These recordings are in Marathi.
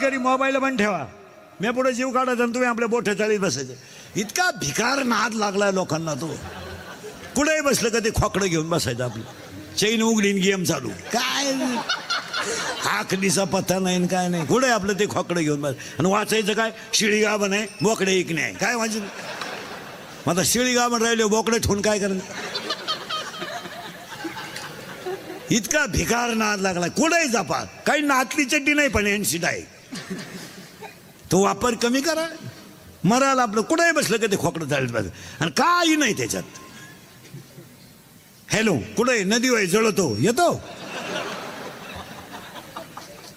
घरी मोबाईल पण ठेवा. मी पुढे जीव काढायचा आणि तुम्ही आपल्या बोठे चाळीत बसायचे. इतका भिकार नाद लागलाय लोकांना. तो कुठेही बसलं का ते खोकडं घेऊन बसायचं आपलं. चैन उघडीन गेम चालू. काय आखडीचा पत्ता नाही काय नाही. कुठे आपलं ते खोकडं घेऊन बस. आणि वाचायचं काय? शिळी गाभण आहे बोकडे इकणे आहे. काय वाचायचं? मग आता शिळी गाभण राहिले बोकडे ठेवून काय करायचं? इतका भिकार नाद लागला. कुठेही जापा. काही नातली चड्डी नाही पण एनसीट आहे. तो वापर कमी करा. मराल आपलं कुठेही बसलं का ते खोकडं चालत बस. आणि काही नाही त्याच्यात. हॅलो कुठे नदी वय जळतो येतो.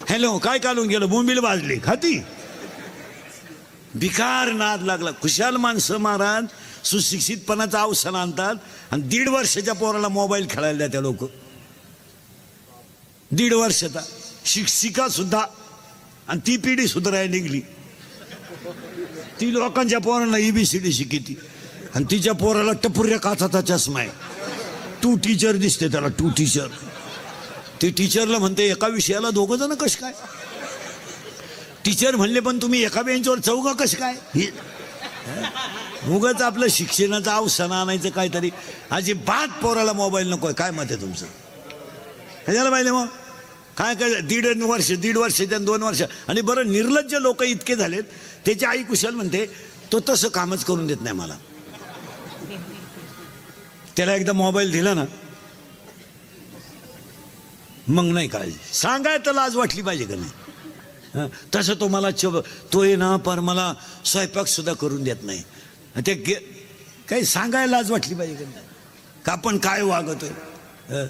हॅलो काय काढून गेलं बोंबील वाजली खाती. भिकार नाद लागला. खुशाल माणसं महाराज सुशिक्षितपणाचं अवसान आणतात आणि 1.5 वर्षाच्या पोराला मोबाईल खेळायला द्या त्या लोक. 1.5 वर्षाचा शिक्षिका सुद्धा. आणि ती पिढी सुधारायला निघली. ती लोकांच्या पोरांना ABCD शिकिती आणि तिच्या पोराला टपुर्या काचाचा चष्मा आहे. 2 टीचर दिसते त्याला. 2 टीचर. ते टीचरला म्हणते एका विषयाला 2 जण कश काय. टीचर म्हणले पण तुम्ही एका बेंचवर 4 कश काय. उगाच आपलं शिक्षणाचं अवसान आणायचं काहीतरी. अजिबात पोराला मोबाईल नकोय. काय मत आहे तुमचं? कशाला पाहिजे मग? काय काय 1.5 वर्ष 1.5 वर्ष 2 वर्ष. आणि बरं निर्लज्ज लोक इतके झालेत. त्याची आई कुशल म्हणते तो तसं कामच करून देत नाही मला. त्याला एकदा मोबाईल दिला ना मग नाही काळजी. सांगाय तर लाज वाटली पाहिजे का नाही. तसं तो मला तो आहे ना पर मला स्वयंपाक सुद्धा करून देत नाही. ते काही सांगायला लाज वाटली पाहिजे का नाही. का आपण काय वागतोय.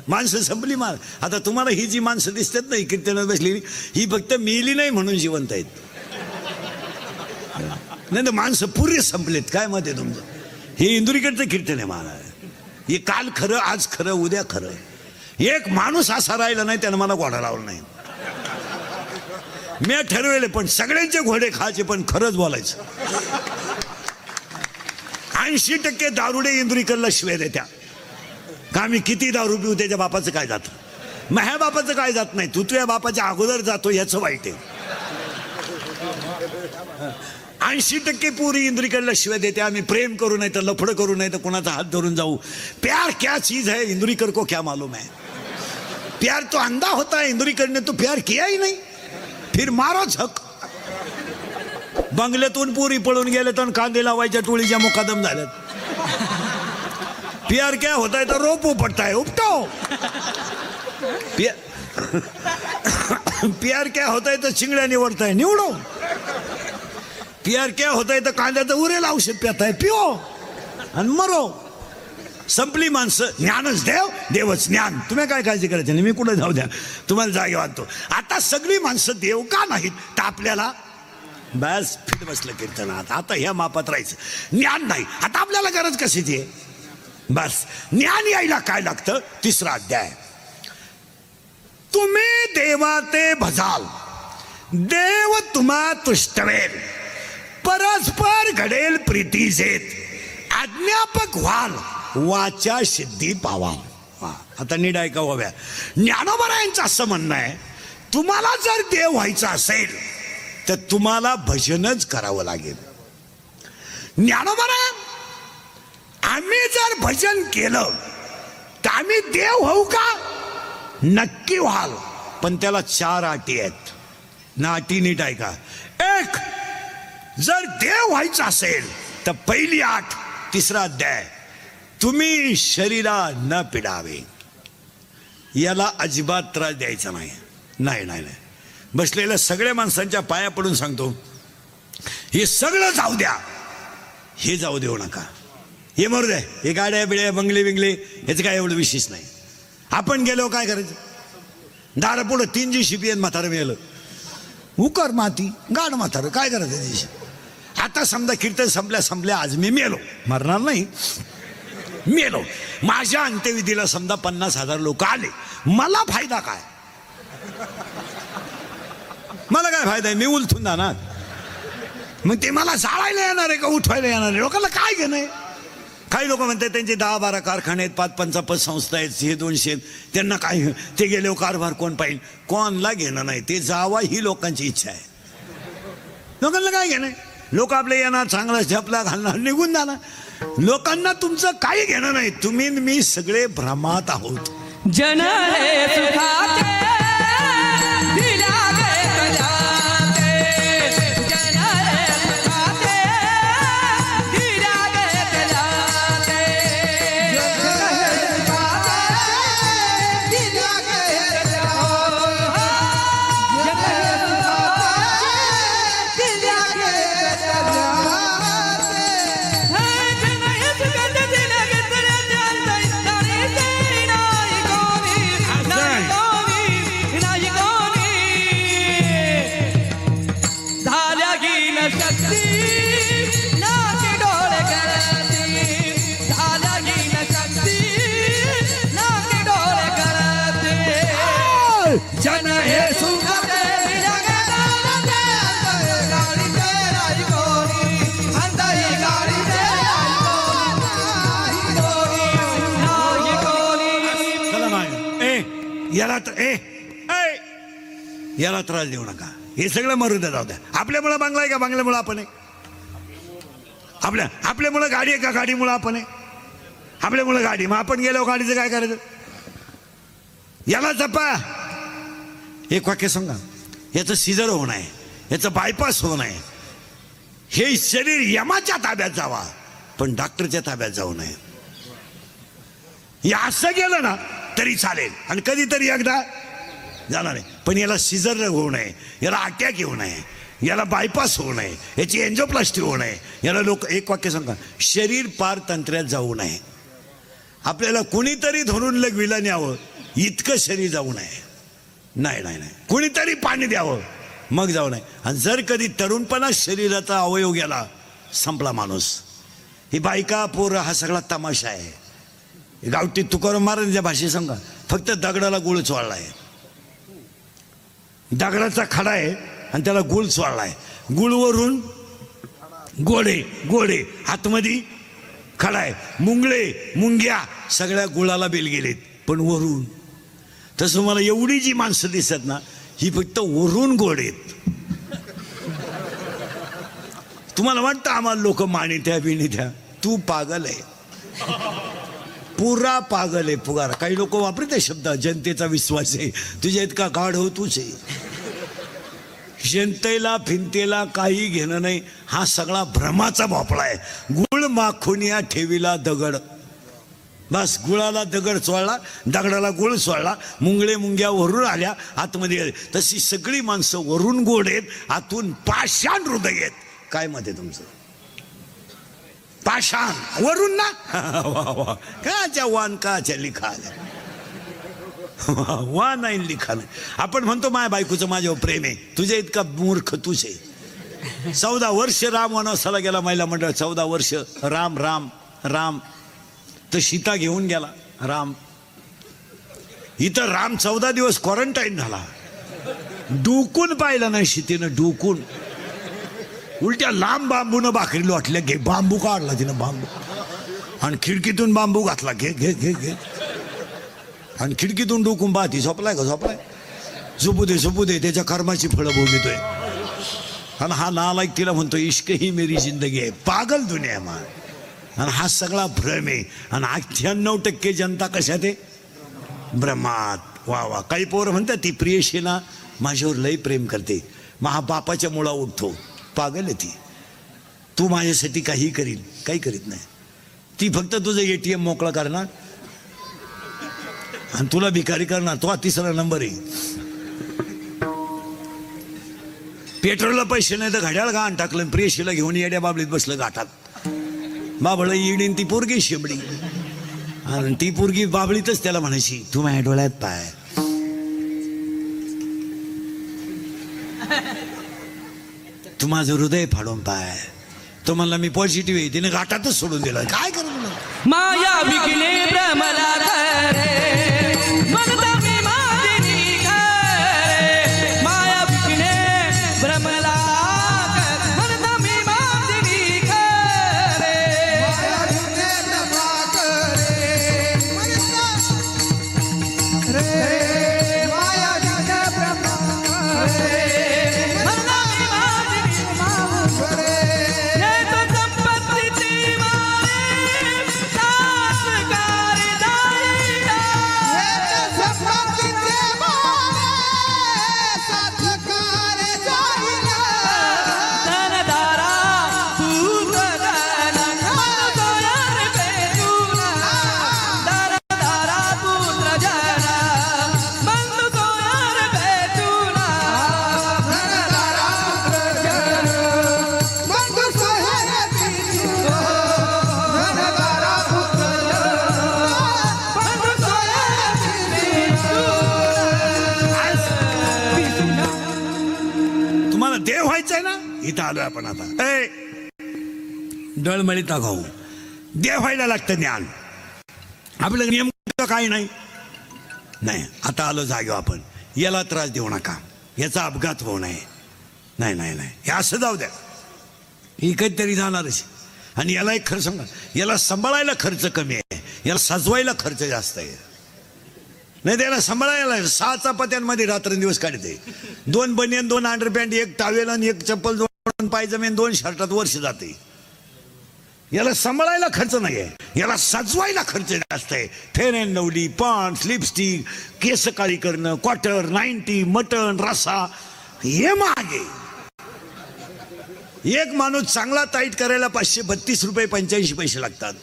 माणसं संपली. आता तुम्हाला ही जी माणसं दिसतात नाही कीर्तनात बसलेली ही फक्त मेली नाही म्हणून जिवंत आहेत. नाही तर माणसं पुरे संपलेत. काय मत आहे तुमचं? हे इंदुरीकडचं कीर्तन आहे महाराज. हे काल खरं आज खरं उद्या खरं. एक माणूस असा राहिला नाही त्यानं मला घोडा लावला नाही. मी ठरवले पण सगळ्यांचे घोडे खायचे पण खरंच बोलायचं. 80% दारुडे इंदुरीकडला शिवाय देत्या. का मी किती दारू पिऊ त्याच्या बापाचं काय जातं. माझ्या बापाचं काय जात नाही. तू तुझ्या बापाच्या अगोदर जातो याचं वाईट आहे. 80% पुरी इंदुरीकडला शिवाय देते. आम्ही प्रेम करू नाही तर लफडं करू नाही तर कोणाचा हात धरून जाऊ. प्यार क्या चीज है इंदुरीकर को क्या मालूम है. प्यार तो अंधा होता है. इंदुरीकर ने तो प्यार किया ही नहीं. फिर मारो झक. बंगल्यातून पुरी पळून गेले तर कांदे लावायच्या टोळीच्या मुकादम झाल्यात. प्यार क्या होता है तो रोपो पड़ता है उपटो. प्यार क्या होता है तो चिंगड्या निवडता है निवडो. प्यार क्या होता है तर कांद्याचं उरेल औषध पिताय पिओ आणि मरो. संपली माणसं. ज्ञानच देव देवच ज्ञान. तुम्ही काय काळजी करायची नाही. मी कुठे जाऊ द्या तुम्हाला जागे वाटतो. आता सगळी माणसं देव का नाहीत तर आपल्याला बस फिट बसलं कीर्तनात. आता ह्या मापात राहायचं. ज्ञान नाही. आता आपल्याला गरज कशाची आहे. बस ज्ञान यायला काय लागतं. 3रा अध्याय. तुम्ही देवाते भजाल देव तुम्हा तुष्टवेल. परस्पर घडेल प्रीती जेत. अज्ञापक व्हाल वाचा सिद्धी पावा. आता नीट ऐका व्हाव्या. ज्ञानोबरायांचं असं म्हणणं आहे तुम्हाला जर देव व्हायचं असेल तर तुम्हाला भजनच करावं लागेल. ज्ञानोबरा आम्ही जर भजन केलं तर आम्ही देव होऊ का. नक्की व्हाल पण त्याला 4 अटी आहेत. ना अटी नीट ऐका. 1 जर देव व्हायचं असेल तर पहिली अट 3रा अध्याय. तुम्ही शरीरा न पिडावे. याला अजिबात त्रास द्यायचा नाही. नाही नाही नाही. बसलेल्या सगळ्या माणसांच्या पाया पडून सांगतो हे सगळं जाऊ द्या. हे जाऊ देऊ नका. हे मरू द्या. हे गाड्या बिड्या बंगले बिंगले याचं काय एवढं विशेष नाही. आपण गेलो काय करायचं. दारा पुढं 3 GCP म्हातारं मिळालं. उकर माती गाड म्हातारं काय करायचं दिवशी. आता समजा कीर्तन संपल्या आज मी मेलो. मरणार नाही. मेलो. माझ्या अंत्यविधीला समजा 50,000 लोक आले. मला फायदा काय. मला काय फायदा आहे. मी उलथून जाणार. मग ते मला जाळायला येणार आहे का उठवायला येणार आहे. लोकांना काय घेणं आहे. काही लोक म्हणतात त्यांचे 10-12 कारखाने आहेत 5-5 पतसंस्था आहेत. हे 200 त्यांना काय. ते गेले कारभार कोण पाहिजे. कोणला घेणं नाही. ते जावा ही लोकांची इच्छा आहे. लोकांना काय घेणं? लोक आपले येणार, चांगला झपला घालणार, निघून जाणार. लोकांना तुमचं काही घेणं नाही. तुम्ही मी सगळे भ्रमात आहोत. जन हे सुखाचे दिल्या गे जाते, जन हे सुखाचे दिल्या गे जाते, जन हे सुखाचे दिल्या गे जाते, जन हे सुखाचे दिल्या गे जाते, जन हे सुखाचे दिल्या गे जाते, तारी तेरी नाही कोणी, नाही कोणी, नाही कोणी. झाल्या गी न शक्ती नाकी डोळे करती, झाल्या गी न शक्ती नाकी डोळे करती. जन हे सुखाचे दिल्या गे जाते, गाडीचे नाही कोणी, अंतही गाडीचे नाही कोणी. चला माय याला याला त्रास देऊ नका. हे सगळं मरू द्या, जाऊ द्या. आपल्यामुळं बांगला आहे का? बांगल्यामुळं आपण आहे. आपल्यामुळं गाडी आहे का? गाडीमुळं आपण आहे. आपल्यामुळं गाडी, मग आपण गेल्यावर गाडीचं काय करायचं? याला जपा. एक वाक्य सांगा, याचं सिजर होणं आहे, याचं बायपास होणं आहे. हे शरीर यमाच्या ताब्यात जावा, पण डॉक्टरच्या ताब्यात जाऊ नये. हे असं गेलं ना तरी चालेल, आणि कधीतरी एकदा जाणार नाही. पण याला सिजर होऊ नये, याला अटॅक येऊ नये, याला बायपास होऊ नये, याची एन्जिओप्लास्टी होऊ नये. याला लोक एक वाक्य सांगा, शरीर पार तंत्र्यात जाऊ नये. आपल्याला कुणीतरी धरून लगविला न्यावं इतकं शरीर जाऊ नये. नाही नाही नाही, कुणीतरी पाणी द्यावं मग जाऊ नये. आणि जर कधी तरुणपणा शरीराचा अवयव गेला, संपला माणूस. ही बायका पोर हा सगळा तमाशा आहे. गावठी तुकाराम महाराजांच्या भाषेत सांगा, फक्त दगडाला गुळ चोळलाय. दगडाचा खडा आहे आणि त्याला गुळ चोळलाय. गुळवरून गोडे गोडे, आतमध्ये खडा आहे. मुंगळे मुंग्या सगळ्या गुळाला बेल गेलेत, पण वरून. तसं मला एवढी जी माणसं दिसत ना, ही फक्त वरून गोड आहेत. तुम्हाला वाटतं आम्हाला लोक मानित्या बिनित्या? तू पागल आहे, पुरा पागल आहे. पुगार काही लोक वापरते शब्द, जनतेचा विश्वास आहे. तुझ्या इतका गाढ हो तूच आहे. जनतेला फिनतेला काही घेणं नाही. हा सगळा भ्रमाचा भोपळा आहे. गुळ माखुनिया ठेवीला दगड. बस गुळाला दगड चोळला, दगडाला गुळ चोळला, मुंगळे मुंग्या वरून आल्या, आतमध्ये आले. तशी सगळी माणसं वरून गोड आहेत, आतून पाषाण हृदय आहेत. काय मत आहे तुमचं? पाषाण वरून ना. वा वा, काच्या वान काच्या लिखा वा नाही लिखा नाही. आपण म्हणतो माझ्या बायकोचं माझ्यावर प्रेम आहे. तुझ्या इतका मूर्ख तूच आहे. 14 वर्ष राम वनवासाला गेला महिला मंडळ. 14 वर्ष राम राम राम. तर सीता घेऊन गेला राम. इथं राम 14 दिवस क्वारंटाईन झाला. डुकून पाहिलं नाही सीतेनं, डुकून. उलट्या लांब बांबूनं भाकरी लोटल्या. घे बांबू काढला तिनं, बांबू, आणि खिडकीतून बांबू घातला. घे घे घे घे, आणि खिडकीतून डुकून पाहती. झोपलाय का? झोपलाय. झोपू दे झोपू दे, त्याच्या कर्माची फळं भोगतोय. आणि हा नालायक तिला म्हणतो इश्क ही मेरी जिंदगी आहे. पागल दुनिया मा. आणि हा सगळा भ्रम आहे. आणि 98% जनता कशात आहे? भ्रमात. वा वा. काही पोरं म्हणतात ती प्रियशीला माझ्यावर लय प्रेम करते, महा बापाच्या मुळा उठतो. पागल आहे ती. तू माझ्यासाठी काही करील, काही करीत नाही. ती फक्त तुझं ATM मोकळा करणार आणि तुला भिकारी करणार. तो 3रा नंबर आहे. पेट्रोलला पैसे नाही तर घड्याळ घाण टाकलं. प्रियशीला घेऊन येड्या बाबलीत बसलं घाटात. बाबळ येडीन ती पोरगी शेबडी. आणि ती पोरगी बाबळीतच त्याला म्हणायची, तू माझ्या डोळ्यात पाय. तू माझं हृदय फाडून पाय. तो म्हणला मी पॉझिटिव्ह आहे. तिने घाटातच सोडून दिला. काय करू तुला? माया विकले भ्रमला खरे, म्हणता मी माझी खरे. माया विकले भ्रमला खरे, म्हणता मी माझी खरे. माया विकले भ्रमला खरे, म्हणता रे. माया विकले भ्रमला खरे, म्हणता मी माझी देव व्हायचंय ना, इथं आलोय आपण आता. डळमळीत खाऊ, देव व्हायला लागतं ज्ञान. आपलं नेमकं काही नाही. आता आलो जागेवर आपण. याला त्रास देऊ नका, याचा अपघात होऊ नये. नाही हे असं जाऊ द्या, ही कधीतरी जाणारच. आणि याला एक खरं सांगा, याला सांभाळायला खर्च कमी आहे, याला सजवायला खर्च जास्त आहे. नाही त्याला सांभाळायला 6 चपात्यांमध्ये रात्रंदिवस काढते. 2 बनियन, 2 अंडरपॅन्ट, 1 टावेल आणि 1 चप्पल, 2 पायजमे, 2 शर्टात वर्ष जाते. याला सांभाळायला खर्च नाही आहे, याला सजवायला खर्च जास्त आहे. Fair and Lovely, Pond's, lipstick, केस काळी करणं, क्वार्टर, 90, मटण, रसा, हे महागे. एक माणूस चांगला टाईट करायला 532 रुपये 85 पैसे लागतात.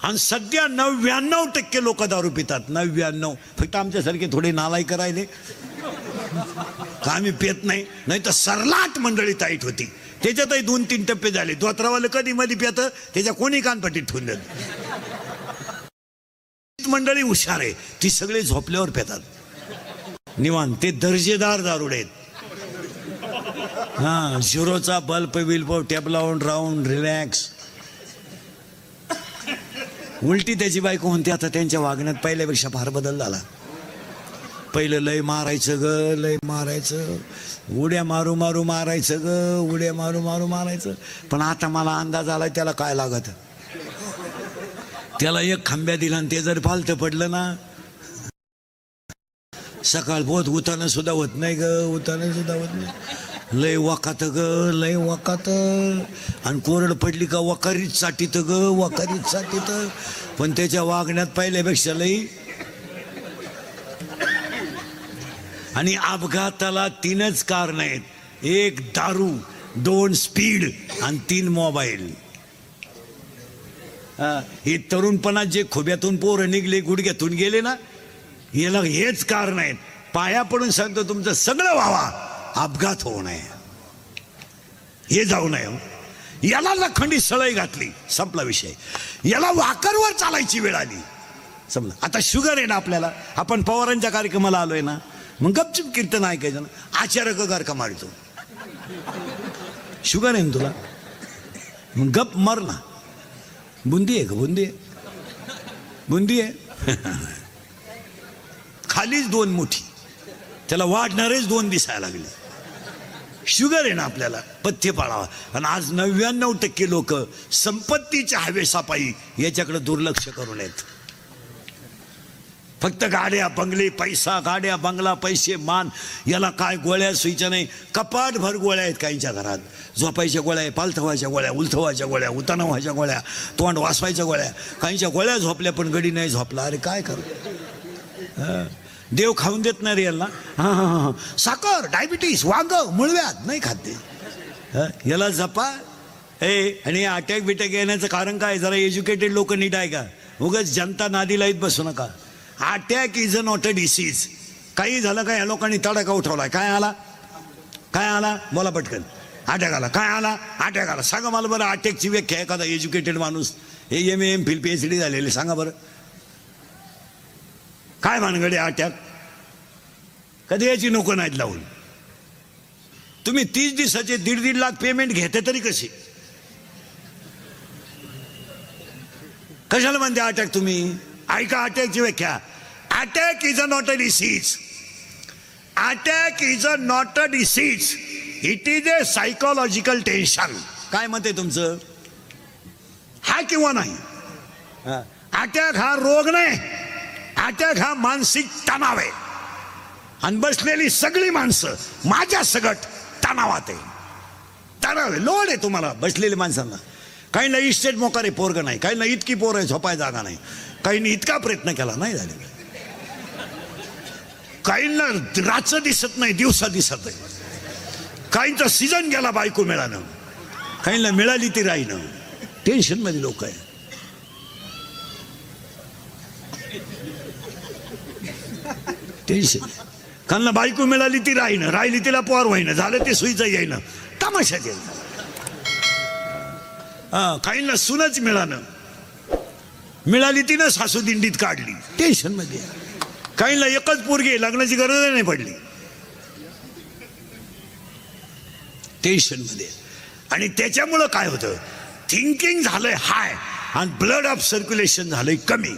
आणि सध्या 99% लोक दारू पितात. 99. फक्त आमच्यासारखे थोडे नालायक राहिले का आम्ही पेत नाही तर सरलाट मंडळी टाईट होती. त्याच्यातही 2-3 टप्पे झाले. दोतरावाला कधी मध्ये पेत, त्याच्या कोणी कानपट्टीत ठेवून देत. मंडळी हुशार आहे, ती सगळे झोपल्यावर पेतात निवांत. ते दर्जेदार दारुडे आहेत. हा, झिरोचा बल्ब बिल्ब टॅप लावून राऊंड रिलॅक्स. उलटी त्याची बायको म्हणते आता त्यांच्या वागण्यात पहिल्यापेक्षा फार बदल झाला. पहिलं लय मारायचं ग, लय मारायचं, उड्या मारू मारू मारायचं ग, उड्या मारू मारू मारायचं. पण आता मला अंदाज आलाय त्याला काय लागत. त्याला एक खांब्या दिला आणि ते जर पालतं पडलं ना, सकाळ बहुत उतानं सुद्धा होत नाही ग, उतानं सुद्धा होत नाही. लय वकात ग, लय वकात. आणि कोरड पडली का वकारीत चाटीत ग, वकारीत चाटीत. पण त्याच्या वागण्यात पहिल्यापेक्षा लय. आणि अपघाताला 3च कारण आहेत. 1 दारू, 2 स्पीड आणि 3 मोबाईल. हे तरुणपणात जे खोब्यातून पोरं निघले, गुडघ्यातून गेले ना, याला हेच कारण आहेत. पाया पडून सांगतो तुमचं सगळं व्हावा, अपघात होऊ नये, हे जाऊ नये. याला लखंडी सळई घातली, संपला विषय. याला वाकरवर चालायची वेळ आली, समजा. आता शुगर आहे ना आपल्याला, आपण पवारांच्या कार्यक्रमाला आलोय ना, मग गपचूप कीर्तन ऐकायचं ना. आचार्य गार का मारतो, शुगर आहे ना तुला, मग गप मर ना. बुंदी आहे का, बुंदी आहे, बुंदी आहे. खालीच 2 मुठी, त्याला वाढणारेच 2 दिसायला लागले. शुगर आहे ना आपल्याला, पथ्य पाळावा. आणि आज 99% लोक संपत्तीच्या हवेसापायी याच्याकडे दुर्लक्ष करून आहेत. फक्त गाड्या बंगले, पैसा, गाड्या बंगला, पैसे, मान, याला काय गोळ्या सुईच्या नाही. कपाट भर गोळ्या आहेत काहींच्या घरात. झोपायच्या गोळ्या, पालथवायच्या गोळ्या, उलथवायच्या गोळ्या, उताना व्हायच्या गोळ्या, तोंड वाचवायच्या गोळ्या. काहींच्या गोळ्या झोपल्या पण गडी नाही झोपला. अरे काय करू, देव खाऊन देत नाही रे याला. हां, साखर, डायबिटीस, वांग, मुळव्यात नाही खाते. याला जपा. आणि अटॅक बिटॅक येण्याचं कारण काय, जरा एज्युकेटेड लोक नीट आहे का. उगाच जनता नादी लाईत बसू नका. Attack is a not a disease. काही झालं का, या लोकांनी तडाखा उठवलाय. काय आला बोला पटकन. अटॅक आला. काय आला, अटॅक आला. सांगा मला बरं अटॅकची व्याख्या. एखादा एज्युकेटेड माणूस, MA MPhil PhD झालेले, सांगा बरं काय भानगडे अटॅक. कधी याची नको नाहीत लावून. तुम्ही 30 दिवसाचे 1.5 लाख पेमेंट घेते तरी कसे, कशाला म्हणते अटॅक तुम्ही. ऐका अटॅकची व्याख्या. Attack is a not a disease. Attack is a not a disease. It is a psychological tension. काय मत आहे तुमचं, हा किंवा नाही. अटॅक हा रोग नाही, अटॅक हा मानसिक तणाव आहे. आणि बसलेली सगळी माणसं माझ्या सगट तणावात आहे. तणाव आहे, लोड आहे तुम्हाला बसलेल्या माणसांना. काहींना इस्टेट मोकार आहे, पोरग नाही. काहींना इतकी पोर आहे, झोपाय जागा नाही. काहींनी इतका प्रयत्न केला नाही झाले. काहींना रात्र दिसत नाही, दिवसा दिसत आहे. काहींचा सीझन गेला बायको मिळालं, काहींना मिळाली ती राहीनं. टेन्शन मध्ये लोक आहे. टेन्शन. काहींना बायको मिळाली ती राहीनं, राहिली तिला पोर व्हायनं, झालं ते सुईचं येईनं. तमाशाच येईल. काहींना सुनच मिळालं, मिळाली तिनं सासू दिंडीत काढली. टेन्शन मध्ये. काहींना एकच पोरगी, लग्नाची गरज नाही पडली, टेन्शन मध्ये. आणि त्याच्यामुळं काय होतं, थिंकिंग झालंय हाय आणि ब्लड ऑफ सर्क्युलेशन झालंय कमी,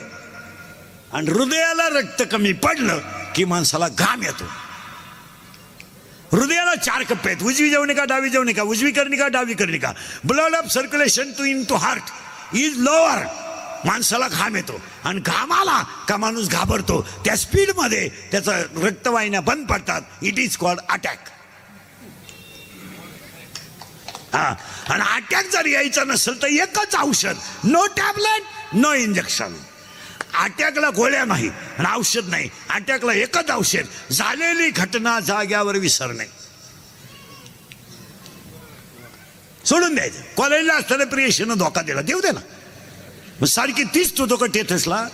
आणि हृदयाला रक्त कमी पडलं की माणसाला घाम येतो. हृदयाला 4 कप्पे आहेत, उजवी जवनिका, डावी जवनिका, उजवी कर्णिका, डावी कर्णिका. Blood of circulation to heart is lower, माणसाला घाम येतो, आणि घाम आला का माणूस घाबरतो. त्या स्पीडमध्ये त्याचा रक्तवाहिन्या बंद पडतात. It is called attack. आणि अटॅक जर यायचा नसेल तर एकच औषध, नो टॅबलेट नो इंजेक्शन. अटॅकला गोळ्या नाही आणि औषध नाही, अटॅकला एकच औषध, झालेली घटना जाग्यावर विसरणे, सोडून द्यायचं. कॉलेजला असताना प्रियशीनं धोका दिला, देऊ दे ना, मग सारखी तीच तो का टेथसला,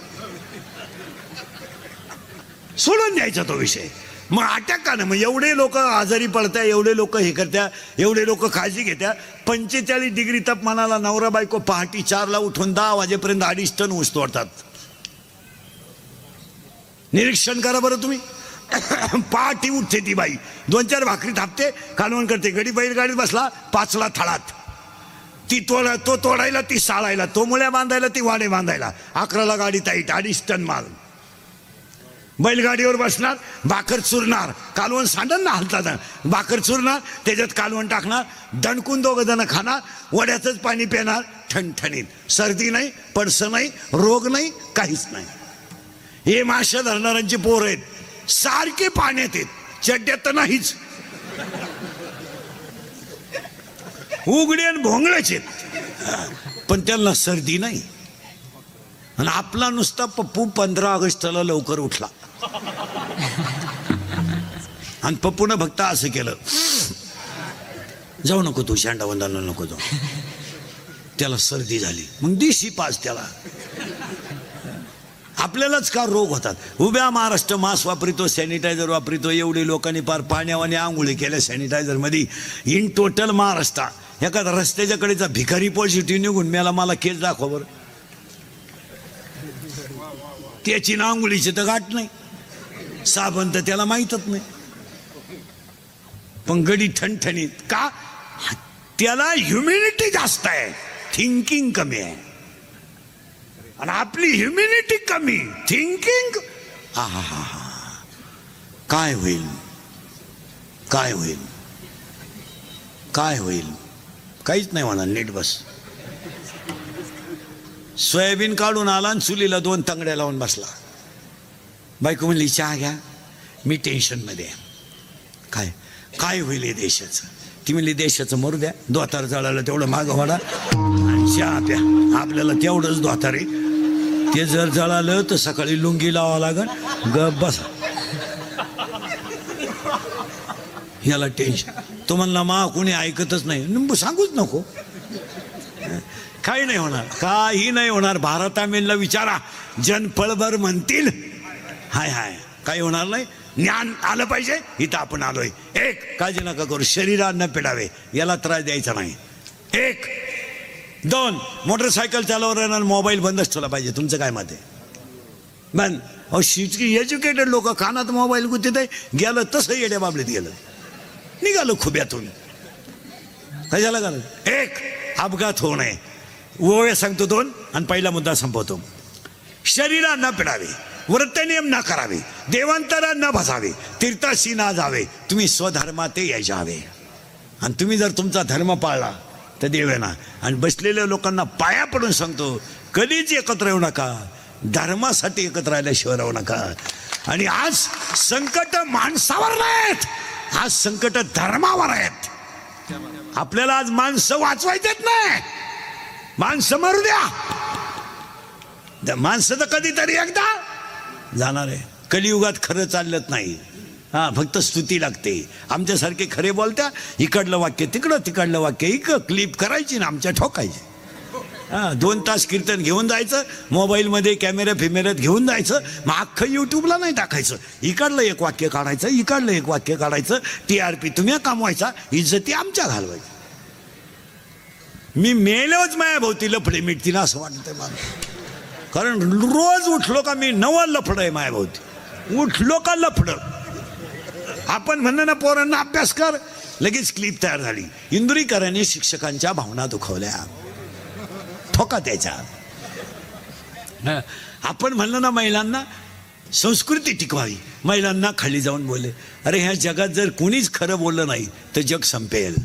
सोडून द्यायचा तो विषय. मग अटॅक का ना, मग एवढे लोक आजारी पडत्या, एवढे लोक हे करत्या, एवढे लोक काळजी घेत्या. 45 डिग्री तापमानाला नवरा बायको पहाटे 4ला उठून 10 वाजेपर्यंत 2.5 टन ऊस तोडतात. निरीक्षण करा बरं तुम्ही. पहाटे उठते ती बाई, 2-4 भाकरी थापते, कालवण करते, गडी बैलगाडीत बसला, 5ला थळात, ती तो तोडायला, ती साळायला, तो मुळ्या बांधायला, ती वाडे बांधायला, 11ला गाडी ताईट, 2.5 टन माल. बैलगाडीवर बसणार, भाकर चुरणार, कालवण सांडण ना हलतात, भाकर चुरणार, त्याच्यात कालवण टाकणार, दणकून 2 जण खाणार, वड्याचंच पाणी पिणार, ठणठणीत. सर्दी नाही, पडसं नाही, रोग नाही, काहीच नाही. हे माश्या धरणाऱ्यांची पोर आहेत, सारखे पाण्यात आहेत, चड्ड्यात तर नाहीच, उघडे आणि भोंगळेच आहेत, पण त्यांना सर्दी नाही. आणि आपला नुसता पप्पू 15 ऑगस्टला लवकर उठला, आणि पप्पूनं फक्त असं केलं, जाऊ नको तू शांडावंदाला नको जाऊ, त्याला सर्दी झाली, मग दिशी पाच त्याला. आपल्यालाच का रोग होतात. उभ्या महाराष्ट्र मास्क वापरितो, सॅनिटायझर वापरितो, एवढे लोकांनी पार पाण्यावाने आंघोळी केल्या सॅनिटायझर मध्ये. इन टोटल महाराष्ट्र एखादा रस्त्याच्या कडेचा भिकारी पॉझिटिव्ह निघून मेला, मला केस दाखवा बरं, त्याची ना आंघोळीची तर गाठ नाही, साबण तर त्याला माहीतच नाही, पण गडी ठणठणीत का, त्याला ह्युमिनिटी जास्त आहे, थिंकिंग कमी आहे. आणि आपली ह्युमिनिटी कमी, थिंकिंग. काय होईल, काय होईल, काय होईल, काहीच नाही म्हणा, नीट बस. सोयाबीन काढून आला आणि चुलीला 2 तंगड्या लावून बसला. बायको म्हणली चहा घ्या, मी टेन्शन मध्ये आहे. काय काय होईल हे देशाचं. ती म्हणली देशाचं मरू द्या, दोतार जळालं तेवढं मागं वाढा आणि चहा प्या, आपल्याला तेवढंच दोतार आहे. ते जर जळालं तर सकाळी लुंगी लावा लागल, गप बसा. याला टेन्शन. तो म्हणला मा कोणी ऐकतच नाही, सांगूच नको, काही नाही होणार, काही नाही होणार. भारतामेनला विचारा, जन पळभर म्हणतील हाय हाय, काही होणार नाही. ज्ञान आलं पाहिजे, इथं आपण आलोय. 1, काळजी नका करू, शरीरात न पिडावे, याला त्रास द्यायचा नाही. 1, 2, मोटरसायकल चालवणार मोबाईल बंदच ठेवला पाहिजे. तुमचं काय मत आहे? बंद. अहो एज्युकेटेड लोक कानात मोबाईल गुतीत आहे, गेलं तसं येड्या बाबलीत गेलं, निघालं खुब्यातून. कशाला घाल? 1, अपघात होऊ नये. ओव्या सांगतो 2 आणि पहिला मुद्दा संपवतो. शरीरा न पिडावे, व्रतनियम न करावे, देवांतरा न बसावे, तीर्थाशी ना जावे, तुम्ही स्वधर्माते यावे. आणि तुम्ही जर तुमचा धर्म पाळला तर देव ना. आणि बसलेल्या लोकांना पाया पडून सांगतो, कधीच एकत्र येऊ नका, धर्मासाठी एकत्र राहिल्याशिवाय राहू नका. आणि आज संकट माणसावर नाहीत, आज संकट धर्मावर आहेत. आपल्याला आज माणसं वाचवायचेत नाही, माणसं मरू द्या. माणसं तर कधीतरी एकदा जाणार आहे. कलियुगात खरं चालत नाही, फक्त स्तुती लागते. आमच्यासारखे खरे बोलत्या, इकडलं वाक्य तिकडं, तिकडलं वाक्य इकडं, क्लिप करायची ना आमच्या ठोकायची. 2 तास कीर्तन घेऊन जायचं, मोबाईलमध्ये कॅमेरा फिमेऱ्यात घेऊन जायचं, मग अख्खं युट्यूबला नाही टाकायचं. इकडलं 1 वाक्य काढायचं, इकडलं 1 वाक्य काढायचं, TRP तुम्ही कमवायचा, इज्जती आमच्या घालवायची. मी मेलोच माया भोवती लफडे मिटतील असं वाटतंय मला. कारण रोज उठलो का मी 9 लफड आहे माया भोवती. उठलो का लफड. आपण म्हणणं ना पोरांना अभ्यास कर, लगेच क्लिप तयार झाली. इंदुरीकरांनी शिक्षकांच्या भावना दुखवल्या, ठोका त्याच्या. आपण म्हणलं ना महिलांना संस्कृती टिकवावी, महिलांना खाली जाऊन बोलले. अरे ह्या जगात जर कोणीच खरं बोललं नाही तर जग संपेल.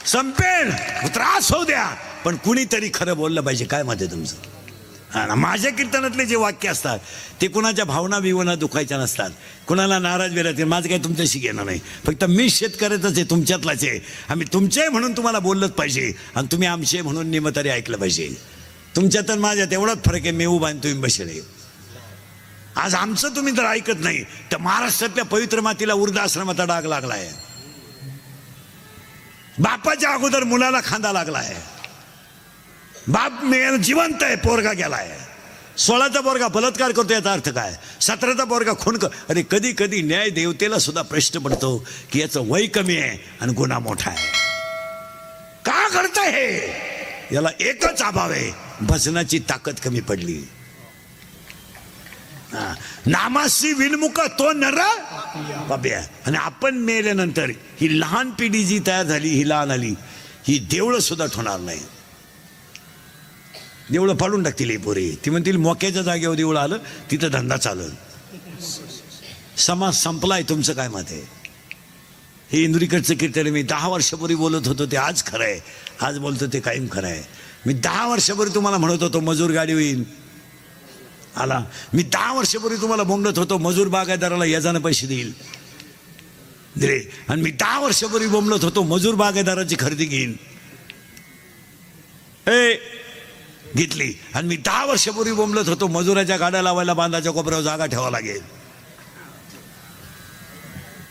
संपेल, त्रास होऊ द्या, पण कुणीतरी खरं बोललं पाहिजे. काय मत आहे तुमचं? हा, माझ्या कीर्तनातले जे वाक्य असतात ते कुणाच्या भावना बिवना दुखायच्या नसतात, कुणाला नाराज बिराज. माझं काही तुमच्याशी घेणं नाही. फक्त मी शेतकऱ्याचाच आहे, तुमच्यातलाच आहे. आम्ही तुमचे म्हणून तुम्हाला बोललंच पाहिजे आणि तुम्ही आमचे म्हणून निम तरी ऐकलं पाहिजे. तुमच्यात आणि माझ्यात एवढाच फरक आहे, मी उभा आणि तुम्ही बसले. आज आमचं तुम्ही जर ऐकत नाही तर महाराष्ट्रातल्या पवित्र मातीला वृद्धाश्रमाचा डाग लागलाय. बापाच्या अगोदर मुलाला खांदा लागलाय. बाप मेल जिवंत आहे, पोरगा गेलाय. 16चा पोरगा बलात्कार करतो, याचा अर्थ काय? 17चा पोरगा खून कर. अरे कधी कधी न्याय देवतेला सुद्धा प्रश्न पडतो की याचं वय कमी आहे आणि गुन्हा मोठा आहे. का करताय हे? याला एकच अभाव आहे, भजनाची ताकद कमी पडली. नामासी विनमुख तो नर बाब्या. आणि आपण मेल्यानंतर ही लहान पिढी जी तयार झाली, ही लहान आली, ही देवळं सुद्धा ठेवणार नाही. देवळं फाडून टाकतील ही पोरी. ती म्हणतील मोक्याच्या जागेवर देवळं आलं, तिथं धंदा चालल. समाज संपलाय. तुमचं काय मत आहे? हे इंदुरीकडचं कीर्तन मी 10 वर्षापूर्वी बोलत होतो ते आज खरं आहे, आज बोलतो ते कायम खरं आहे. मी 10 वर्षापूर्वी तुम्हाला म्हणत होतो मजूर गाडी होईल, आला. मी 10 वर्षापूर्वी तुम्हाला बोंबलत होतो मजूर बागायतदाराला याजानं पैसे देईल, दिले. आणि मी 10 वर्षापूर्वी बोंबलत होतो मजूर बागायतदाराची खरेदी घेईन, घेतली. आणि मी 10 वर्षापूर्वी बोंबलत होतो मजुराच्या गाड्या लावायला बांधाच्या कोपऱ्यावर जागा ठेवावं लागेल.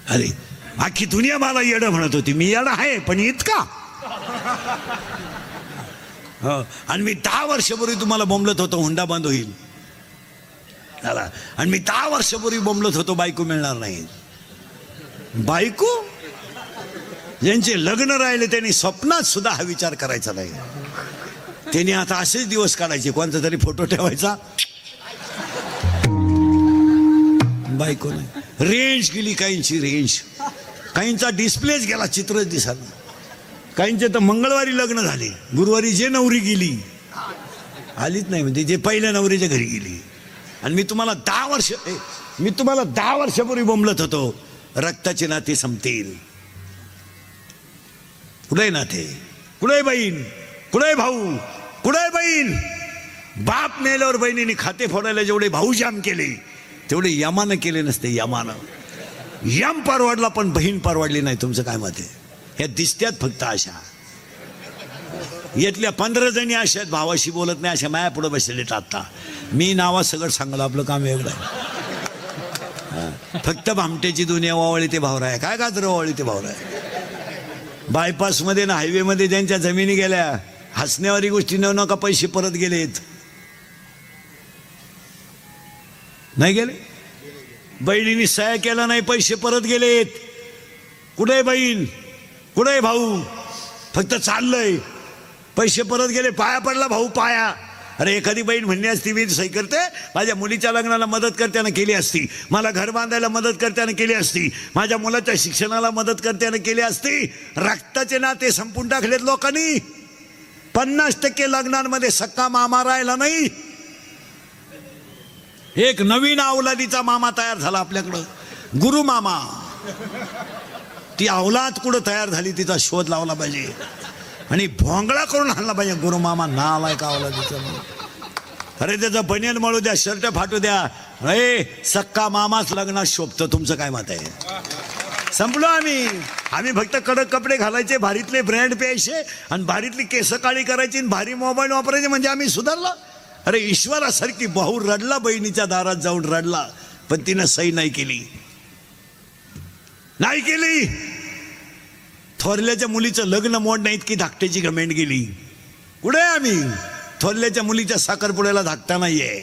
अरे अख्खी दुनिया मला येडं म्हणत होती. मी येडं आहे पण इतका. हो. आणि मी 10 वर्षापूर्वी तुम्हाला बोंबलत होतो हुंडा बंद होईल, आला. आणि मी 10 वर्षापूर्वी बोंबलत होतो बायको मिळणार नाही. बायको ज्यांचे लग्न राहिले त्यांनी स्वप्नात सुद्धा हा विचार करायचा नाही. त्यांनी आता असेच दिवस काढायचे, कोणता तरी फोटो ठेवायचा, बायको नाही. रेंज गेली काहींची, रेंज काहींचा डिस्प्लेच गेला, चित्रच दिसणार. काहींचे तर मंगळवारी लग्न झाले, गुरुवारी जे नवरी गेली आलीच नाही, म्हणजे जे पहिल्या नवरीच्या घरी गेली. आणि मी तुम्हाला 10 वर्षापूर्वी बोंबलत होतो रक्ताचे नाते संपतील. कुठे नाते, कुठे बहीण, कुठे भाऊ, कुठे बहीण? बाप मेल्यावर बहिणीने खाते फोडायला जेवढे भाऊ जाम केले तेवढे यमानं केले नसते. यम परवडला पण बहीण परवडली नाही. तुमचं काय मत आहे? ह्या दिसत्यात फक्त अशा. यातल्या 15 जणी अशा आहेत भावाशी बोलत नाही, अशा माया पुढे बसलेत. आता मी नावा सगळं सांगलं, आपलं काम वेगळं आहे. फक्त भामटेची दुनिया वावळी ते भावरा आहे. काय गाजर वावळी ते भावरा आहे. बायपासमध्ये ना हायवेमध्ये ज्यांच्या जमिनी गेल्या, हसण्यावारी गोष्टी न नका पैसे परत गेलेत, नाही गेले. बहिणीने सह्या केला नाही, पैसे परत गेलेत. कुठे बहीण, कुठे भाऊ, फक्त चाललंय, पैसे परत गेले. पाया पडला भाऊ, पाया. अरे एखादी बहीण म्हणली असती मी सही करते, माझ्या मुलीच्या लग्नाला मदत करताना केली असती, मला घर बांधायला मदत करताना केली असती, माझ्या मुलाच्या शिक्षणाला मदत करताना केली असती. रक्ताचे नाते संपून टाकलेत लोकांनी. 50% लग्नांमध्ये सक्का मामा राहिला नाही. एक नवीन अवलादीचा मामा तयार झाला आपल्याकडं, गुरु मामा. ती अवलाद कुठं तयार झाली तिचा शोध लावला पाहिजे आणि भोंगळा करून आणला पाहिजे. गुरु मामा नाव आहे का अवलादीचं? अरे त्याचं बनियन मळू द्या, शर्ट फाटू द्या, सक्का मामाच लग्नात शोभतं. तुमचं काय मत आहे? संपलो आम्ही फक्त कडक कपडे घालायचे, भारीतले ब्रँड प्यायचे आणि भारीतली केस काळी करायची आणि भारी मोबाईल वापरायचे, म्हणजे आम्ही सुधारला. अरे ईश्वरासारखी भाऊ रडला, बहिणीच्या दारात जाऊन रडला, पण तिनं सही नाही केली, नाही केली. थोरल्याच्या मुलीचं लग्न मोड नाही इतकी धाकट्याची घमेंड गेली. कुठे आम्ही? थोरल्याच्या मुलीच्या साखरपुड्याला धाकटा नाहीये.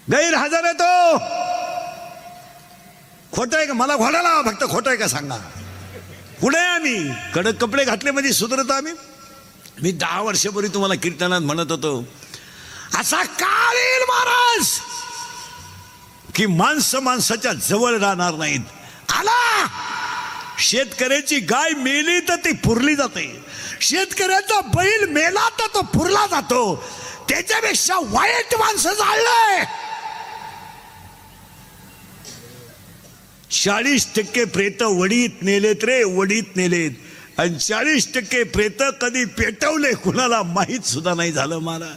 गैरहजर आहे तो. खोटं आहे का? मला घोडा लावा फक्त, खोटं आहे का सांगा. कुठे आम्ही? कडक कपडे घातले म्हणजे सुधरत आम्ही. मी 10 वर्षापूर्वी तुम्हाला कीर्तनात म्हणत होतो, असा काळ येईल महाराज की माणसं माणसाच्या जवळ राहणार नाहीत. आला शेतकऱ्याची गाय मेली तर ती पुरली जाते, शेतकऱ्याचा बैल मेला तर तो पुरला जातो. त्याच्यापेक्षा वाईट माणसं जाळलंय. 40% प्रेत वडीत नेलेत रे, वडीत नेलेत. आणि 40% प्रेत कधी पेटवले कुणाला माहीत सुद्धा नाही झालं. मला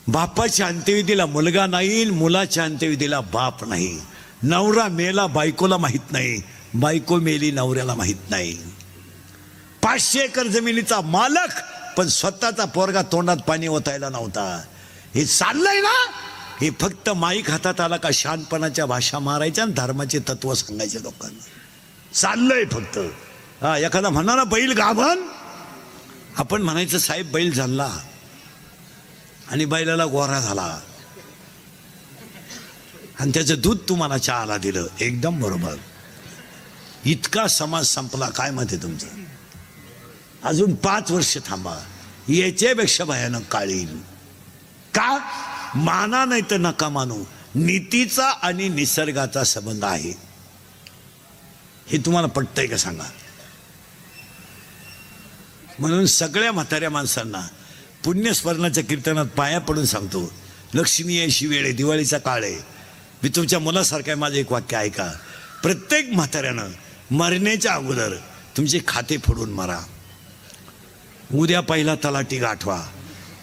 बापाच्या अंत्यविधीला मुलगा नाही, मुलाच्या अंत्यविधीला बाप नाही. नवरा मेला बायकोला माहित नाही, बायको मेली नवऱ्याला माहित नाही. 500 एकर जमिनीचा मालक पण स्वतःचा पोरगा तोंडात पाणी ओतायला नव्हता. हे चाललंय ना, हे फक्त माईक हातात आला का शहाणपणाच्या भाषा मारायच्या आणि धर्माचे तत्व सांगायचे लोकांना. चाललंय फक्त. हा एखादा म्हणा ना बैल गाभण, आपण म्हणायचं साहेब बैल झाला आणि बैलाला गोरा झाला आणि त्याचं दूध तुम्हाला चहाला दिलं. एकदम बरोबर. इतका समाज संपला. काय मत आहे तुमचं? अजून 5 वर्ष थांबा, याच्यापेक्षा भयानक काळ येईल. का? माना नाही तर नका मानू, नीतीचा आणि निसर्गाचा संबंध आहे. हे तुम्हाला पटतंय का सांगा? म्हणून सगळ्या म्हाताऱ्या माणसांना पुण्यस्मरणाच्या कीर्तनात पाया पडून सांगतो, लक्ष्मी यायची वेळ आहे, दिवाळीचा काळ आहे. मी तुमच्या मुलासारखं माझं एक वाक्य ऐका. प्रत्येक म्हाताऱ्यानं मरण्याच्या अगोदर तुमचे खाते फोडून मारा. उद्या पहिला तलाठी गाठवा,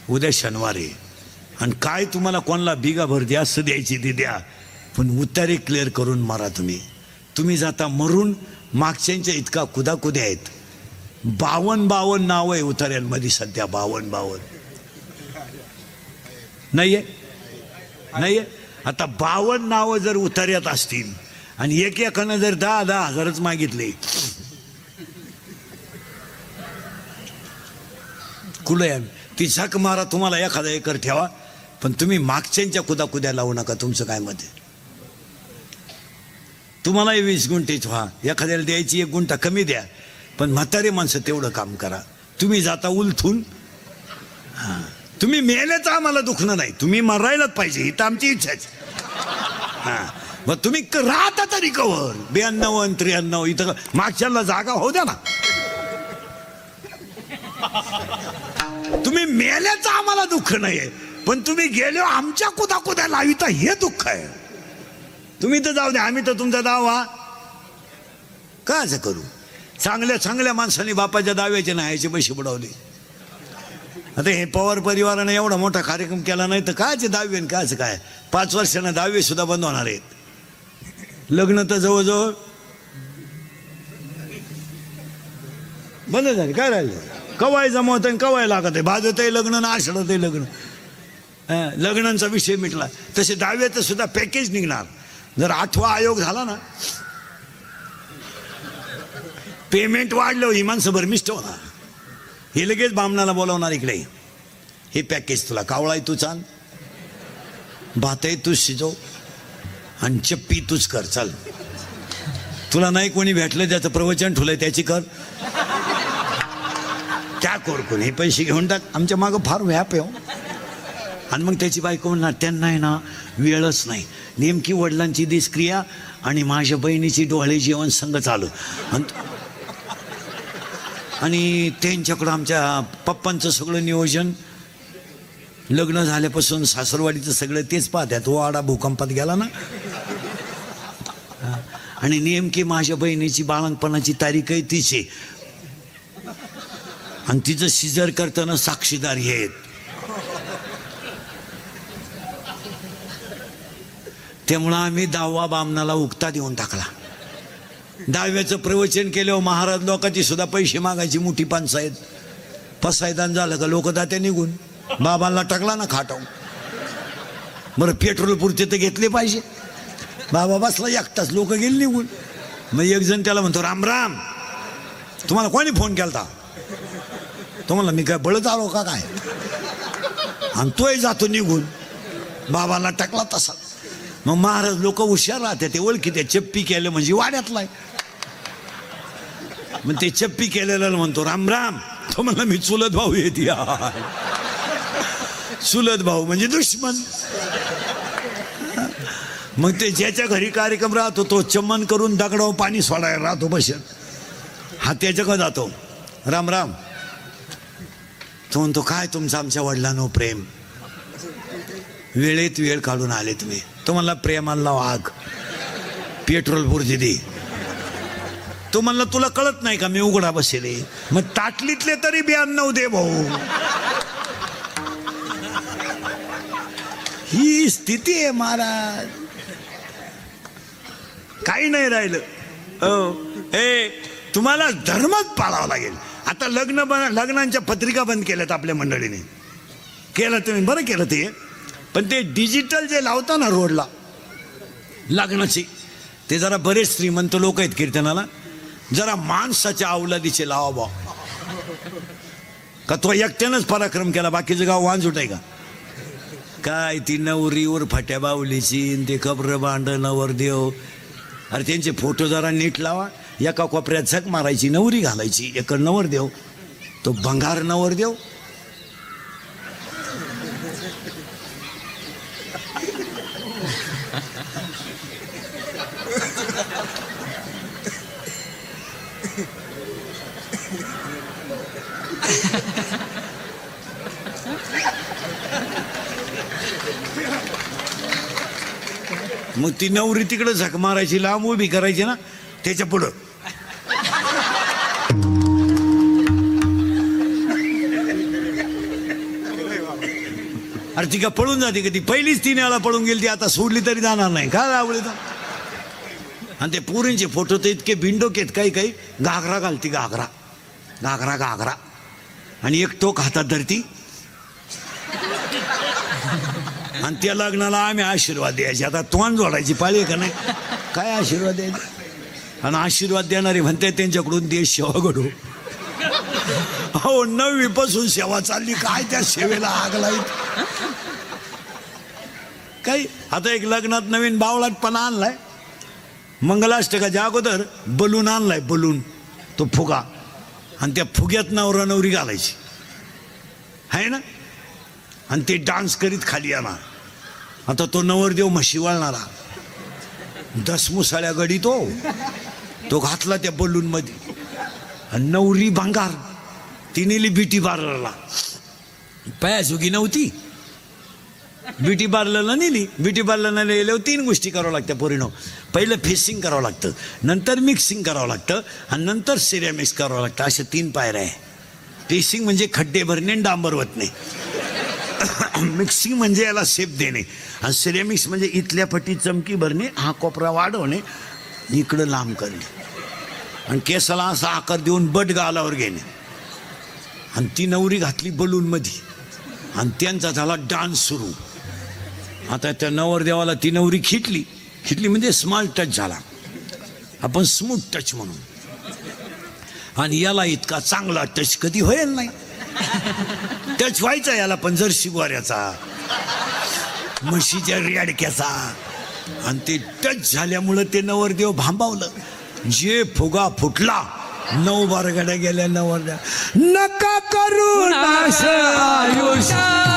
उद्या शनिवारी. आणि काय तुम्हाला कोणाला बिगाभर जास्त द्यायची ती द्या, पण उतारे क्लिअर करून मारा. तुम्ही जाता मरून. मागच्यांच्या इतका कुदाकुद्या आहेत. 52 नाव आहे उतार्यांमध्ये सध्या. 52 नाहीये. आता 52 नावं जर उतार्यात असतील आणि एकानं जर 10,000 हजारच मागितले, कुठे ती झक मारा. तुम्हाला 1,000 एकर ठेवा, पण तुम्ही मागच्यांच्या कुदाकुद्या लावू नका. तुमचं काय मत आहे? तुम्हालाही 20 गुंठेच व्हा, एखाद्याला द्यायची 1 गुंठा कमी द्या, पण म्हातारे माणसं तेवढं काम करा. तुम्ही जाता उलथून. तुम्ही मेल्याचं आम्हाला दुखणं नाही, तुम्ही मरायलाच पाहिजे ही तर आमची इच्छाच. मग तुम्ही राहता तरी कवर 92 आणि 93 इथं मागच्याला जागा होऊ द्या ना. तुम्ही मेल्याचं आम्हाला दुःख नाहीये, पण तुम्ही गेलो आमच्या कुदाकुद्या लाविता हे दुःख आहे. तुम्ही तर जाऊ द्या, आम्ही तर तुमचा दावा का असं करू? चांगल्या माणसांनी बापाच्या दाव्याचे नाहीचे पैसे बुडवले. आता हे पवार परिवाराने एवढा मोठा कार्यक्रम केला नाही तर कायचे दावे आणि कायचं काय? 5 वर्षांना दावे सुद्धा बंद होणार आहेत. लग्न तर जवळजवळ बंद झाले. काय राहिलं? कवाय जमवत आणि कवाय लागत आहे. भाजतही लग्न ना आषाढतही लग्न. लग्नांचा विषय मिटला. तसे दाव्याचं सुद्धा पॅकेज निघणार. जर 8वा आयोग झाला ना, पेमेंट वाढलं ही माणसं भरमिष्ट होणार. हे लगेच बामणाला बोलावणार, इकडे हे पॅकेज तुला. कावळाही तूच आण, भातही तूच शिजव आणि चप्पी तूच कर. चल, तुला नाही कोणी भेटलं ज्याचं प्रवचन ठुलंय त्याची कर. त्या कोण हे पैसे घेऊन टाक. आमच्या मागं फार व्याप आहे. आणि मग त्याची बायको म्हणणार त्यांना आहे ना वेळच नाही. नेमकी वडिलांची दिसक्रिया आणि माझ्या बहिणीची डोळे जेवण संघ चालू. आणि त्यांच्याकडं आमच्या पप्पांचं सगळं नियोजन. लग्न झाल्यापासून सासरवाडीचं सगळं तेच पाहत्यात. वाडा भूकंपात गेला ना. आणि नेमकी माझ्या बहिणीची बाळंतपणाची तारीख आहे तिचे, आणि तिचं सिजर करताना साक्षीदार हे आहेत. त्यामुळं आम्ही 10वा बामणाला उक्ता देऊन टाकला. 10व्याचं प्रवचन केल्यावर महाराज लोकांची सुद्धा पैसे मागायची मोठी पंचायत. पसायदान झालं का लोक दात्या निघून. बाबांना टाकला ना खाटाव. बरं पेट्रोल पुरते तर घेतले पाहिजे. बाबा बसला एकटाच, लोक गेले निघून. मग एक जण त्याला म्हणतो, राम राम, तुम्हाला कोणी फोन केलता? तो म्हणला, मी काय बळत आलो का काय? आणि तोही जातो निघून. बाबाला टाकला तसा. मग महाराज लोक हुशार राहते, ते ओळखी त्या चप्पी केलं म्हणजे वाड्यातलाय. मग ते चप्पी केलेलं म्हणतो, राम राम. तो म्हणला, मी चुलत भाऊ येते. चुलत भाऊ म्हणजे दुश्मन. मग ते ज्याच्या घरी कार्यक्रम राहतो तो चम्मन करून दगडावर पाणी सोडायला राहतो बसत. हा त्याच्याकडे जातो, राम राम. तो म्हणतो काय तुमचं आमच्या वडिलांनो प्रेम, वेळेत वेळ काढून आले तुम्ही. तो म्हणला प्रेमाला वाघ, पेट्रोल पुरती दे. तो म्हणला तुला कळत नाही का मी उघडा बसेले. मग ताटलीतले तरी 92 दे भाऊ. ही स्थिती आहे महाराज, काही नाही राहिलं. तुम्हाला धर्मच पाळावा लागेल. आता लग्नांच्या पत्रिका बंद केल्यात आपल्या मंडळीने. केलं तुम्ही, बरं केलं ते. पण ते डिजिटल जे लावता ना रोडला लग्नाची, ते जरा बरेच श्रीमंत लोक आहेत कीर्तनाला, जरा माणसाच्या अवलादीचे लावा बा. का तो एकट्यानंच पराक्रम केला, बाकीचं गाव वांझुट आहे का काय? ती नवरीवर फाट्या बावलीची, ते कबर बांड नवरदेव. अरे त्यांचे फोटो जरा नीट लावा. एका कोपऱ्यात झक मारायची नवरी घालायची, एक नवरदेव, तो भंगार नवरदेव. मग ती नवरी तिकडे झक मारायची, लांब उभी करायची ना त्याच्या पुढं. अरे ती का पळून जाते का? ती पहिलीच 3 वेळा पळून गेली, ती आता सोडली तरी जाणार नाही का आवडली तर. आणि ते पोरींचे फोटो तर इतके बिंडोक आहेत, काही काही घागरा घालती, घागरा घागरा घागरा, आणि एक टोक हातात धरती. आणि त्या लग्नाला आम्ही आशीर्वाद द्यायचे. आता तोंड जोडायची पाळी का नाही, काय आशीर्वाद द्यायचे. आणि आशीर्वाद देणारे म्हणते त्यांच्याकडून देश सेवा घडू. हो 9वी पासून सेवा चालली, काय त्या सेवेला आग लाईत काही. आता एक लग्नात नवीन बावळाटपणा आणलाय. मंगलाष्टकाच्या अगोदर बलून आणलाय, बलून, तो फुगा, आणि त्या फुग्यात नवरा नवरी घालायची आहे ना, आणि ते डान्स करीत खाली येणार. आता तो नवरदेव म्हशी वळणारा, 10 मुसाळ्या गडी तो घातला त्या बलून मध्ये. आणि नवरी भांगार, ती नेली ब्युटी पार्लरला. पयासुगी नव्हती, ब्युटी पार्लरला नेली. ब्युटी पार्लरला नेल्यावर 3 गोष्टी करावं लागत्या पोरीनो. पहिलं फेसिंग करावं लागतं, नंतर मिक्सिंग करावं लागतं, आणि नंतर सिरॅमिक्स करावं लागतं. अशा 3 पायऱ्या आहे. फेसिंग म्हणजे खड्डे भरणे आणि डांबर वतणे. मिक्सिंग म्हणजे याला शेप देणे, आणि सिरॅमिक्स म्हणजे इथल्या पट्टी चमकी भरणे, हा कोपरा वाढवणे, इकडं लांब करणे, आणि केसाला असा आकार देऊन बट गालावर घेणे. आणि ती नवरी घातली बलून मध्ये, आणि त्यांचा झाला डान्स सुरू. आता त्या नवरदेवाला ती नवरी खिटली म्हणजे स्मॉल टच झाला, आपण स्मूथ टच म्हणून. आणि याला इतका चांगला टच कधी होईल नाही. टच व्हायचा याला पण जर्सी गोऱ्याचा, म्हशीच्या रेडक्याचा. आणि ते टच झाल्यामुळं ते नवरदेव भांबावलं. जे फुगा फुटला, 9 बारगाड्या गेल्या नवरदेव. नका करू नाश आयुष्यात,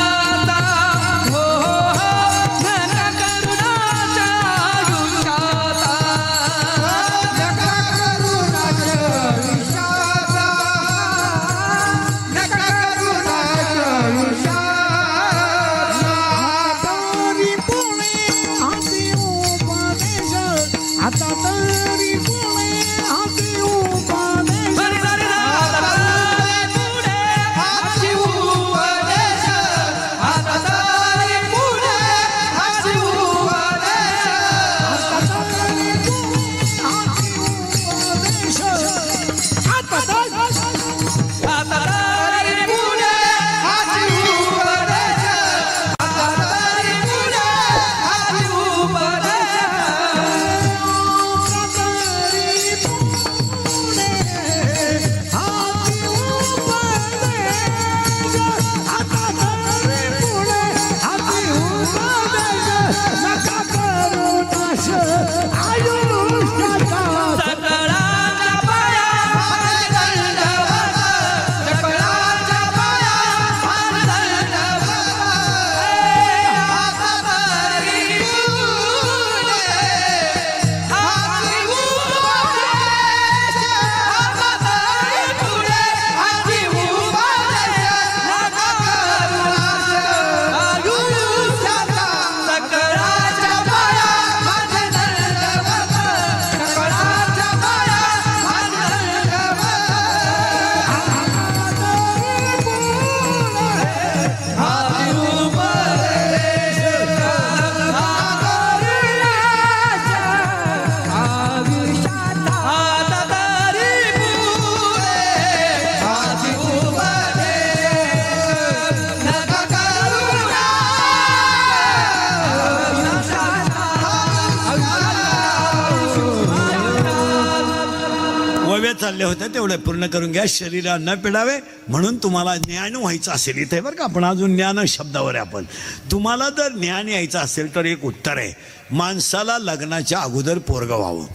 चालल्या होत्या तेवढ्या पूर्ण करून घ्या. शरीराला न पिडावे म्हणून तुम्हाला ज्ञान व्हायचं असेल इथे बरं का. आपण अजून ज्ञान शब्दावर आहे. आपण तुम्हाला जर ज्ञान यायचं असेल तर एक उत्तर आहे, माणसाला लग्नाच्या अगोदर पोरगं व्हावं.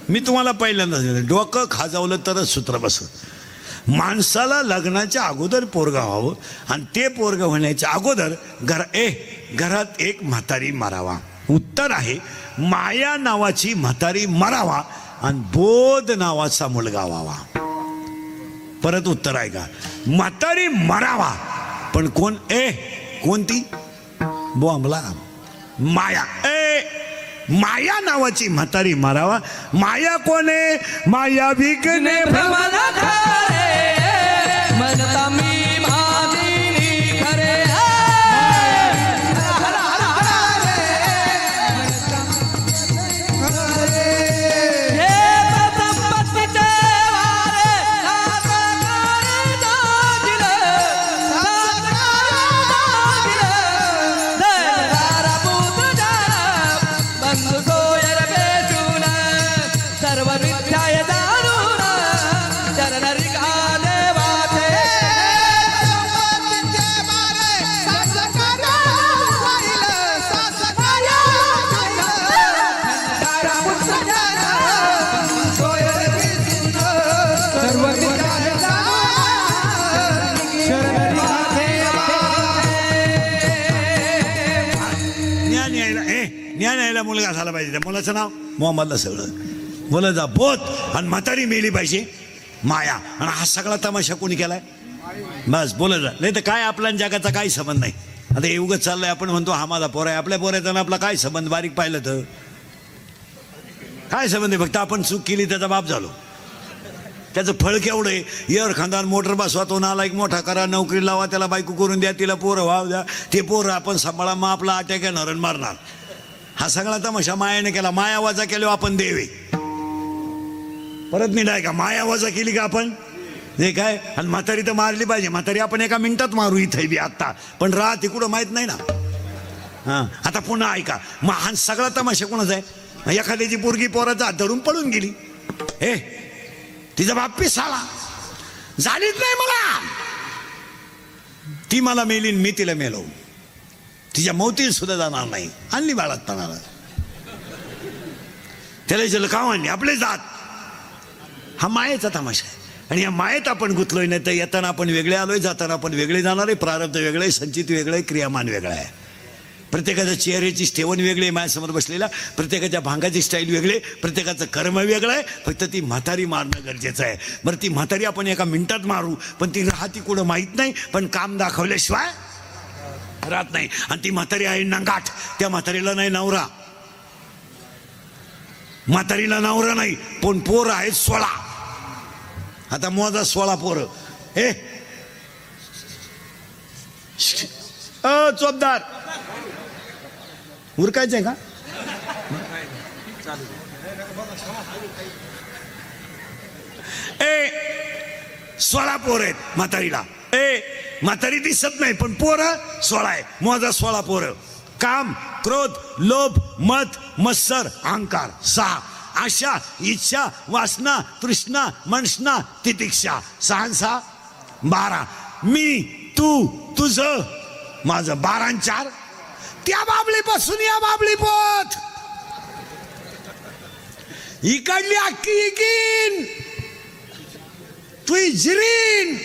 मी तुम्हाला पहिल्यांदा डोकं खाजावलं तरच सूत्र बसत. माणसाला लग्नाच्या अगोदर पोरगं व्हावं आणि ते पोरगं होण्याच्या अगोदर घरात एक म्हातारी मरावा. उत्तर आहे माया नावाची म्हातारी मरावा आणि बोध नावाचा मुलगा व्हावा. परत उत्तर आहे का, म्हातारी मरावा पण कोण कोणती बोंबला माया. माया नावाची म्हातारी मरावा. माया कोणे, माया विकणे भ्रमला खरे म्हणता मी माझी खरे. ज्ञान यायला मुलगा झाला पाहिजे. त्या मुलाचं नाव मोहम्मदला सगळं मुलाचा बोध आणि म्हातारी मेली पाहिजे माया. आणि हा सगळा तमाशा कोणी केलाय, बस बोलत जा. नाही तर काय आपला जगाचा काही संबंध नाही. आता हे उगत चाललंय, आपण म्हणतो हा माझा पोर आहे, आपल्या पोराचा ना आपला काय संबंध. बारीक पाहिलं तर काय संबंध आहे, फक्त आपण चूक केली त्याचा बाप झालो. त्याचं फळ केवढं आहे, एअर खानदार मोटर बसवा, तो नाला एक मोठा करा, नोकरी लावा, त्याला बायको करून द्या, तिला पोरं व्हाव द्या, ते पोरं आपण सांभाळा, मग आपला अटॅक येणार आणि मारणार. हा सगळा तमाशा मायाने केला. माया वजा केलो आपण देवे. परत नाही का, माया वजा केली का आपण हे काय. आणि म्हातारी तर मारली पाहिजे. म्हातारी आपण एका मिनिटात मारू इथे बी आत्ता, पण राहते कुठं माहित नाही ना. हां आता पुन्हा ऐका, मग हा सगळा तमाशा कोणाचा आहे. एखाद्याची पोरगी पोराचा हात धरून पळून गेली, तिचा बाप पिसाळा झालीच नाही मला, ती मला मेली मी तिला मेलो, तिच्या मौतीत सुद्धा जाणार नाही. आणली बाळात पणाला, त्याला विचारलं का आणली, आपले जात. हा मायेचा तमाशा आहे. आणि या मायेत आपण गुंतलोय. नाही तर येताना आपण वेगळे आलोय, जाताना आपण वेगळे जाणार आहे. प्रारब्ध वेगळं आहे, संचित वेगळं आहे, क्रियामान वेगळं आहे. प्रत्येकाच्या चेहऱ्याची ठेवण वेगळी आहे माझ्यासमोर बसलेला, प्रत्येकाच्या भांगाची स्टाईल वेगळे, प्रत्येकाचं कर्म वेगळं आहे. फक्त ती म्हातारी मारणं गरजेचं आहे. बरं ती म्हातारी आपण एका मिनिटात मारू, पण ती राहती कुठं माहीत नाही. पण काम दाखवल्याशिवाय राहत नाही. आणि ती म्हातारी आहे नंगाट. त्या म्हातारीला नाही नवरा, म्हातारीला नवरा नाही, पण पोर आहेत 16. आता मोजा 16 पोरं. चोपदार उरकायचंय का. 16 पोर आहेत म्हातारीला. म्हातारी दिसत नाही पण पोरं 16 आहे. मोजा 16 पोरं. काम, क्रोध, लोभ, मद, मत्सर, अहंकार 6. आशा, इच्छा, वासना, तृष्णा, मनष्णा, तितिक्षा 6 6 12. मी, तू, तुझं, माझं 12 आणि 4. त्या बाबलीपासून या बाबली पोत इकडली अक्की इकीन, तू जिरीन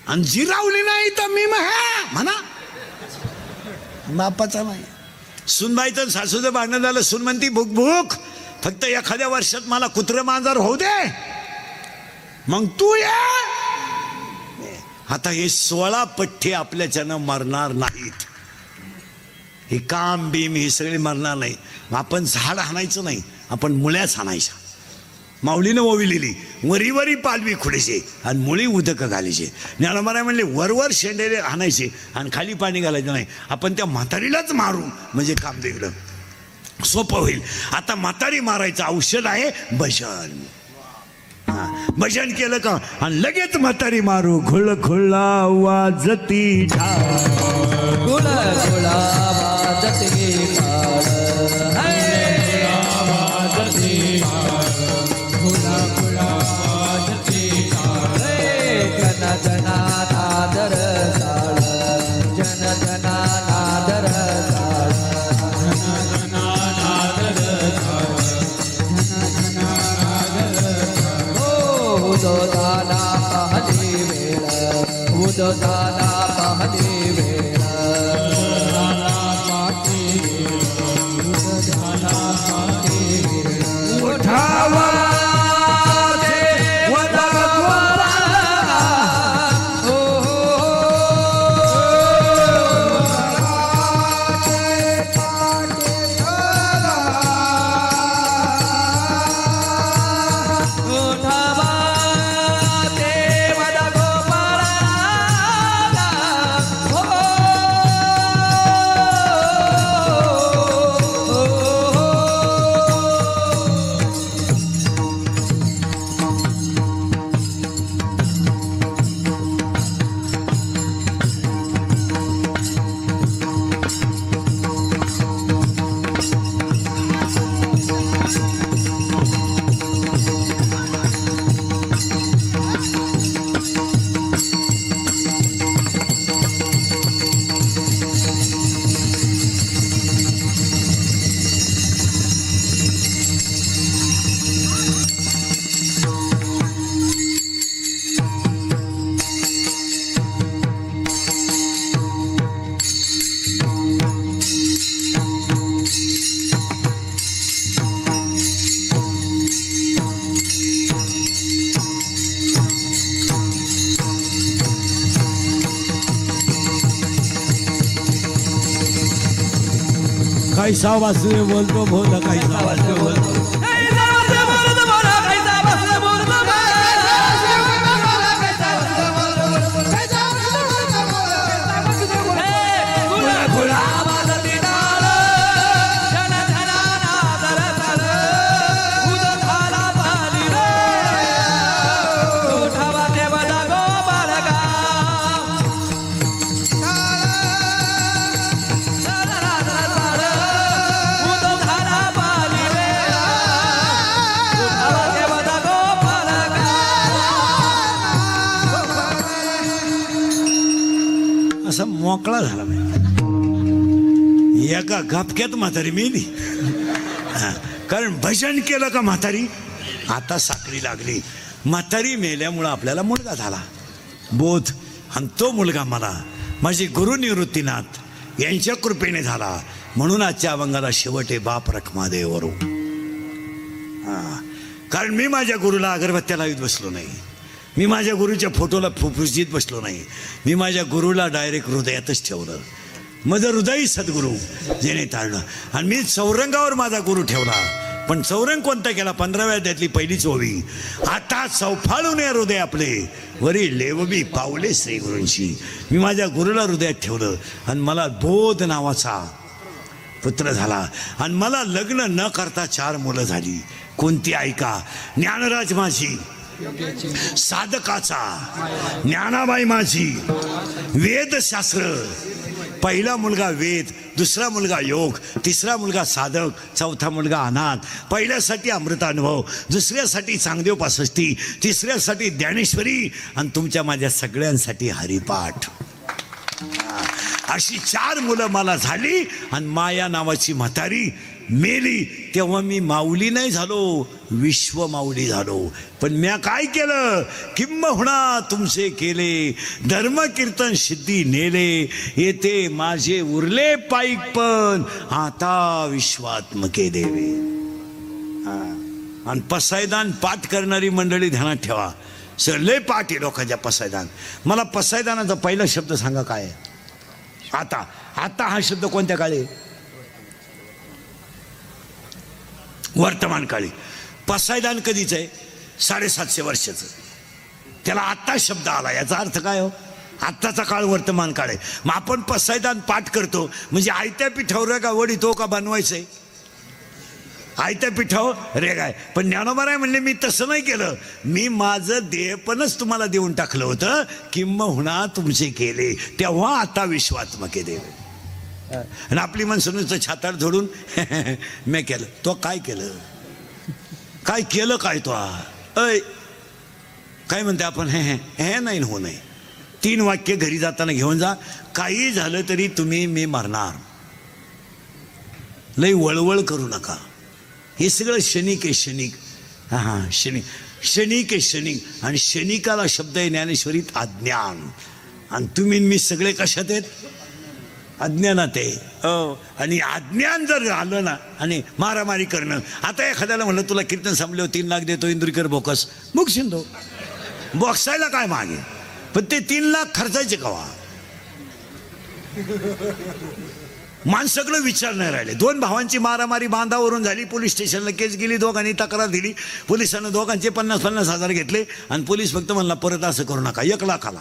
आणि जिरावली नाही तर मी म्हणा बापाचा नाही. सुनबाईचं सासूचं भांडण झालं, सुन म्हणती भूक भूक, फक्त एखाद्या वर्षात मला कुत्र मांजर होऊ दे, मग तू ये. आता हे 16 पठ्ठे आपल्याच्यानं मरणार नाहीत. हे काम बीम हे सगळे मरणार नाही. आपण झाड हाणायचं नाही, आपण मुळ्याच हाणायच्या. माऊलीनं ओवी लिहिली, वरी वरी पालवी खुडायचे आणि मुळी उदक घालायचे. ज्ञानोबा म्हणले वरवर शेंडेले हाणायचे आणि खाली पाणी घालायचं नाही. आपण त्या म्हातारीलाच मारू म्हणजे काम वेगळं सोपं होईल. आता म्हातारी मारायचं औषध आहे भजन. भजन केलं का आणि लगेच म्हातारी मारू. खुळ खुळा वाजती गुळ गुळा वाजते झाला पाहते वेळा उठावा देवता गोपाळा. हो, उठावा देवता गोपाळा. हो, कैसा वासुदेव बोलतो बोल कैसा वासुदेव बोलतो. असा मोकळा झाला बाई. एका गपक्यात म्हातारी मेली. कारण भजन केलं का म्हातारी आता साखळी लागली. म्हातारी मेल्यामुळं आपल्याला मुलगा झाला बोध. आणि तो मुलगा मला माझे गुरु निवृत्तीनाथ यांच्या कृपेने झाला. म्हणून आजच्या अभंगाला शेवट आहे बाप रखमादेव वरू. कारण मी माझ्या गुरुला अगरबत्त्या लावीत बसलो नाही. मी माझ्या गुरुच्या फोटोला फुफुसीत बसलो नाही. मी माझ्या गुरुला डायरेक्ट हृदयातच ठेवलं. माझं हृदय सद्गुरू जेणे तारणं. आणि मी चौरंगावर माझा गुरु ठेवला. पण चौरंग कोणता केला 15व्या अध्यायातली पहिलीच ओवी. आता चौफाळून हृदय आपले वरी लेवबी पावले श्री गुरूंची. मी माझ्या गुरुला हृदयात ठेवलं. आणि मला बोध नावाचा पुत्र झाला. आणि मला लग्न न करता 4 मुलं झाली. कोणती ऐका. ज्ञानराज माझी साधकाचा, ज्ञानाबाई माझी वेदशास्त्र. पहिला मुलगा वेद, दुसरा मुलगा योग, तिसरा मुलगा साधक, चौथा मुलगा अनाथ. पहिल्यासाठी अमृतानुभव, दुसऱ्यासाठी चांगदेव 65, तिसऱ्यासाठी ज्ञानेश्वरी आणि तुमच्या माझ्या सगळ्यांसाठी हरिपाठ. अशी 4 मुलं मला झाली. आणि माया नावाची म्हातारी मेली. तेव्हा मी माऊली नाही झालो, विश्व माऊली झालो. पण म्या काय केलं. किंबहुना तुमचे केले धर्म कीर्तन सिद्धी नेले. येते माझे उरले पाईक पण आता विश्वात्मके देवे. आणि पसायदान पाठ करणारी मंडळी ध्यानात ठेवा. सर लय पाठ आहे लोकांच्या पसायदान. मला पसायदानाचा पहिला शब्द सांगा काय आहे. आता आता हा शब्द कोणत्या काळी. वर्तमान काळी. पसायदान कधीच आहे 750 वर्षाचं. त्याला आत्ता शब्द आला. याचा अर्थ काय हो. आत्ताचा काळ वर्तमान काळ आहे. मग आपण पसायदान पाठ करतो म्हणजे आयत्या पिठावर का वडीतो का बनवायचंय. आयत्या पिठावर रे काय. पण ज्ञानोबा म्हणले मी तसं नाही केलं. मी माझं देहपणच तुम्हाला देऊन टाकलं होतं. किंबहुना तुमचे केले तेव्हा आता विश्वात्मके देवे. आणि आपली माणसं नुसतं छाताड झोडून मी केलं. तो काय केलं. काय केलं काय तो. अय काय म्हणते आपण हे नाही हो नाही. 3 वाक्य घरी जाताना घेऊन जा. काही झालं तरी तुम्ही मी मरणार. लई वळवळ करू नका. हे सगळं क्षणिक आहे. क्षणिक. हां क्षणिक. क्षणिक आहे क्षणिक. आणि क्षणिकाला शब्द आहे ज्ञानेश्वरीत अज्ञान. आणि तुम्ही मी सगळे कशात आहेत? अज्ञानात आहे. हो, आणि अज्ञान जर आलं ना आणि मारामारी करणं. आता एखाद्याला म्हणलं तुला कीर्तन संपल्यावर 3 लाख देतो इंदुरीकर बोकस, मुकशील तो. बॉक्सायला काय मागे, पण ते 3 लाख खर्चायचे कवा? माणसाकडे विचार नाही राहिले. 2 भावांची मारामारी बांधावरून झाली, पोलीस स्टेशनला केस गेली, दोघांनी तक्रार दिली, पोलिसांना दोघांचे 50-50 हजार घेतले आणि पोलीस फक्त म्हणला परत असं करू नका, 1 लाखाला.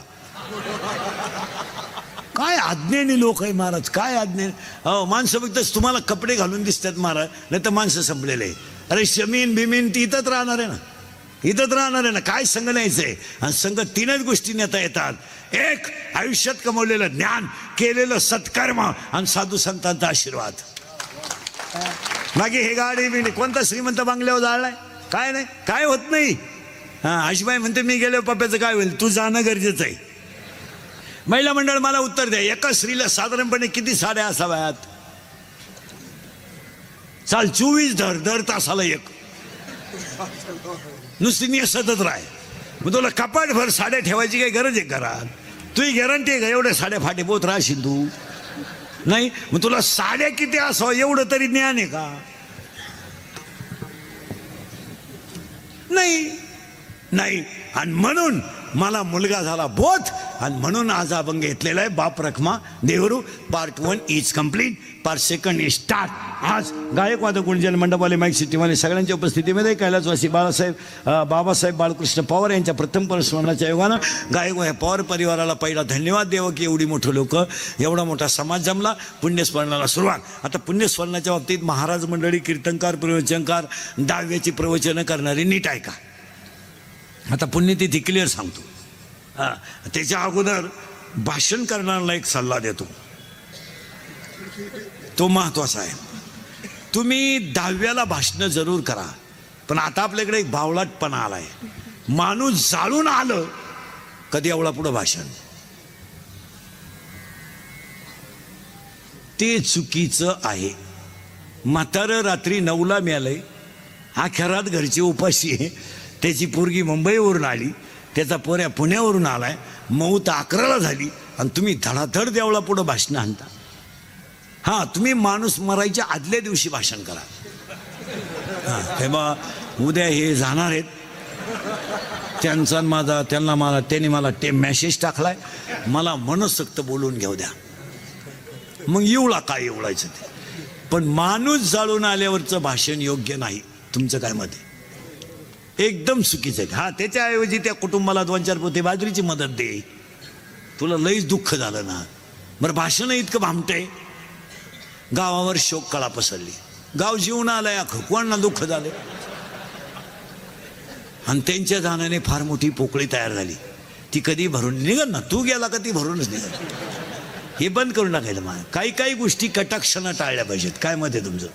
काय अज्ञानी लोक आहे महाराज, काय अज्ञानी. हो, माणसं फक्त तुम्हाला कपडे घालून दिसतात महाराज, नाही तर माणसं संपलेले आहे. अरे शमीन बिमीन ती इथंच राहणार आहे ना, इथंच राहणार आहे ना. काय संघ न्यायचंय? आणि संघ 3च गोष्टी नेता येतात. एक, आयुष्यात कमवलेलं ज्ञान, केलेलं सत्कर्म आणि साधू संतांचा आशीर्वाद. मागे हे गाडी बिडी कोणता श्रीमंत बांगल्यावर जाळलाय? काय नाही, काय होत नाही. हा, आशीबाई म्हणते मी गेलो पप्प्याचं काय होईल, तू जाणं गरजेचं आहे. महिला मंडळ मला उत्तर द्या, एका स्त्रीला साधारणपणे किती साड्या असाव्यात? चाल 24 दर तासाला 1. नुसती नेसतच राह. मग तुला कपाट भर साड्या ठेवायची काही गरज आहे घरात? तुझी गॅरंटी आहे का एवढ्या साड्या फाटे पोत राहशील तू? नाही. मग तुला साड्या किती असावं एवढं तरी ज्ञान आहे का? नाही नाही. आणि म्हणून मला मुलगा झाला बोध, आणि म्हणून आज आपण घेतलेला आहे बाप रखमा देवरू. Part 1 is complete, part 2 is start. आज गायक वादक गुंजन मंडपवाले माईक सिटीवाले सगळ्यांच्या उपस्थितीमध्ये कैलासवासी बाबासाहेब बाळकृष्ण पवार यांच्या प्रथम परस्मरणाच्या योगानं गायक व पवार परिवाराला पहिला धन्यवाद द्यावं की एवढी मोठं लोक, एवढा मोठा समाज जमला. पुण्यस्मरणाला सुरुवात. आता पुण्यस्मरणाच्या बाबतीत महाराज मंडळी, कीर्तनकार, प्रवचनकार, दहाव्याची प्रवचनं करणारी नीट ऐका. आता पुण्यतिथी क्लिअर सांगतो. त्याच्या अगोदर भाषण करणाऱ्याला एक सल्ला देतो, तो महत्वाचा आहे. तुम्ही 10व्याला भाषण जरूर करा, पण आता आपल्याकडे एक बावळटपणा आलाय. माणूस जाळून आलं कधी एवढा पुढं भाषण, ते चुकीचं आहे. म्हातारं रात्री 9ला मिळालंय, अखेरात घरची उपाशी आहे, त्याची पोरगी मुंबईवरून आली, त्याचा पोऱ्या पुण्यावरून आलाय, मौत 11ला झाली, आणि तुम्ही धडाधड देवळा पुढं भाषण आणता. हां, तुम्ही माणूस मरायच्या आदल्या दिवशी भाषण करा. हां, तेव्हा उद्या हे जाणार आहेत, त्यांनी मला ते मेसेज टाकलाय, मला मनसोक्त बोलून घेऊ द्या. मग एवढा काय एवढायचं ते. पण माणूस जाळून आल्यावरचं भाषण योग्य नाही. तुमचं काय मत आहे? एकदम चुकीचं आहे. हा, त्याच्याऐवजी त्या कुटुंबाला 2-4 पोते बाजरीची मदत दे. तुला लईच दुःख झालं ना. बरं, भाषण इतकं भामटंय. गावावर शोक कळा पसरली, गाव जीवन आलंय, कोणाला दुःख झालं. आणि त्यांच्या जाण्याने फार मोठी पोकळी तयार झाली. ती कधी भरून निघल ना, तू गेला का ती भरूनच निघल. हे बंद करून टाकायला. मला काही गोष्टी कटाक्षानं टाळल्या पाहिजेत. काय मत आहे तुमचं?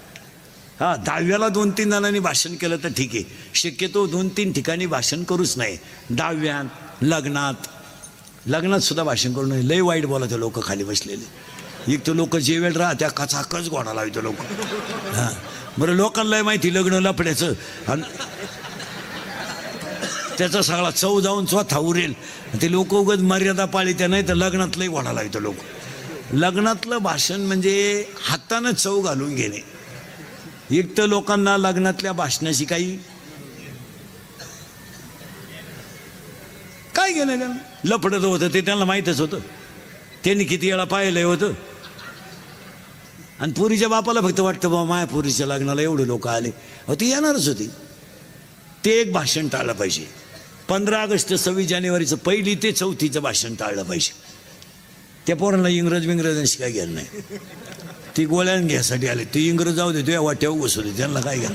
हा, 10व्याला 2-3 जणांनी भाषण केलं तर ठीक आहे. शक्यतो 2-3 ठिकाणी भाषण करूच नाही. 10व्यात, लग्नात सुद्धा भाषण करू नये. लय वाईट बोलायचं लोक खाली बसलेले. एक तर लोक जेवेल त्या कचाकच घोडा लावतो लोक. हां, बरं, लोकांना माहिती लग्न लफड्याचं, आणि त्याचा सगळा चव जाऊन स्वतः उरेल. ते लोक उगत मर्यादा पाळीत्या, नाही तर लग्नातलंही घोडा लावतो लोक. लग्नातलं भाषण म्हणजे हातानं चव घालून घेणे. एक तर लोकांना लग्नातल्या भाषणाशी काही काय गेलं, लफडत होतं ते त्यांना माहीतच होतं. त्यांनी किती वेळा पाहिलंय होतं. आणि पोरीच्या बापाला फक्त वाटतं बाबा माया पोरीच्या लग्नाला एवढे लोक आले, ती येणारच होती. ते एक भाषण टाळलं पाहिजे. 15 ऑगस्ट 26 जानेवारीचं 1 ते 4 भाषण टाळलं पाहिजे. त्या पोरांना इंग्रजांशी काय घ्यायला नाही. ती गोळ्यान घ्यायसाठी आले. ते इंग्रज जाऊ दे, तुझ्या वाट्यावर घुसवले, त्यांना काय घ्या.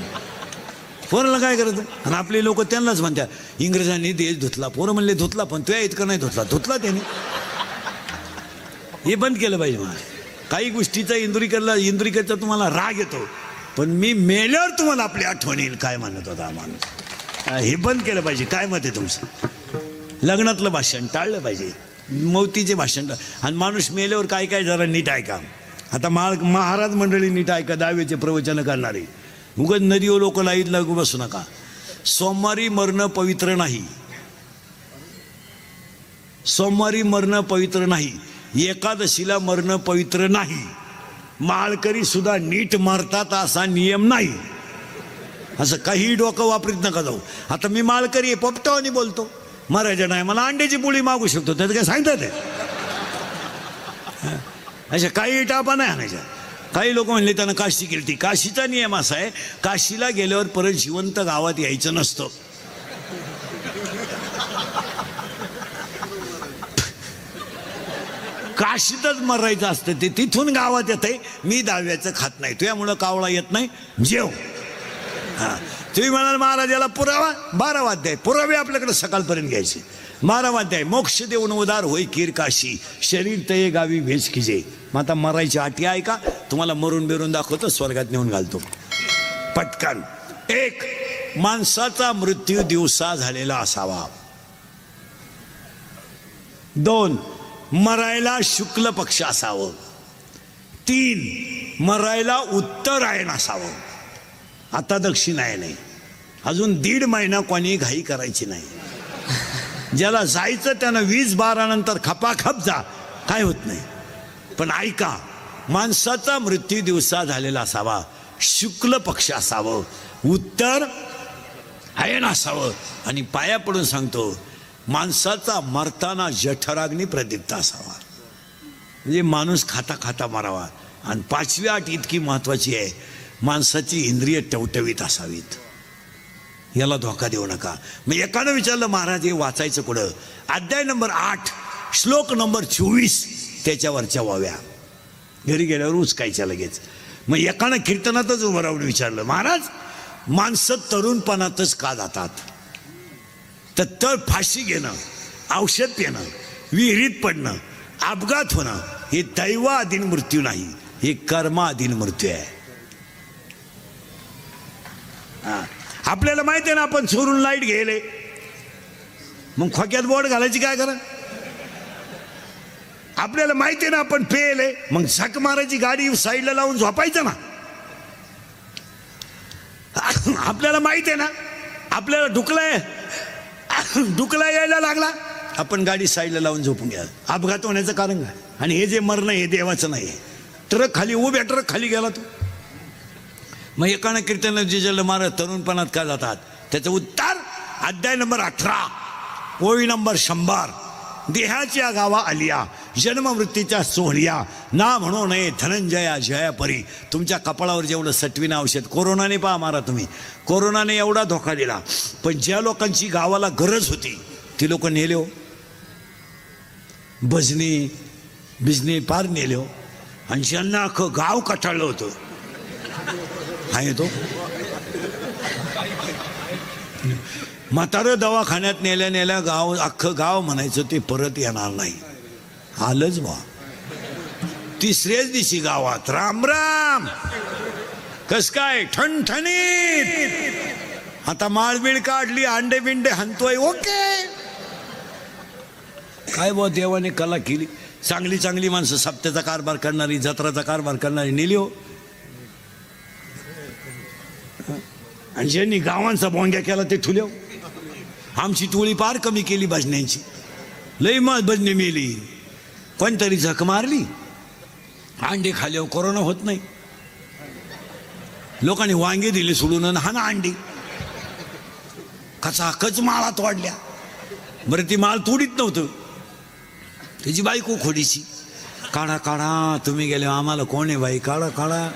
पोरांना काय करायचं? आणि आपले लोक त्यांनाच म्हणतात इंग्रजांनी देश धुतला. पोरं म्हणले धुतला, पण तुझ्या इतकं नाही धुतला त्याने. हे बंद केलं पाहिजे. मला काही गोष्टीचा इंदुरीकरचा तुम्हाला राग येतो, पण मी मेल्यावर तुम्हाला आपली आठवण येईल काय म्हणत होता माणूस. हे बंद केलं पाहिजे. काय मत आहे तुमचं? लग्नातलं भाषण टाळलं पाहिजे, मौतीचे भाषण. आणि माणूस मेल्यावर काय जरा नीट ऐका. आता महाराज मंडळी नीट ऐका. 10व्याचे प्रवचन करणारे उगाच नदीवर लोक लाईत लागू बसू नका. सोमवारी मरणं पवित्र नाही. सोमवारी मरणं पवित्र नाही, एकादशीला मरणं पवित्र नाही, माळकरी सुद्धा नीट मरतात असा नियम नाही. असं काही डोकं वापरीत नका जाऊ. आता मी माळकरी आहे, पोपटावानी बोलतो, मरायचं नाही, मला अंड्याची पोळी मागू शकतो, त्याचं काय सांगतात ते? अशा काही टापा नाही आणायच्या. काही लोक म्हणले त्यानं काशी केली ती. काशीचा नियम असा आहे, काशीला गेल्यावर परत जिवंत गावात यायचं नसतं. काशीतच मरायचं असतं, ते तिथून गावात येत आहे. मी दहाव्याचं खात नाही, तुझ्यामुळं कावळा येत नाही, जेव. हा, तुम्ही म्हणाल महाराजाला पुरावा, 12 वाद्य, पुरावे आपल्याकडे सकाळपर्यंत घ्यायचे. 12 वाद्य, मोक्ष देऊन उदार होई कीर काशी, शरीर तये गावी भेज किजे. मग आता मरायची आटी आहे का? तुम्हाला मरून बिरून दाखवतो, स्वर्गात नेऊन घालतो पटकन. 1, माणसाचा मृत्यू दिवसा झालेला असावा. 2, मरायला शुक्ल पक्ष असावं. 3, मरायला उत्तरायण असावं. आता दक्षिणायन नाही, अजून 1.5 महिना कोणी घाई करायची नाही. ज्याला जायचं त्यानं 20-12 नंतर खपाखप जा, काय होत नाही. पण ऐका, माणसाचा मृत्यू दिवसा झालेला असावा, शुक्ल पक्ष असावं, उत्तर आयन असावं. आणि पाया पडून सांगतो, माणसाचा मरताना जठराग्नी प्रदीप्त असावा. म्हणजे माणूस खाता खाता मरावा. आणि 5वी अट इतकी महत्वाची आहे, माणसाची इंद्रिय टवटवीत असावीत. याला धोका देऊ नका. मग एकानं विचारलं, महाराज हे वाचायचं कुठं? अध्याय नंबर 8 श्लोक नंबर 24 त्याच्यावरच्या वाव्या घरी गेल्यावर उचकायच्या लगेच. मग एकानं कीर्तनातच उभं राहून विचारलं, महाराज माणसं तरुणपणातच का जातात? तर फाशी घेणं, औषध पिणं, विहिरीत पडणं, अपघात होणं हे दैवाधीन मृत्यू नाही, हे कर्माधीन मृत्यू आहे. आपल्याला माहिती आहे ना, आपण चोरून लाईट घ्यायले, मग खोक्यात बोट घालायची काय करा? आपल्याला माहिती आहे ना, आपण पेले, मग झक मारायची, गाडी साईडला लावून झोपायचं ना. आपल्याला माहिती आहे ना, आपल्याला ढुकला यायला लागला, आपण गाडी साईडला लावून झोपून घ्या. अपघात होण्याचं कारण काय? आणि हे जे मरणं हे देवाचं नाही. ट्रक खाली, उभ्या ट्रक खाली गेला तो. मग एकानं कीर्तन जिजल महाराज तरुणपणात का जातात? त्याचं उत्तर अध्याय नंबर 18 ओळी नंबर 100. देहाच्या गावा आलिया, जन्म मृत्यूच्या सोहळ्या, ना म्हणू नये धनंजया जया परी. तुमच्या कपाळावर जेवढं सटवीनं औषध, कोरोनाने पहा मारा तुम्ही, कोरोनाने एवढा धोका दिला, पण ज्या लोकांची गावाला गरज होती ती लोक नेले हो, भजनी बिजनी पार नेले हो. आणि ज्यांना अख्खं गाव कटाळलं होतं, आहे तो म्हातारं दवाखान्यात नेल्या गाव, अख्खं गाव म्हणायचं ते परत येणार नाही. आलंच बा. 3ऱ्याच दिवशी गावात राम राम, कस काय ठणठणीत. आता माळबीळ काढली, अंडे बिंडे हंतोय, ओके. काय बा, देवाने कला केली. चांगली चांगली माणसं, सप्त्याचा कारभार करणारी, जत्राचा कारभार करणारी नेली हो. आणि ज्यांनी गावांचा बोंग्या केला ते ठुल्या. आमची टोळी पार कमी केली भजन्यांची, लई मग भजने मेली. कोणतरी झक मारली, अंडे खाल्यावर कोरोना होत नाही. लोकांनी वांगे दिले सोडून, हा ना अंडी कचाकच माळात वाढल्या. बरं ती माळ तोडीत नव्हतं, त्याची बायको खोडीची. काढा काढा, तुम्ही गेले आम्हाला कोण आहे बाई, काढा काढा.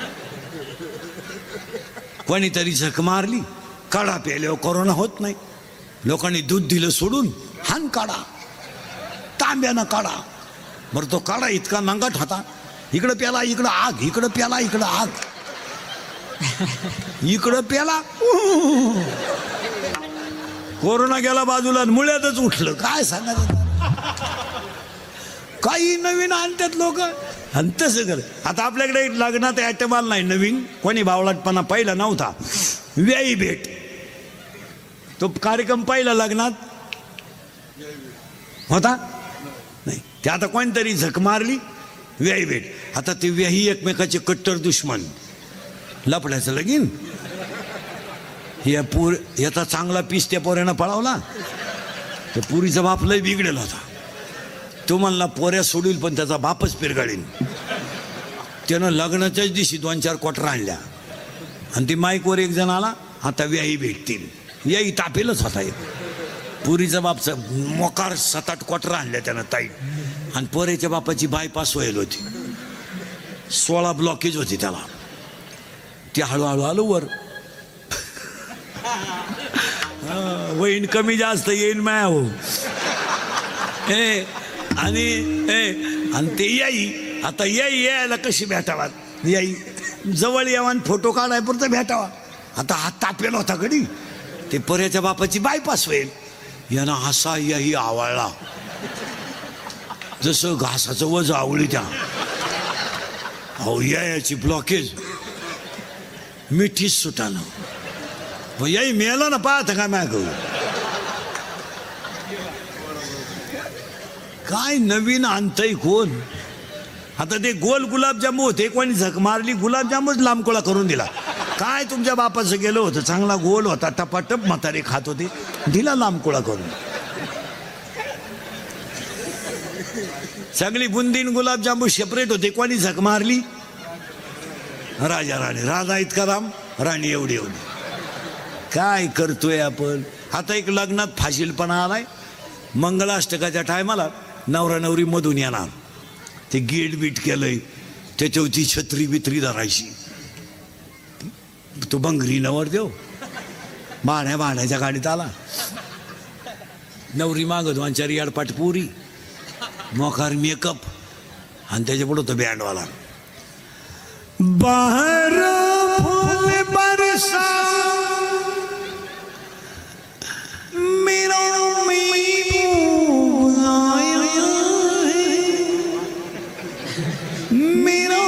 कोणीतरी झक मारली, काढा प्यायल्यावर कोरोना होत नाही. लोकांनी दूध दिलं सोडून, हान काढा, तांब्यानं काढा. बरं तो काढा इतका नंगाट होता, इकडं प्याला इकडं आग, इकडं प्याला इकडं आग, इकडं प्याला. कोरोना गेला बाजूला, मुळ्यातच उठलं. काय सांगायचं, काही नवीन आणतात लोक. आणि तसं कर. आता आपल्याकडे लग्नात आयटम आला नाही नवीन, कोणी बावळटपणा पहिला नव्हता. व्याई भेट, तो कार्यक्रम पहिला लग्नात होता नाही. ते आता कोणतरी झक मारली, व्याई भेट. आता ते व्याही एकमेकाचे कट्टर दुश्मन. लपड्याचं लगीन, याचा चांगला पीस त्या पोऱ्यानं पळावला, त्या पुरीचा बाप लय बिघडेल होता. तो म्हणला पोऱ्या सोडील पण त्याचा बापच पिरगाळीन. त्यानं लग्नाच्याच दिवशी 2-4 क्वार्टर आणल्या आणि ती माईकवर एक जण आला, आता व्याही भेटतील. याही तापेलच होता एक पुरीचा बापचं मोकार 7-8 क्वार्टर आणल्या त्यानं ताई. आणि पोऱ्याच्या बापाची बायपास व्हायला होती, 16 ब्लॉकेज होती त्याला. ते हळूहळू आलो वर. वहीन कमी जास्त येईन माया हो. आणि ते याई आता यायला कशी भेटावा, याई जवळ यावा आणि फोटो काढाय पुरतं भेटावा. आता हात तापेला होता कधी, ते पर्याच्या बापाची बायपास होईल. यानं असा याही आवळला जसं घासाचं वज आवळी त्या. अहो याची ब्लॉकेज मिठीच सुटानं. मग याही मेला ना, पाहत का मॅग काय नवीन आणतंय कोण. आता ते गोल गुलाबजामू होते, कोणी झक मारली, गुलाबजामूच लांबकोळा करून दिला. काय तुमच्या बापाचं गेलं होतं, चांगला गोल होता, टपाटप म्हातारे खात होते, दिला लांबकोळा करून. सगळी बुंदीन गुलाबजामू सेपरेट होते, कोणी झक मारली. राजा राणी, राजा इतका राम, राणी एवढी एवढी. काय करतोय आपण. आता एक लग्नात फाशीलपणा आलाय. मंगलाष्टकाच्या टायमाला नवरा नवरी मधून येणार, ते गेट बीट केलंय, त्याच्यावरती छत्री बित्री धरायची. तो बंगरी नवर देव भाड्याच्या गाडीत आला, नवरी मागं 2-4 याडपाट पुरी, मोकार मेकअप, आणि त्याच्या पुढं तो बँडवाला. बाहर फूल बरसा मेरा महबूब आया है, मेरा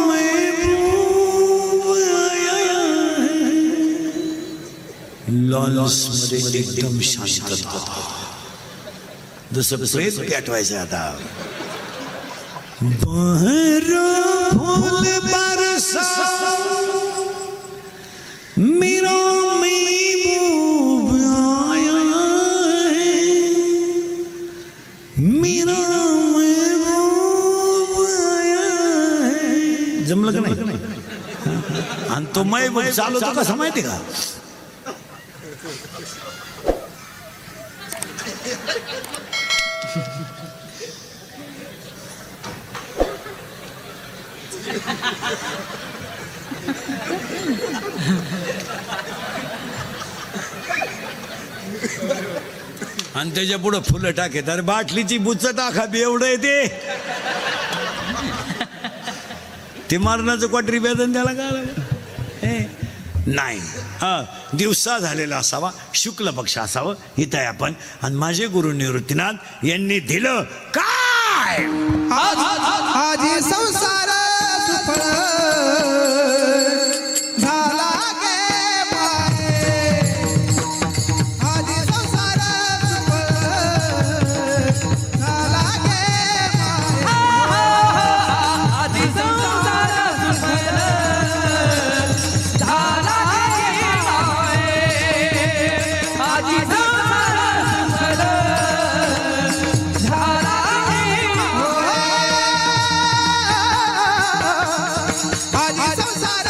महबूब आया है. लॉन्समध्ये एकदम शांतता, जसं प्रेत पेटवायचं. आता बाहर फूल बरसा मेरा महबूब आया है, मेरा महबूब आया है. जमलं का नाही. आणि तो महबूब चालवतो कसा माहिती का. आणि त्याच्या पुढं फुलं टाकेत. अरे बाटलीची बुच्च टाका बी एवढं येते. ते मारण्याचं क्वाटरी वेदन त्याला काय नाही. हा दिवसा झालेला असावा, शुक्ल पक्ष असावं, इथं आहे आपण. आणि माझे गुरु निवृत्तीनाथ यांनी दिलं काय. आजी संसार सुफळ झाला गे माये, आजी संसार सुफळ झाला गे माये, आजी संसार सुफळ झाला गे माये, आजी संसार सुफळ झाला गे माये. आजी संसार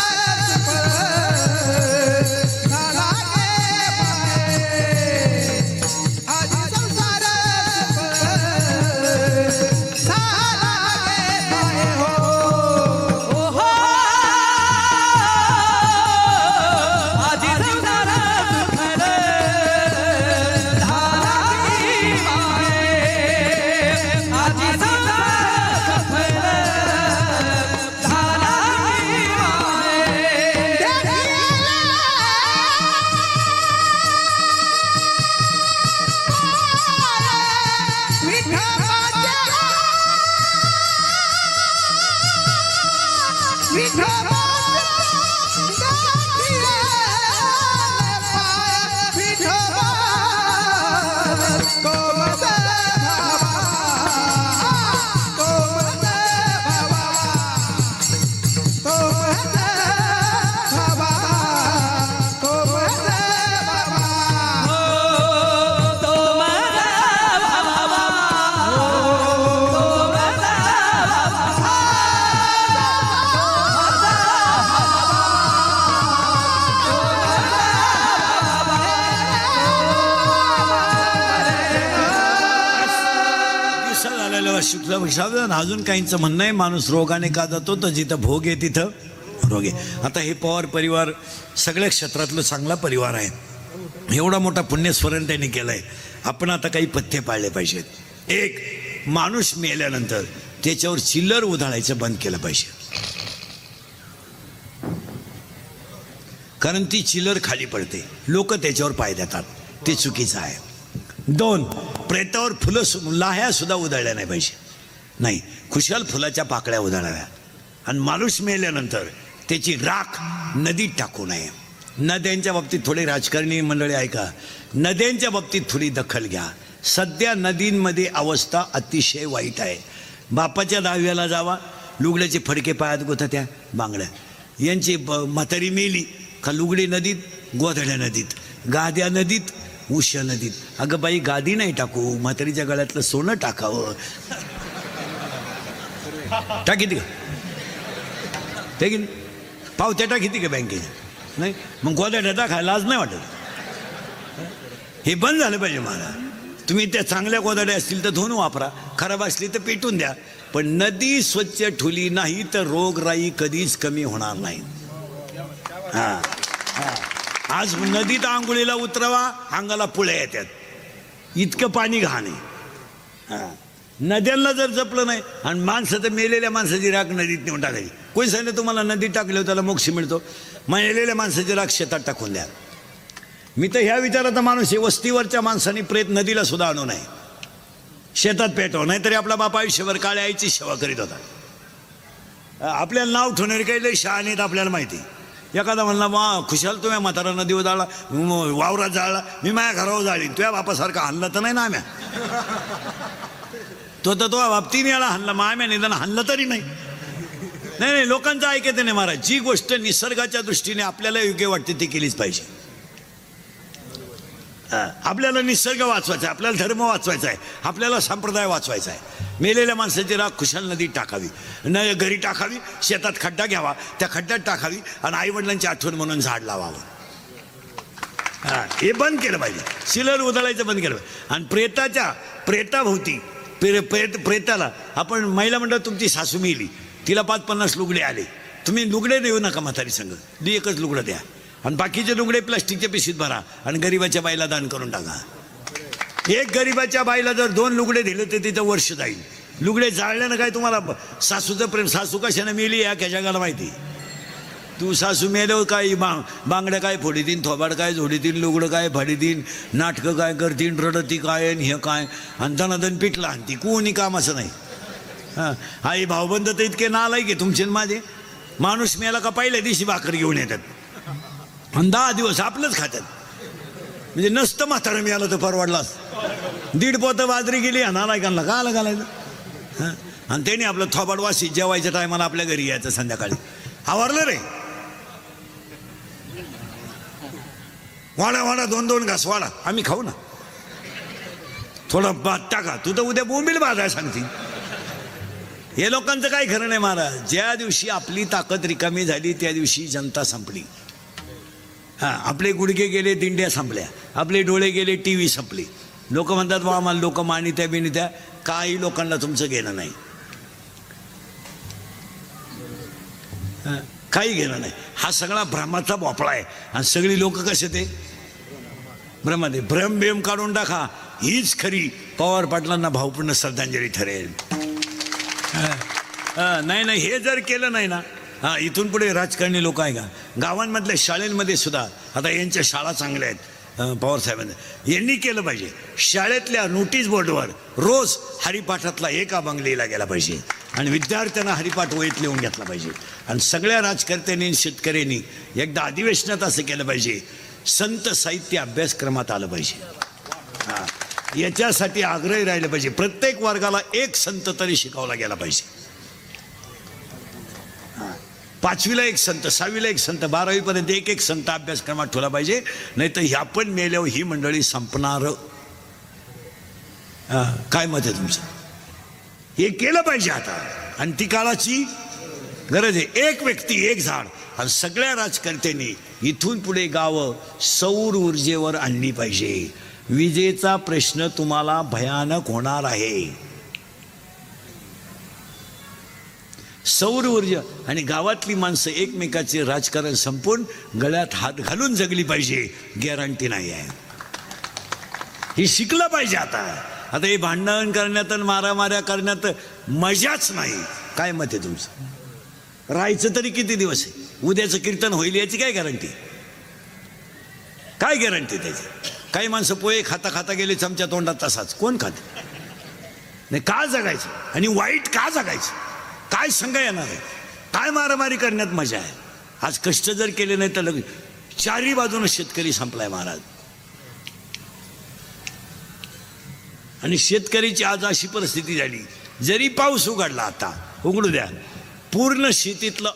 शुक्ल पक्षावर अजून काहींचं म्हणणं आहे माणूस रोगाने का जातो तर जिथं भोग आहे तिथं रोग आहे. आता हे पवार परिवार सगळ्या क्षेत्रातलं चांगला परिवार आहे. एवढा मोठा पुण्यस्मरण त्यांनी केलंय. आपण आता काही पथ्य पाळले पाहिजेत. एक, माणूस मेल्यानंतर त्याच्यावर चिल्लर उधळायचं बंद केलं पाहिजे, कारण ती चिल्लर खाली पडते, लोक त्याच्यावर पाय देतात, ते चुकीचं आहे. दोन, प्रेतावर फुलं लाह्या सुद्धा उधळल्या नाही पाहिजे. नाही, खुशाल फुलाच्या पाकळ्या उधळाव्या. आणि माणूस मेल्यानंतर त्याची राख नदीत टाकू नये. नद्यांच्या बाबतीत थोडे राजकारणी मंडळी ऐका, नद्यांच्या बाबतीत थोडी दखल घ्या. सध्या नदींमध्ये अवस्था अतिशय वाईट आहे. बापाच्या दहाव्याला जावा, लुगड्याचे फडके पायात गोथत्या बांगड्या. यांची म्हातारी मेली का लुगडे नदीत, गोधड्या नदीत, गाद्या नदीत, उश्या नदीत. अगं बाई, गादी नाही टाकू, म्हातारीच्या गळ्यातलं सोनं टाकावं. टाकी ती का ते की पावत्या टाकी ती का बँकेच्या? नाही, मग गोधड्या टाकायला लाज नाही वाटत. हे बंद झालं पाहिजे. मला तुम्ही त्या चांगल्या गोधड्या असतील तर धुवून वापरा, खराब असली तर पेटून द्या, पण नदी स्वच्छ ठुली नाही तर रोगराई कधीच कमी होणार नाही. हा, आज नदीत आंघोळीला उतरवा, अंगाला पुळ्या येतात, इतकं पाणी घाण आहे. नद्यांना जर जपलं नाही, आणि माणसं तर मेलेल्या माणसाची राख नदीत नेऊन टाकायची. कोणी सांगितलं तुम्हाला नदीत टाकल्यावर त्याला मोक्ष मिळतो? मेलेल्या माणसाची राख शेतात टाकून द्या. मी तर ह्या विचाराचा माणूस आहे, वस्तीवरच्या माणसांनी प्रेत नदीला सुद्धा आणू नये, शेतात पेटव. नाहीतरी आपला बाप आयुष्यभर काळ्या आईची सेवा करीत होता. आपल्याला नाव ठेवणारे काही लई शहाणे आहेत, आपल्याला माहिती. एखादा म्हणला, वा खुशाल तुम्ही म्हातारा नदीवर जाळला, वावरात जाळला, मी माझ्या घरावर जाळीन. तुझ्या बापासारखा हाणला तर नाही ना आम्या. तो बाप 3 वेळा हाणला, मग आम्या निदान हाणलं तरी नाही. नाही, लोकांचं ऐकायचं नाही महाराज. जी गोष्ट निसर्गाच्या दृष्टीने आपल्याला योग्य वाटते ती केलीच पाहिजे. आपल्याला निसर्ग वाचवायचा आहे, आपल्याला धर्म वाचवायचा आहे, आपल्याला संप्रदाय वाचवायचा आहे. मेलेल्या माणसाची राख खुशाल नदीत टाकावी, न घरी टाकावी, शेतात खड्डा घ्यावा, त्या खड्ड्यात टाकावी, आणि आईवडिलांची आठवण म्हणून झाड लावावं. हे बंद केलं पाहिजे. चिलर उधळायचं बंद केलं पाहिजे. आणि प्रेताभोवती प्रेताला आपण महिला मंडळ, तुमची सासू मेली, तिला 5-50 लुगडे आले, तुम्ही लुगडे देऊ नका म्हातारी संग, एकच लुगडं द्या, आणि बाकीचे लुगडे प्लास्टिकच्या पिशवीत भरा आणि गरीबाच्या बाईला दान करून टाका. एक गरीबाच्या बाईला जर 2 लुगडे दिले तर तिथं वर्ष जाईल. लुगडे जाळल्यानं काय तुम्हाला सासूचं प्रेम, सासू कशाने मेली या जगाला माहिती. तू सासू मेल्यावर काय बांगड्या काय फोडीतीन, थोबाड काय झोडीतीन, लुगडं काय फाडीतीन, नाटकं काय करतीन, रडती काय, आणि हे काय, आणि दनादन पिटला आणि ती कोणी कामाचं नाही. हां, आई भाऊबंद तर इतके नालाय की तुमचे माझे. माणूस मेला का पहिल्या दिवशी भाकर घेऊन येतात आणि 10 दिवस आपलंच खातात. म्हणजे नसतं म्हातारं मिळालं तर परवडलाच. 1.5 पोतं बाजरी गेली, नालायकांना का आलं घालायचं. हां, आणि त्यांनी आपलं थोबाड वाशी जेवायच्या टायमाला आपल्या घरी यायचं संध्याकाळी. आवरलं रे, वाडा 2-2 घास वाडा, आम्ही खाऊ ना, थोडं भात टाका. तू तर उद्या बोंबील भाजाय सांगतील. हे लोकांचं काय खरं नाही महाराज. ज्या दिवशी आपली ताकद रिकामी झाली त्या दिवशी जनता संपली. हां, आपले गुडघे गेले, दिंड्या संपल्या, आपले डोळे गेले, TV संपली. लोक म्हणतात वा आम्हाला लोक मानित्या बिनित्या. काही लोकांना तुमचं घेणं नाही, काही घेणं नाही. हा सगळा भ्रमाचा भोपळा आहे. आणि सगळी लोक कसे ते भ्रमाते, भ्रम काढून टाका. हीच खरी पवार पाटलांना भावपूर्ण श्रद्धांजली ठरेल. नाही, हे जर केलं नाही ना, हां, इथून पुढे राजकारणी लोक आहे का, गावांमधल्या शाळेंमध्ये सुद्धा आता यांच्या शाळा चांगल्या आहेत. पवार साहेबांना यांनी केलं पाहिजे, शाळेतल्या नोटीस बोर्डवर रोज हरिपाठातला एक अभंग लिहिला गेला पाहिजे, आणि विद्यार्थ्यांना हरिपाठ वहीत लिहून घेतला पाहिजे. आणि सगळ्या राजकर्त्यांनी, शेतकऱ्यांनी एकदा अधिवेशनात असं केलं पाहिजे, संत साहित्य अभ्यासक्रमात आलं पाहिजे. हां, याच्यासाठी आग्रही राहिलं पाहिजे. प्रत्येक वर्गाला एक संत तरी शिकवला गेला पाहिजे. 5वीला एक संत, 6वीला एक संत, 12वीपर्यंत एक संत अभ्यासक्रमात ठेवला पाहिजे. नाही तर ह्या पण मेल्यावर ही मंडळी संपणार. काय मत आहे तुमचं? हे केलं पाहिजे आता, आणि ती काळाची गरज आहे. एक व्यक्ती एक झाड. आणि सगळ्या राजकर्त्यांनी इथून पुढे गावं सौर ऊर्जेवर आणली पाहिजे. विजेचा प्रश्न तुम्हाला भयानक होणार आहे. सौर ऊर्जा. आणि गावातली माणसं एकमेकाचे राजकारण संपवून गळ्यात हात घालून जगली पाहिजे, गॅरंटी नाही आहे. हे शिकलं पाहिजे. आता हे भांडण करण्यात आणि मारामाऱ्या करण्यात मजाच नाही. काय मत आहे तुमचं? राहायचं तरी किती दिवस आहे? उद्याचं कीर्तन होईल याची काय गॅरंटी? काय गॅरंटी त्याची? काही माणसं पोहे खाता खाता गेले चमच्या तोंडात, तसाच कोण खात नाही. का जगायचं आणि वाईट का जगायचं? काय संघ येणार आहे? काय मारामारी करण्यात मजा आहे? आज कष्ट जर केले नाही तर लगेच चारी बाजूने शेतकरी संपलाय महाराज. आणि शेतकरीची आज अशी परिस्थिती झाली, जरी पाऊस उघडला, आता उघडू द्या, पूर्ण शेतीतलं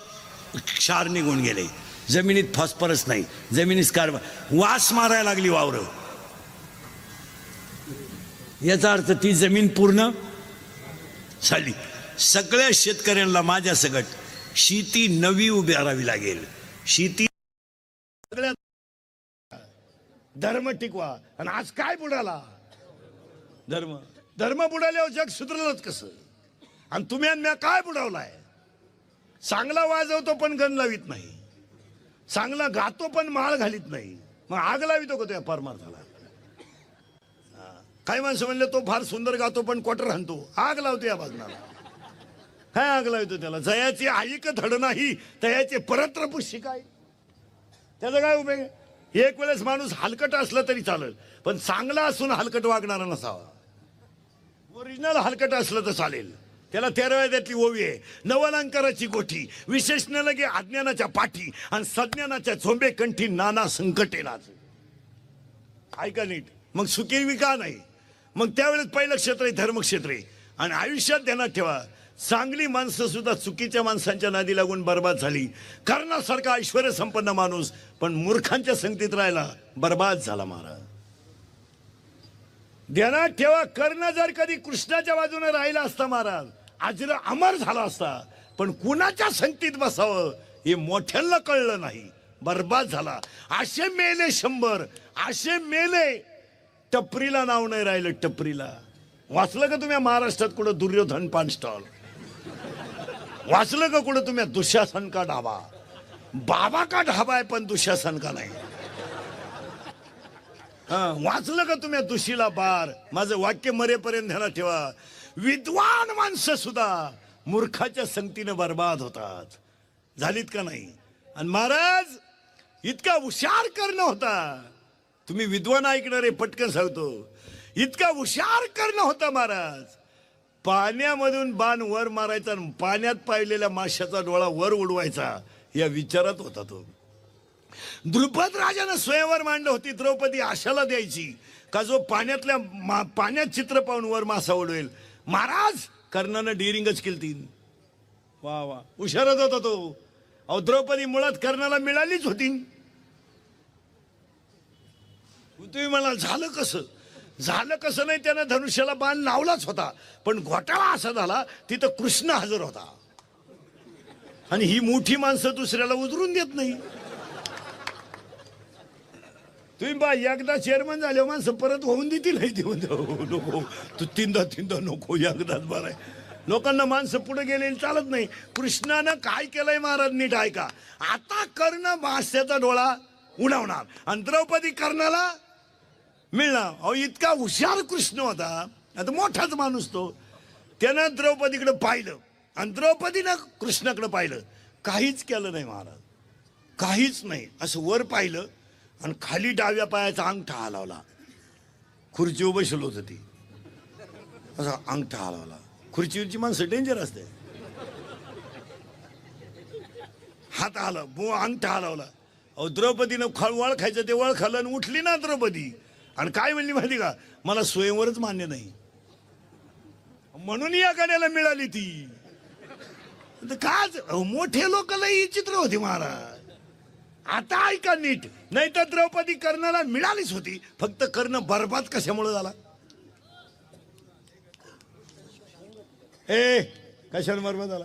क्षार निघून गेले. जमिनीत फॉस्फरस नाही, जमिनीत कार्बन, वास मारायला लागली वावरं. याचा अर्थ ती जमीन पूर्ण झाली. सगळ्या शेतकऱ्यांना माझ्या सकट शेती नवी उभारावी लागेल. शेती सगळ्या धर्म टिकवा. आणि आज काय बुडाला? धर्म बुडाल्यावर जग सुधरलंच कसं? आणि तुम्ही आणि म्या काय बुडावलाय? चांगला वाजवतो पण गण लावित नाही, चांगला गातो पण माळ घालीत नाही, मग आग लावितो का तुझ्या परमार्थाला? काही माणसं म्हणले तो फार सुंदर गातो पण क्वार्टर हाणतो, आग लावतो या भाजनाला. काय आग लावतो त्याला? जयाची ऐक धड नाही तयाचे परत्र पुष्य काय? त्याचा काय उपयोग? एक वेळेस माणूस हलकट असला तरी चालेल, पण चांगला असून हलकट वागणारा नसावा. ओरिजिनल हलकट असलं तर चालेल. त्याला 13व्या त्यातली ओवी आहे, नवलंकाराची गोठी, विशेषण लगे अज्ञानाच्या पाठी आणि सज्ञानाच्या झोंबे कंठी नाना संकटे नाच. ऐका नीट, मग सुखी विका नाही. मग त्यावेळेस पहिलं क्षेत्र आहे धर्मक्षेत्र आहे. आणि आयुष्यात ध्यानात ठेवा, चांगली माणसं सुद्धा चुकीच्या माणसांच्या नादी लागून बर्बाद झाली. कर्णासारखा ऐश्वर्य संपन्न माणूस पण मूर्खांच्या संगतीत राहिला, बर्बाद झाला महाराज. ध्यानात ठेवा, कर्ण जर कधी कृष्णाच्या बाजूने राहिला असता महाराज, अजर अमर झाला असता. पण कुणाच्या संगतीत बसावं हे मोठ्यांना कळलं नाही, बर्बाद झाला. असे मेले 100, असे मेले. टपरीला नाव नाही राहिलं. टपरीला वाचलं का तुम्ही महाराष्ट्रात कुठं दुर्योधन पान स्टॉल? वाचलं का कुठं तुम्ही दुःशासन का ढाबा? बाबा का ढाबा आहे पण दुःशासन का नाही? वाचलं का तुम्ही दुशीला बार? माझं वाक्य मरेपर्यंत ध्यानात ठेवा, विद्वान माणसं सुद्धा मूर्खाच्या संगतीने बर्बाद होतात. झालीत का नाही? आणि महाराज इतका हुशार करणं होता. तुम्ही विद्वान ऐकणारे पटकन सांगतो, इतका हुशार करणं होता महाराज. पाण्यामधून बाण वर मारायचा, पाण्यात पाहिलेल्या माशाचा डोळा वर उडवायचा, या विचारात होता तो. द्रुपद राजानं स्वयंवर मांडलं होती. द्रौपदी आशाला द्यायची का जो पाण्यात चित्र पाहून वर मासा उडवेल. महाराज कर्णानं डिरिंगच केली. वा वा, हुशारच होता तो. अहो द्रौपदी मुळात कर्णाला मिळालीच होती. तुम्ही मला झालं कसं नाही, त्यानं धनुष्याला बाण लावलाच होता. पण घोटाळा असा झाला, तिथं कृष्ण हजर होता. आणि ही मोठी माणसं दुसऱ्याला उतरून देत नाही. तुम्ही बा एकदा चेअरमन झाले माणसं परत होऊन देतील नाही. नको तू तीनदा नको, एकदाच बरं आहे. लोकांना माणसं पुढे गेले चालत नाही. कृष्णानं काय केलंय महाराज नीट ऐका. आता कर्ण मास्याचा डोळा उडवणार आणि द्रौपदी कर्णाला मिळणार. अहो इतका हुशार कृष्ण होता. आता मोठाच माणूस तो. त्यानं द्रौपदीकडे पाहिलं आणि द्रौपदीनं कृष्णाकडे पाहिलं. काहीच केलं नाही महाराज, काहीच नाही. असं वर पाहिलं आणि खाली डाव्या पायाचा अंगठा हलवला. खुर्चीवर बसलो होतं ती, असा अंगठा हलवला. खुर्चीवरची माणसं डेंजर असते. हात हलव, अंगठा हलवला. अहो द्रौपदीनं वळ खायचं ते वळ खाल्लं आणि उठली ना द्रौपदी. आणि काय म्हणली माहिती का? मला स्वयंवरच मान्य नाही म्हणून या गाड्याला मिळाली ती. काच मोठे लोक लई चित्र होती महाराज. आता ऐका नीट, नाही तर द्रौपदी कर्णाला मिळालीच होती. फक्त कर्ण बर्बाद कशामुळे झाला? कशाला बर्बाद झाला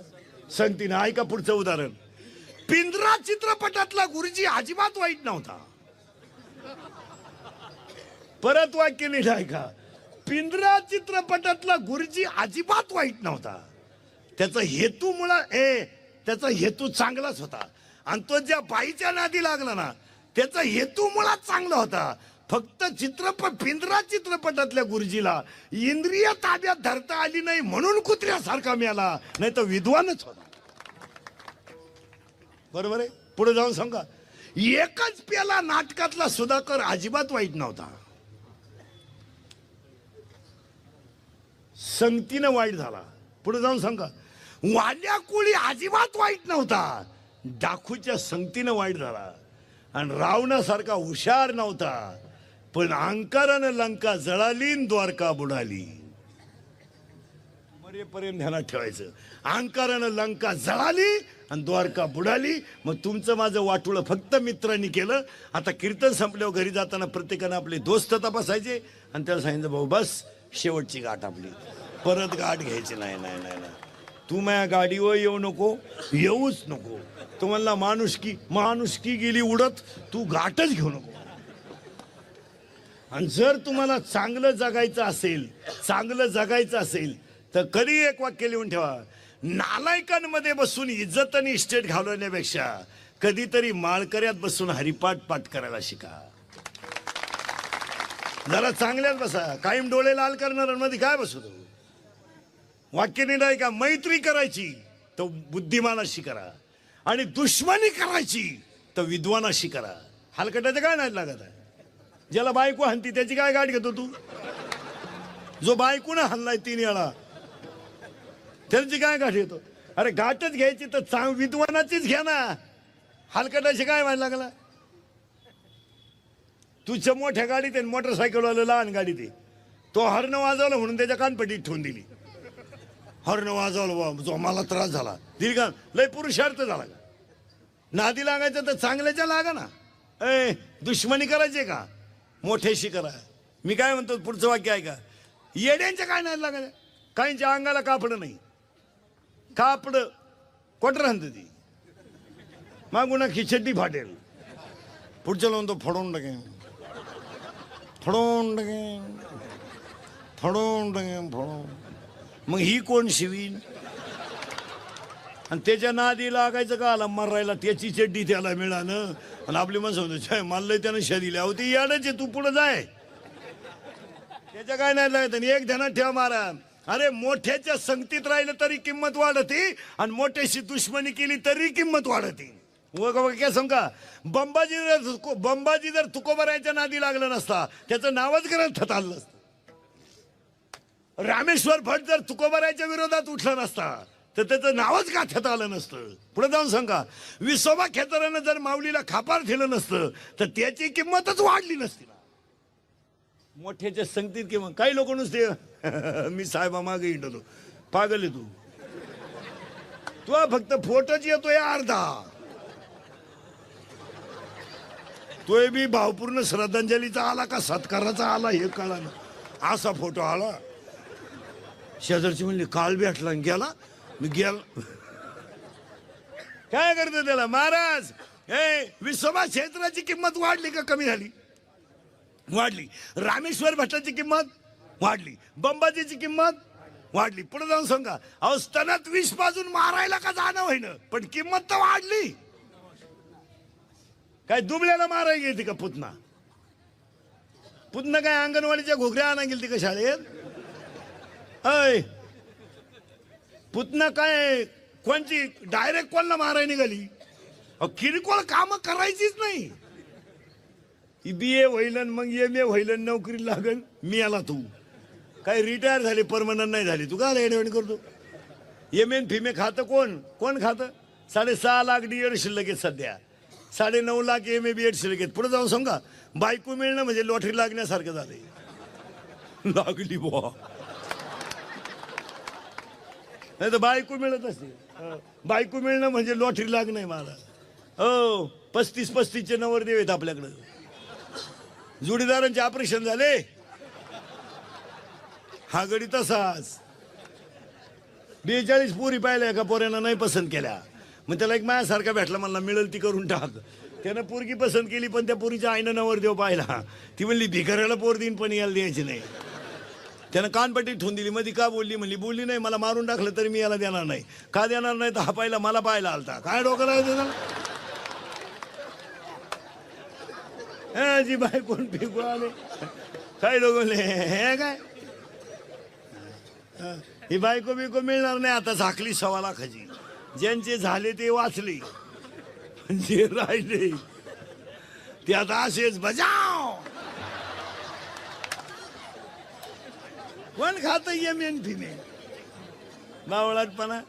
सांगते ना. ऐका पुढचं उदाहरण. पिंजरा चित्रपटातला गुरुजी अजिबात वाईट नव्हता. परत वाक्य नीट ऐका. पिंजरा चित्रपटातला गुरुजी अजिबात वाईट नव्हता. त्याचा त्याचा हेतू चांगलाच होता. आणि तो ज्या बाईच्या नादी लागला ना त्याचा हेतू मुळात चांगला होता. फक्त पिंजरा चित्रपटातल्या गुरुजीला इंद्रिय ताब्यात धरता आली नाही म्हणून कुत्र्यासारखा मिळाला, नाही तर विद्वानच होता. बरोबर आहे. पुढे जाऊन सांगा. एकच पेला नाटकातला सुधाकर अजिबात वाईट नव्हता, संगतीनं वाईट झाला. पुढे जाऊन सांगा. वाल्या कुळी अजिबात वाईट नव्हता, डाकूच्या संगतीनं वाईट झाला. आणि रावणासारखा हुशार नव्हता, पण अहंकारानं लंका जळाली आणि द्वारका बुडाली. मरेपर्यंत ध्यानात ठेवायचं. अहंकारानं लंका जळाली आणि द्वारका बुडाली. मग तुमचं माझं वाटुळं फक्त मित्रांनी केलं. आता कीर्तन संपल्यावर घरी जाताना प्रत्येकानं आपले दोस्त तपासायचे आणि त्याला सांगितलं भाऊ बस शेवटची गाठ आपली, परत गाठ घ्यायची नाही. नाही नाही नाही, तू माझ्या गाडीवर येऊ नको, येऊच नको. तुम्हाला माणुसकी गेली उडत, तू गाठच घेऊ नको. आणि जर तुम्हाला चांगलं जगायचं असेल तर कधी एक वाक्य लिहून ठेवा. नालायकांमध्ये बसून इज्जत आणि इस्टेट घालवण्यापेक्षा कधीतरी माळकऱ्यात बसून हरिपाठ पाठ करायला शिका. जरा चांगल्यात बसा. कायम डोळे लाल करणाऱ्यांमध्ये काय बसतो. वाक्य नाही का. मैत्री करायची तर बुद्धिमानाशी करा आणि दुश्मनी करायची तर विद्वानाशी करा. हलकटाचं काय नाही लागत आहे. ज्याला बायको हाणती त्याची काय गाठ घेतो तू. जो बायकोनं हाणलाय 3 वेळा त्याची काय गाठ घेतो. अरे गाठच घ्यायची तर विद्वानाचीच घ्या ना. हलकटाशी काय व्हायला लागला. तुझ्या मोठ्या गाडीत आहे, मोटरसायकलवाला लहान गाडीत आहे. तो हॉर्न वाजवला म्हणून त्याच्या कानपट्टीत ठेवून दिली. हॉर्न वाजवला जो मला त्रास झाला दिली का. लय पुरुषार्थ झाला का. नादी लागायचं तर चांगल्याच्या लागा ना. दुश्मनी करायची का मोठ्याशी करा. मी काय म्हणतो पुढचं वाक्य आहे का. येड्यांच्या काय नाही लागायचं. काहींच्या अंगाला कापड नाही. कापड कोटर आणत ती मागून खिचडी फाटेल. पुढच्या लावून तो फोडून टाकेन फोडून. मग ही कोण शिवीन. आणि त्याच्या नादी लागायचं का आला मरायला. त्याची चड्डी त्याला मिळालं आणि आपली माणसं म्हणतो मला त्यानं शरीला होती याडच तू पुढे जाय. त्याच्या काय नाही लागत. एक ध्यानात ठेवा महाराज. अरे मोठ्याच्या संगतीत राहिलं तरी किंमत वाढते आणि मोठ्याशी दुश्मनी केली तरी किंमत वाढते. काय सांगा. बंबाजी जर तुकोबरायच्या नादी लागलं नसता त्याचं नावच ग्रंथात आलं नसतं. रामेश्वर भट जर तुकोबरायच्या विरोधात उठला नसता तर त्याचं नावच गाथ्यात आलं नसतं. पुढे जाऊन सांगा. विसोबा खेतरानं जर माऊलीला खापार दिलं नसतं तर त्याची किंमतच वाढली नसती. मोठ्याच्या संगतीत किंवा काही लोक नुसते मी साहेबा मागे हिंडतो. पागल आहे तू फक्त फोटोच येतोय अर्धा. तोय बी भावपूर्ण श्रद्धांजलीचा आला का सत्काराचा आला हे कळा ना. असा फोटो आला. शेजारची म्हणली काल भेटला गेला. मी गेला काय करतो त्याला. महाराज विसोबा क्षेत्राची किंमत वाढली का कमी झाली. वाढली. रामेश्वर भट्टाची किंमत वाढली. बंबाजीची किंमत वाढली. पुढे जाऊन सांगा. अहो स्तनात विष पाजून मारायला का जाणं होईन पण किंमत तर वाढली. काय दुबळ्याला मारायला गेली का पुतना काय अंगणवाडीच्या घोगऱ्या आणा गेली का शाळेत. पुतना काय कोणची डायरेक्ट कोणला मारायला निघाली. किरकोळ काम करायचीच नाही. BA होईल मग MA होईल नोकरी लागल. मी आला तू काय रिटायर झाले परमनंट नाही झाली. तू काय एडवण करतो. MA फिमे खातं कोण खातं. 6.5 लाख DED शिल्लक आहेत सध्या. 9.5 लाख MA BEd शिल्लक आहेत. पुढे जाऊन सांगा. बायको मिळणं म्हणजे लॉटरी लागण्यासारखं झालंय. लागली बुवा नाही तर बायको मिळत असते. बायको मिळणं म्हणजे लॉटरी लागणं मला. 35-35चे नवरदेव आहेत आपल्याकडं. जोडीदारांचे ऑपरेशन झाले. हा गडी तसाच 42 पोरी पाहिल्या का पोऱ्यानं नाही पसंत केल्या. मग त्याला एक माझ्यासारखा भेटला म्हणला मिळेल ती करून टाक. त्यानं पोरगी पसंत केली पण त्या पोरीच्या आईनं नवरदेव पाहिला. ती म्हणली भिकाऱ्याला पोर देईन पण याला द्यायची नाही. त्यानं कानपट्टी ठेवून दिली. मध्ये का बोलली? म्हणली बोलली नाही, मला मारून टाकलं तरी मी याला देणार नाही. का देणार नाही? तर हा पाहिला मला पाहायला आलता. काय डोकं राहायचं त्याला? जी बाई कोण फेकू आले काय डोकले हे काय? ही बायको बिको मिळणार नाही आता. झाकली 1.25 लाखाची. ज्यांचे झाले ते वाचले, जे राहिले ते आता असेच बजाव. कोण खात एम फिमेल? बावळाटपणा.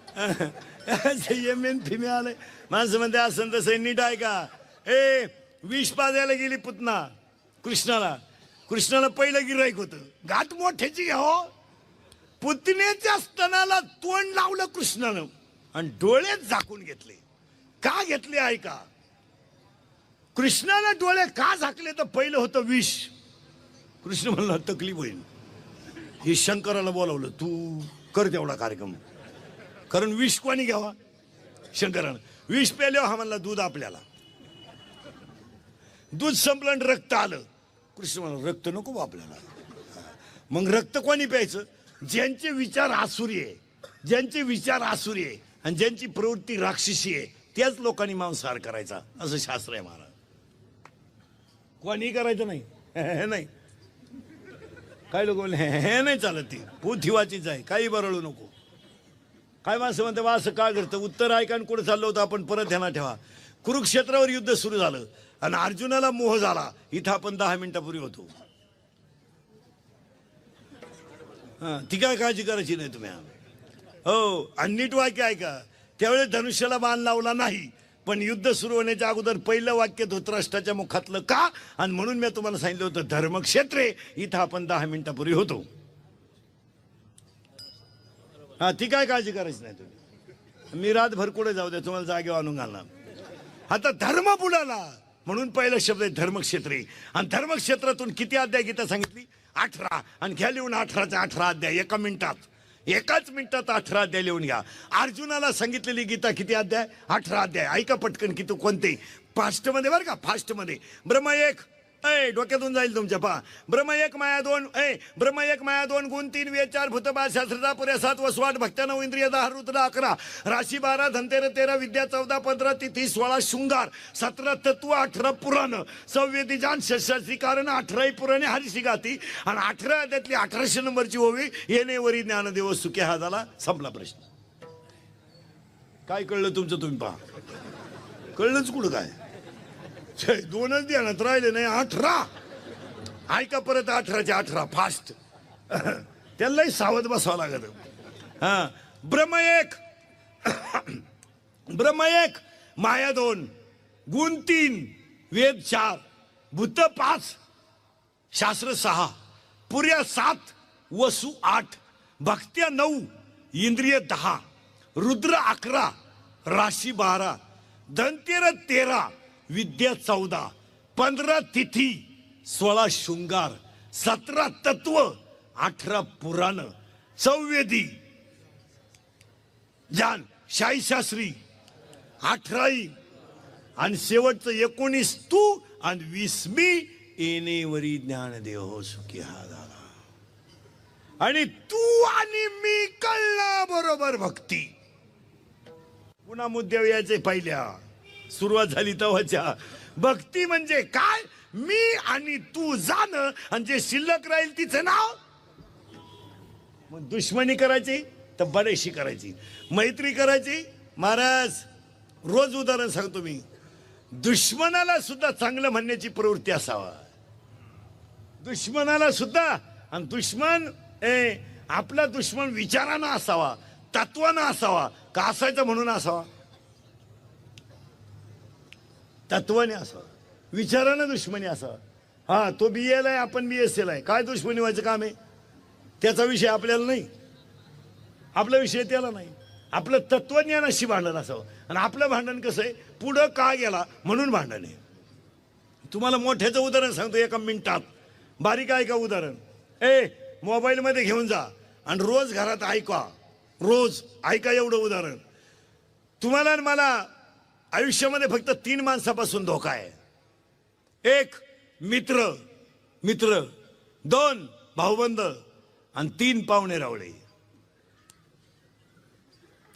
एम फिमेल आले. माणसं म्हणते असं तसं नीट आहे का? विष पाजायला गेली पुतना कृष्णाला. कृष्णाला पहिलं गिराईक होतं. गाठ मोठ्याची घ्या हो. पुतण्याच्या स्तनाला तोंड लावलं कृष्णानं आणि डोळेच झाकून घेतले. का घेतले ऐका. कृष्णानं डोळे का झाकले? तर पहिलं होतं विष. कृष्ण म्हणला तकलीफ होईल. हे शंकराला बोलावलं, तू कर तेवढा कार्यक्रम. कारण विष कोणी घ्यावा? शंकरानं. विष प्याल्यावर हा म्हणला दूध आपल्याला. दूध संपलं आणि रक्त आलं. कृष्ण म्हणला रक्त नको बा आपल्याला. मग रक्त कोणी प्यायचं? ज्यांचे विचार आसुरी आहे, ज्यांचे विचार आसुरी आहे आणि ज्यांची प्रवृत्ती राक्षसी आहे त्याच लोकांनी मांसाहार करायचा असं शास्त्र आहे महाराज. कोणी करायचं नाही. नाही काय लोक बोलले हे नाही चालत. ती पोथिवाचीच आहे. काही बरळू नको. काय माणसं म्हणते वा असं का करतं? उत्तर ऐका आणि कुठं चाललं होतं आपण परत ध्यानात ठेवा. कुरुक्षेत्रावर युद्ध सुरू झालं आणि अर्जुनाला मोह झाला. इथं आपण 10 मिनिटापूर्वी होतो. ती काय काळजी करायची नाही तुम्ही. हो आणि नीट वाक्य ऐका. त्यावेळेस धनुष्याला बाण लावला नाही, पण युद्ध सुरू होण्याच्या अगोदर पहिलं वाक्य धृतराष्ट्राच्या मुखातलं का? आणि म्हणून मी तुम्हाला सांगितलं होतं धर्मक्षेत्रे इथं आपण 10 मिनिटापूर्वी होतो. ती काय काळजी करायची नाही तुम्ही. मी रातभर कुठे जाऊ द्या, तुम्हाला जागेवर आणून घालणार. आता धर्म बुडाला म्हणून पहिला शब्द आहे धर्मक्षेत्री. आणि धर्मक्षेत्रातून किती अध्याय गीता सांगितली? 18. आणि घ्या लिहून 18च्या 18 अध्याय एका मिनिटात. एकाच मिनिटात 18 अध्याय लिहून घ्या. अर्जुनाला सांगितलेली गीता किती अध्याय? 18 अध्याय. ऐका पटकन किती कोणते फास्ट मध्ये बरं का. फास्ट मध्ये ब्रह्म एक डोक्यातून जाईल तुमच्या. पहा ब्रह्म एक माया 2 ब्रह्म एक माया 2 गुण 3 वेद 4 भूतबाद शास्त्रता पुऱ्या 7 वसवाट भक्त्या 9 इंद्रिय 10 रुद्र 11 राशी 12 धनतेर 13 विद्या 14 15 तिथी 16 शृंगार 17 तत्व 18 पुराण संवेदी जान शस्त्रास्त्री कारण 18 पुराणे हरिशी गाती आणि 18 त्यातली 1800 नंबरची ओवी येणे वरी ज्ञानदेव सुखे हा झाला. संपला प्रश्न. काय कळलं तुमचं? तुम्ही पहा. कळलंच कुठं काय? 2च ध्यानात राहिले नाही. 18 ऐका परत. 18च्या 18 फास्ट. त्यालाही सावध बसावं लागत. ब्रह्म एक ब्रह्म एक माया 2 गुण 3 वेद 4 भूत 5 शास्त्र 6 पुऱ्या 7 वसु 8 भक्त्या 9 इंद्रिय 10 रुद्र 11 राशी 12 धनतेर 13 विद्या 14 15 तिथी 16 शृंगार 17 तत्व 18 पुराण संवेदी जान शाही शास्त्री 18 आणि शेवटचं 19 तू आणि 20 मी येणेवरी ज्ञानदेव सुखी हा झाला. आणि तू आणि मी कळला बरोबर भक्ती. पुन्हा मुद्द्यावर यायचे. पहिल्या सुरुवात झाली तेव्हाच्या. भक्ती म्हणजे काय? मी आणि तू जाणं आणि जे शिल्लक राहील तिचं नाव. मग दुश्मनी करायची तर बडेशी करायची, मैत्री करायची. महाराज रोज उदाहरण सांगतो मी. दुश्मनाला सुद्धा चांगलं म्हणण्याची प्रवृत्ती असावा. दुश्मनाला सुद्धा. आणि दुश्मन आपला दुश्मन विचारानं असावा, तत्वानं असावा का असायचं म्हणून असावा? तत्वाने असावा, विचारानं दुश्मनी असावा. हा तो BA आहे, आपण BSc आहे. काय दुश्मनी व्हायचं काम आहे? त्याचा विषय आपल्याला नाही, आपला विषय त्याला नाही. आपलं तत्वज्ञानाशी भांडण असावं. आणि आपलं भांडण कसं आहे? पुढं का गेला म्हणून भांडण आहे. तुम्हाला मोठ्याचं उदाहरण सांगतो एका मिनिटात. बारीक ऐका उदाहरण. मोबाईलमध्ये घेऊन जा आणि रोज घरात ऐका. रोज ऐका एवढं उदाहरण. तुम्हाला आणि मला आयुष्यामध्ये फक्त 3 माणसापासून धोका आहे. 1 मित्र, 2 भाऊबंद आणि 3 पाहुणे रावळे.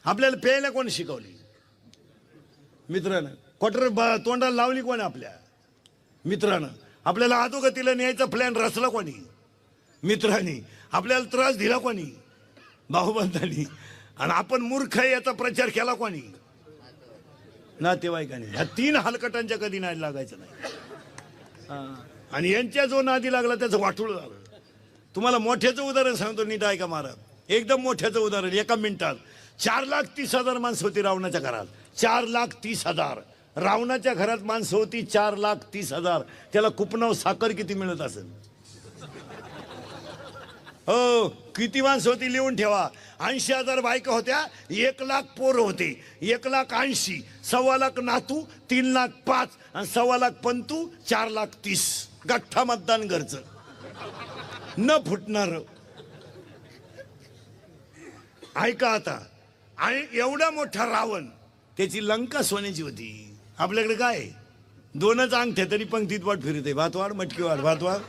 आपल्याला प्यायला कोण शिकवली? मित्रानं. क्वार्टर तोंडाला लावली कोण? आपल्या मित्रानं. आपल्याला अधोगतीला न्यायचा प्लॅन रचला कोणी? मित्रांनी. आपल्याला त्रास दिला कोणी? भाऊबंधांनी. आणि आपण मूर्ख आहे याचा प्रचार केला कोणी? नातेवाईकांनी. ह्या 3 हलकटांच्या कधी नादी लागायचं नाही. आणि यांच्या जो नादी लागला त्याचं वाटूळ झालं. तुम्हाला मोठ्याचं उदाहरण सांगतो, नीट ऐका महाराज. एकदम मोठ्याचं उदाहरण. 1 मिनिटात 4,30,000 माणसं होती रावणाच्या घरात. 4,30,000. रावणाच्या घरात माणसं होती 4,30,000. त्याला कुपनाव साखर किती मिळत असेल? हो, किती माणसं होती लिहून ठेवा. 80,000 बायका होत्या. 1,00,000 पोरं होते. 1,80,000. 1,25,000 नातू. 3,05,000 आणि 1,25,000 पंतू. 4,30,000. गठ्ठा मतदान घरचं न फुटणार. ऐका आता. आणि एवढा मोठा रावण, त्याची लंका सोन्याची होती. आपल्याकडे काय 2च अंगठ्या तरी पंक्तीत वाट फिरते. भातवाड मटकी वाढ भातवाड.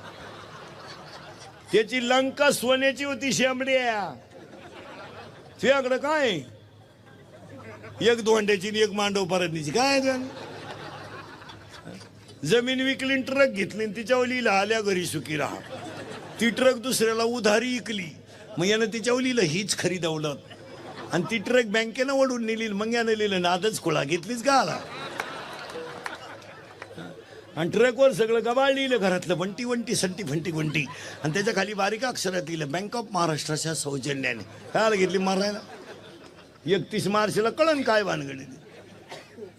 त्याची लंका सोन्याची होती. शेंबड्या. तुझ्याकडे काय 1 धोंड्याची आणि 1 मांडव परतनीची काय? जमीन विकली, ट्रक घेतली, तिच्यावर लिहिलं आल्या घरी सुखी राहा. ती ट्रक दुसऱ्याला उधारी विकली. मग यानं तिच्यावर लिहिलं हीच खरी दौलत. आणि ती ट्रक बँकेनं ओढून नेली. मग यानं लिहिलं नादच खुळा. घेतलीच का आला? आणि ट्रकवर सगळं गबाळ लिहिलं घरातलं. वंटी वंटी संटी फंटी वंटी. आणि त्याच्या खाली बारीक अक्षरात लिहिलं बँक ऑफ महाराष्ट्राच्या सौजन्याने. काय घेतली मारायला? 31 मार्चला कळण काय भानगडी.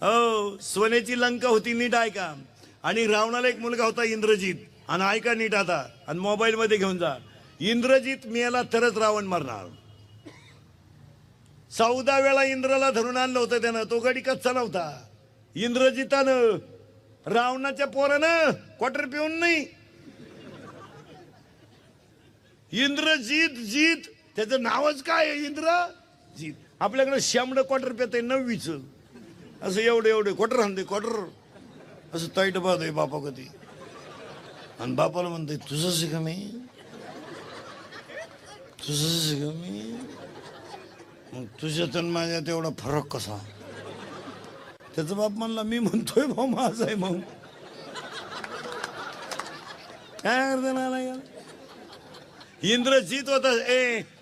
हो, सोन्याची लंका होती. नीट ऐका. आणि रावणाला एक मुलगा होता इंद्रजित. आणि ऐका नीट आता. आणि मोबाईल मध्ये घेऊन जा. इंद्रजित मेला तरच रावण मरणार. 14 वेळा इंद्राला धरून आणलं होतं त्यानं. तो गडी कच्चा नव्हता. इंद्रजितानं रावणाच्या पोरानं क्वार्टर पिऊन नाही. इंद्रजित जीत त्याचं नावच काय आहे? इंद्रजित. आपल्याकडे श्यामड क्वार्टर पेत आहे 9वीच. असं एवढे क्वार्टर आणते. क्वार्टर असं ताईट बाद आहे बापा कधी. आणि बापाला म्हणते तुझं शिका मी, तुझं शिका मी. मग तुझ्यात आणि माझ्यात एवढा फरक कसा? त्याचा बाप म्हणला मी म्हणतोय भाऊ माझा आहे. मग काय करते? इंद्रजित होता.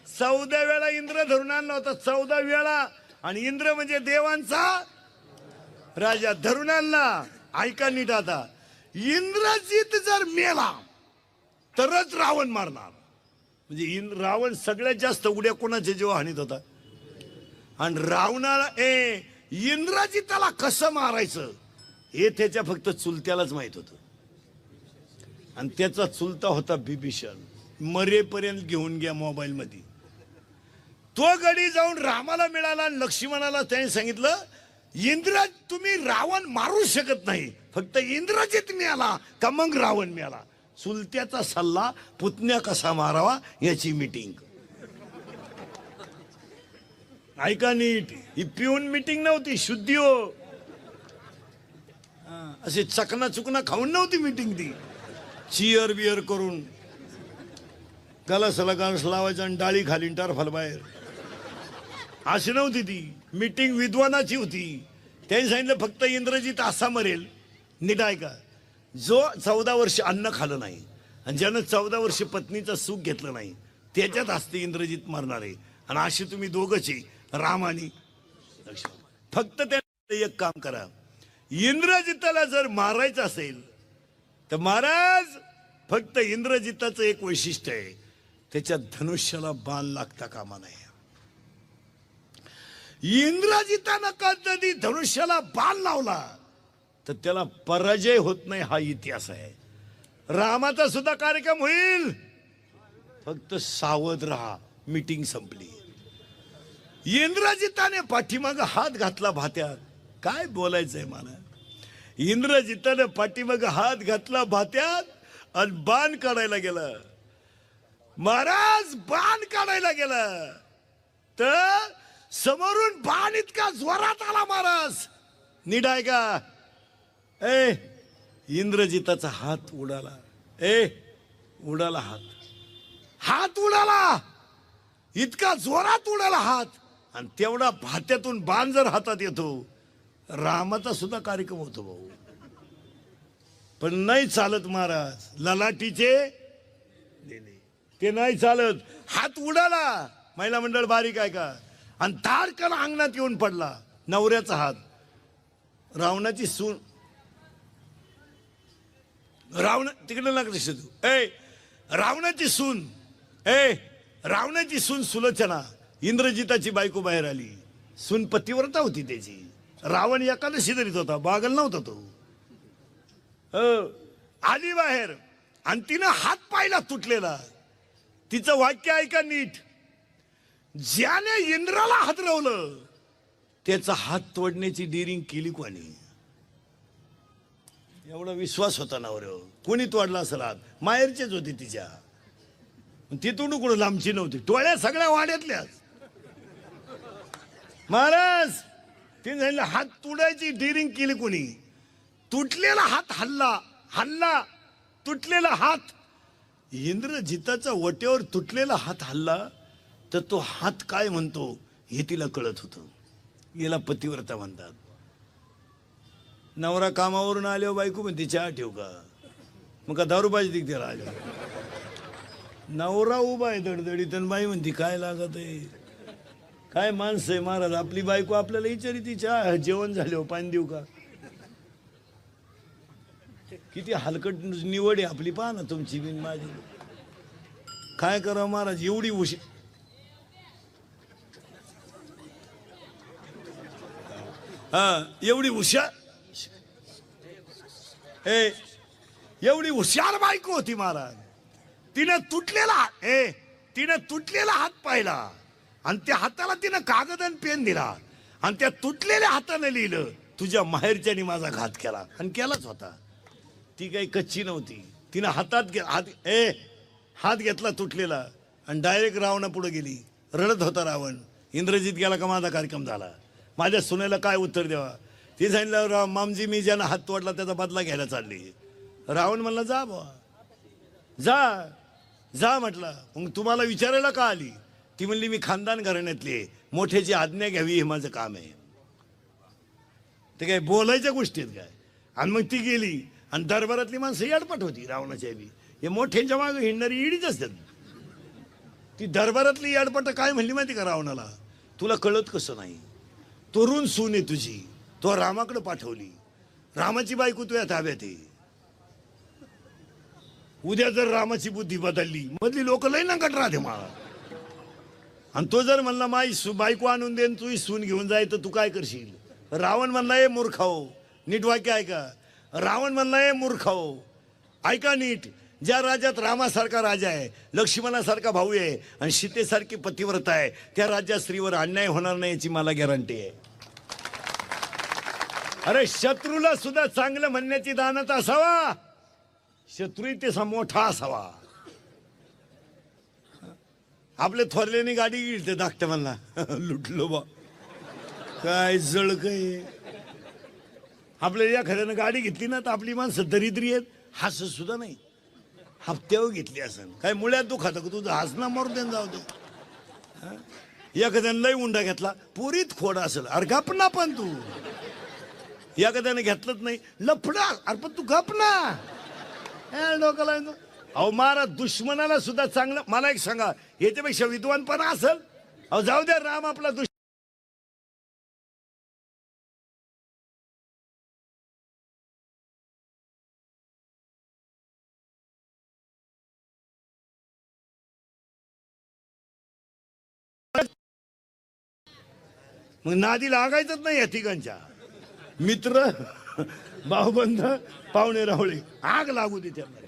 14 वेळा इंद्र धरून आणला होता. 14 वेळा. आणि इंद्र म्हणजे देवांचा राजा. धरून आणला. ऐका नीट आता. इंद्रजित जर मेला तरच रावण मारणार. म्हणजे रावण सगळ्यात जास्त उड्या कोणाच्या जेव्हा हानीत होता. आणि रावणाला इंद्रजिताला कसं मारायचं हे त्याच्या फक्त चुलत्यालाच माहित होतं. आणि त्याचा चुलता होता बिभीषण. मरेपर्यंत घेऊन घ्या मोबाईल मध्ये. तो गडी जाऊन रामाला मिळाला. लक्ष्मणाला त्याने सांगितलं तुम्ही रावण मारू शकत नाही. फक्त इंद्रजित मिळाला का मग रावण मिळाला. चुलत्याचा सल्ला पुतण्या कसा मारावा याची मीटिंग. ऐका नीट. ही पिऊन मीटिंग नव्हती. शुद्धी हो. असे चकना चुकना खाऊन नव्हती मीटिंग ती. चिअर बिअर करून कलासला गाणस लावायचं आणि डाळी खाली टारफाल बाहेर. अशी नव्हती ती मीटिंग. विद्वानाची होती. त्यांनी सांगितलं फक्त इंद्रजित असा मरेल. नीट ऐका. जो 14 वर्ष अन्न खाल्लं नाही आणि ज्यानं 14 वर्ष पत्नीचं सुख घेतलं नाही त्याच्यात असते इंद्रजित मरणार आहे. आणि अशी तुम्ही दोघंच आहे, राम आणि लक्ष्मण. फक्त त्या एक काम करा. इंद्रजिताला जर मारायचं असेल तर महाराज फक्त इंद्रजिताचं एक वैशिष्ट्य आहे. त्याच्या धनुष्याला बाण लागता कामा नये. इंद्रजितानं कधी धनुष्याला बाण लावला तर त्याला पराजय होत नाही. हा इतिहास आहे. रामाचा सुद्धा कार्यक्रम होईल. फक्त सावध राहा. मीटिंग संपली. इंद्रजिताने पाठीमाग हात घातला भात्यात. काय बोलायचंय मला. इंद्रजिताने पाठीमाग हात घातला भात्यात आणि बाण काढायला गेला. महाराज बाण काढायला गेला तर समोरून बाण इतका जोरात आला महाराज. नीट आहे का. इंद्रजिताचा हात उडाला. उडाला हात. हात उडाला, इतका जोरात उडाला हात, आणि तेवढा भात्यातून बाण जर हातात येतो, रामाचा सुद्धा कार्यक्रम होतो भाऊ. पण नाही चालत महाराज, ललाटीचे दिले ते नाही चालत. हात उडाला, महिला मंडळ बारीक आहे का, आणि तारकन अंगणात येऊन पडला नवऱ्याचा हात. रावणाची सून, रावण तिकडे लागले तू, रावणाची सून, रावणाची सून सुलोचना, इंद्रजिताची बायको बाहेर आली. सून पतिव्रता होती त्याची. रावण एकादशी धरीत होता, बागल नव्हता तो. आली बाहेर, आणि तिनं हात पाहिला तुटलेला. तिचं वाक्य ऐका नीट, ज्याने इंद्राला हादरवलं त्याचा हात तोडण्याची डिरिंग केली कोणी? एवढा विश्वास होता नवऱ्यावर. कोणी तोडला असेल हात? माहेरचेच होते तिच्या. तिथून कुठं लांबची नव्हती, टोळ्या सगळ्या वाड्यातल्याच. महाराज तिने सांगितलं हात तोडायची डिरिंग केली कोणी? तुटलेला हात हल्ला तुटलेला हात. इंद्रजिताचा वट्यावर तुटलेला हात हल्ला, तर तो हात काय म्हणतो हे तिला कळत होतं. याला पतिव्रता म्हणतात. नवरा कामावरून आल्यावर बायको म्हणते चहा ठेव का, मग का दारू पाहिजे त्याला आल्या. नवरा उभा आहे दडदडीत, आणि बाई म्हणते काय लागत आहे, काय माणसं आहे महाराज. आपली बायको आपल्याला विचारी ती चहा जेवण झाले पाणी देऊ का. किती हलकट निवड आहे आपली, पहा ना तुमची बिन माझी. काय करावं महाराज, एवढी उशी एवढी हुशार, एवढी हुशार बायको होती महाराज. तिने तुटलेला हात पाहिला, आणि त्या हाताला तिनं कागद आणि पेन दिला, आणि त्या तुटलेल्या हाताने लिहिलं तुझ्या माहेरच्यानी माझा घात केला, आणि केलाच होता. ती काही कच्ची नव्हती. तिनं हात घेतला तुटलेला, आणि डायरेक्ट रावणा पुढे गेली. रडत होता रावण. इंद्रजित गेला का माझा कार्यक्रम झाला, माझ्या सुनेला काय उत्तर द्यावा. ती सांगितलं मामजी मी ज्यानं हात तोडला त्याचा बदला घ्यायला चालली. रावण म्हणला जा बाबा जा म्हटलं. मग तुम्हाला विचारायला का आली? ती म्हणली मी खानदान घराण्यातली, मोठ्याची आज्ञा घ्यावी हे माझं काम आहे. ते काय बोलायच्या गोष्टीत काय. आणि मग ती गेली, आणि दरबारातली माणसं याडपट होती रावणाच्या बी. हे मोठ्यांच्या मागे हिंडणारी इडीच असतात. ती दरबारातली याडपट काय म्हणली माहिती का रावणाला, तुला कळत कसं नाही, तरुण सून आहे तुझी, तो रामाकडे पाठवली, रामाची बायको तुझ्या ताब्यात आहे. उद्या जर रामाची बुद्धी बदलली, मधली लोक लई नंकट राहते मला. आणि तो जर म्हणला माई बायको आणून देन तुझी सून घेऊन जाय, तर तू काय करशील? रावण म्हणला हे मूर्खाओ, नीट वाक्य ऐका. रावण म्हणला हे मूर्खाओ, ऐका नीट. ज्या राज्यात रामासारखा राजा आहे, लक्ष्मणासारखा भाऊ आहे, आणि सीतेसारखी पतिव्रता आहे, त्या राज्यात स्त्रीवर अन्याय होणार नाही याची मला गॅरंटी आहे. अरे शत्रूला सुद्धा चांगलं म्हणण्याची दानत असावा, शत्रू तसा मोठा असावा. आपले थोरल्याने गाडी गेली धाकट्या म्हणला लुटलो बा, काय जळ काय. आपल्या एखाद्यानं गाडी घेतली ना, तर आपली माणसं दरिद्री आहेत, हसत सुद्धा नाही. हप्त्यावर घेतली असेल, काय मुळ्यात दुखात का तुझं हसणं मरून देऊन जाऊ दे. एखाद्यानं लय उंडा घेतला, पुरीत खोड असेल, अरे गप ना. पण तू एखाद्याने घेतलंच नाही, लफडा, अरे पण तू गप ना. डोकाला अहो महाराज, दुश्मनाला सुद्धा चांगलं. मला एक सांगा, याच्यापेक्षा विद्वानपणा असेल? अहो जाऊ द्या, राम आपला मग नादी लागायचंच नाही या ठिकाणच्या. मित्र, भाऊबंध, पाहुणे रावळे, आग लागू दे त्यांना.